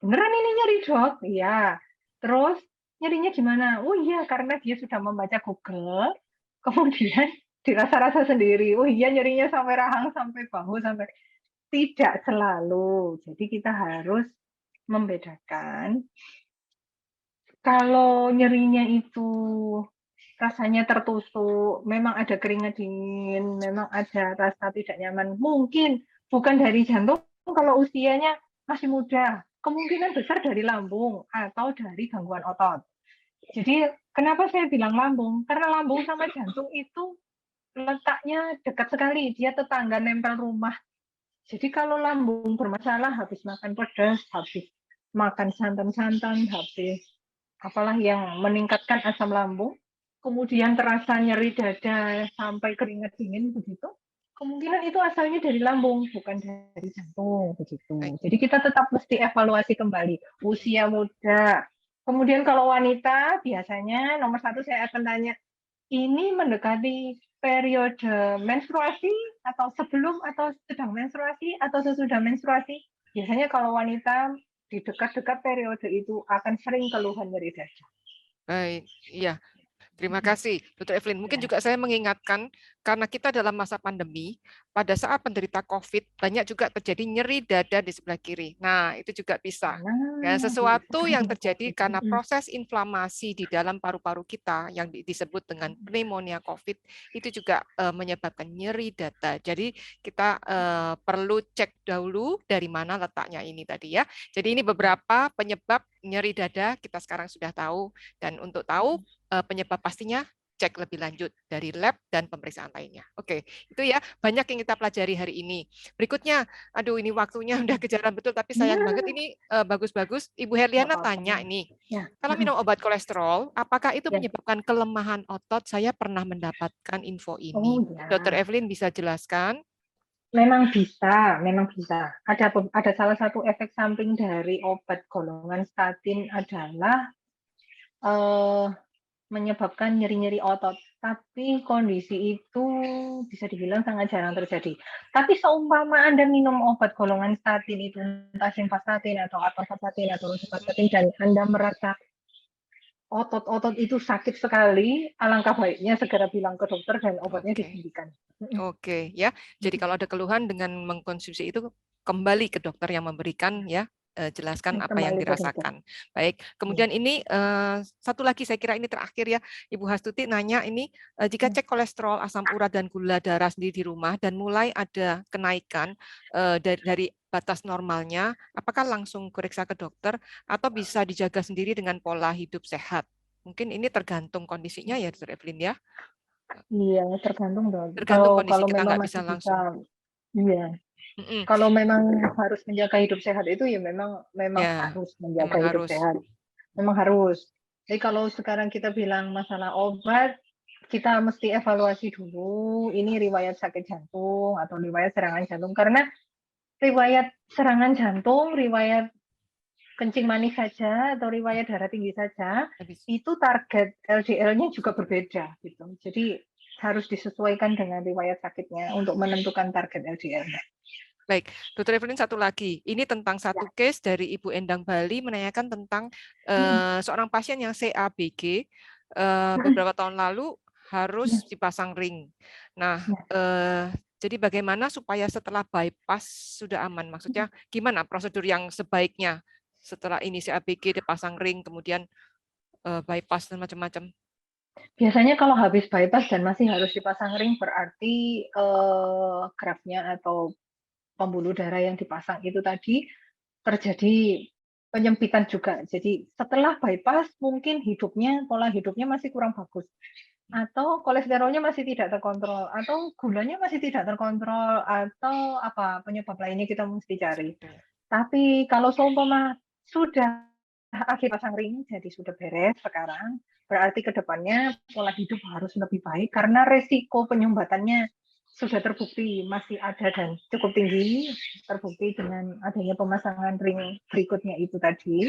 Beneran ini nyeri, Dok? Iya. Terus nyerinya gimana? Oh iya, karena dia sudah membaca Google, kemudian dirasa-rasa sendiri. Oh iya, nyerinya sampai rahang, sampai bahu, sampai... Tidak selalu. Jadi kita harus membedakan. Kalau nyerinya itu rasanya tertusuk, memang ada keringat dingin, memang ada rasa tidak nyaman, mungkin bukan dari jantung kalau usianya masih muda, kemungkinan besar dari lambung atau dari gangguan otot. Jadi kenapa saya bilang lambung? Karena lambung sama jantung itu letaknya dekat sekali, dia tetangga nempel rumah. Jadi kalau lambung bermasalah, habis makan pedas, habis makan santan-santan, habis apalah yang meningkatkan asam lambung, kemudian terasa nyeri dada sampai keringat dingin begitu, kemungkinan itu asalnya dari lambung, bukan dari jantung begitu. Jadi kita tetap mesti evaluasi kembali usia muda. Kemudian kalau wanita biasanya nomor 1 saya akan tanya, ini mendekati periode menstruasi atau sebelum atau sedang menstruasi atau sesudah menstruasi. Biasanya kalau wanita di dekat-dekat periode itu akan sering keluhan nyeri dada. Baik, iya. Terima kasih, Dr. Evelyn. Mungkin juga saya mengingatkan, karena kita dalam masa pandemi, pada saat penderita COVID, banyak juga terjadi nyeri dada di sebelah kiri. Nah, itu juga bisa. Ya, sesuatu yang terjadi karena proses inflamasi di dalam paru-paru kita, yang disebut dengan pneumonia COVID, itu juga menyebabkan nyeri dada. Jadi, kita perlu cek dahulu dari mana letaknya ini tadi ya. Jadi, ini beberapa penyebab nyeri dada kita sekarang sudah tahu. Dan untuk tahu penyebab pastinya cek lebih lanjut dari lab dan pemeriksaan lainnya. Oke, itu ya banyak yang kita pelajari hari ini. Berikutnya, aduh ini waktunya udah kejaran betul, tapi sayang banget ini bagus-bagus. Ibu Herliana tanya ini, kalau minum obat kolesterol, apakah itu menyebabkan kelemahan otot? Saya pernah mendapatkan info ini. Dr. Evelyn bisa jelaskan? Memang bisa, memang bisa. Ada salah satu efek samping dari obat golongan statin adalah menyebabkan nyeri-nyeri otot. Tapi kondisi itu memang bisa dibilang sangat jarang terjadi. Tapi seumpama Anda minum obat golongan statin itu, entah simvastatin atau atorvastatin atau rosuvastatin, dan Anda merasa otot-otot itu sakit sekali, alangkah baiknya segera bilang ke dokter dan obatnya dihentikan. Oke, ya. Jadi kalau ada keluhan dengan mengkonsumsi itu kembali ke dokter yang memberikan ya, jelaskan apa yang dirasakan. Baik. Kemudian ini satu lagi saya kira ini terakhir ya, Ibu Hastuti nanya ini jika cek kolesterol, asam urat dan gula darah sendiri di rumah dan mulai ada kenaikan dari batas normalnya, apakah langsung periksa ke dokter atau bisa dijaga sendiri dengan pola hidup sehat? Mungkin ini tergantung kondisinya ya, Dr. Evelyn ya. Iya, tergantung dong. Tergantung kondisi Kalau kita memang nggak bisa masih langsung. Iya. Kalau memang harus menjaga hidup sehat itu ya memang Ya, harus menjaga memang hidup harus. sehat. Memang harus. Jadi kalau sekarang kita bilang masalah obat, kita mesti evaluasi dulu ini riwayat sakit jantung atau riwayat serangan jantung. Karena riwayat serangan jantung, riwayat kencing manis saja atau riwayat darah tinggi saja, itu target LDL-nya juga berbeda gitu. Jadi harus disesuaikan dengan riwayat sakitnya untuk menentukan target LDL-nya. Baik, Dr. Evelyn satu lagi. Ini tentang satu case dari Ibu Endang Bali menanyakan tentang seorang pasien yang CABG beberapa tahun lalu harus dipasang ring. Nah, jadi bagaimana supaya setelah bypass sudah aman? Maksudnya gimana prosedur yang sebaiknya setelah ini CABG dipasang ring kemudian bypass dan macam-macam? Biasanya kalau habis bypass dan masih harus dipasang ring berarti grafnya atau pembuluh darah yang dipasang itu tadi terjadi penyempitan juga. Jadi setelah bypass mungkin pola hidupnya masih kurang bagus. Atau kolesterolnya masih tidak terkontrol, atau gulanya masih tidak terkontrol, atau apa penyebab lainnya kita mesti cari. Tapi kalau seumpama sudah akhir pasang ring, jadi sudah beres sekarang, berarti ke depannya pola hidup harus lebih baik karena resiko penyumbatannya sudah terbukti masih ada dan cukup tinggi, terbukti dengan adanya pemasangan ring berikutnya itu tadi.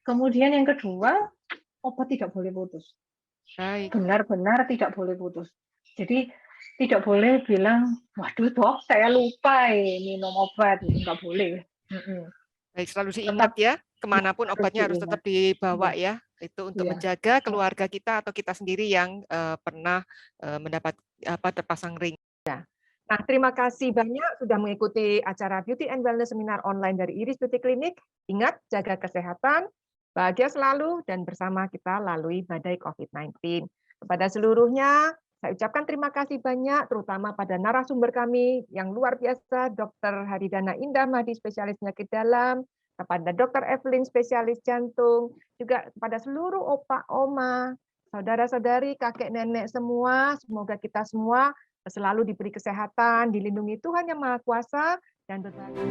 Kemudian yang kedua, obat tidak boleh putus. Benar-benar tidak boleh putus. Jadi tidak boleh bilang, waduh dok, saya lupa minum obat, nggak boleh. Baik, selalu diingat ya, kemanapun obatnya harus tetap dibawa ya. Itu untuk menjaga keluarga kita atau kita sendiri yang pernah mendapat terpasang ring. Nah, terima kasih banyak sudah mengikuti acara Beauty and Wellness Seminar online dari Iris Beauty Clinic. Ingat, jaga kesehatan, bahagia selalu, dan bersama kita lalui badai COVID-19. Kepada seluruhnya, saya ucapkan terima kasih banyak, terutama pada narasumber kami yang luar biasa, Dr. Haridana Indah Mahdi, spesialis penyakit dalam, kepada Dr. Evelyn, spesialis jantung, juga kepada seluruh opa, oma, saudara-saudari, kakek, nenek semua, semoga kita semua selalu diberi kesehatan, dilindungi Tuhan Yang Maha Kuasa, dan berbagi.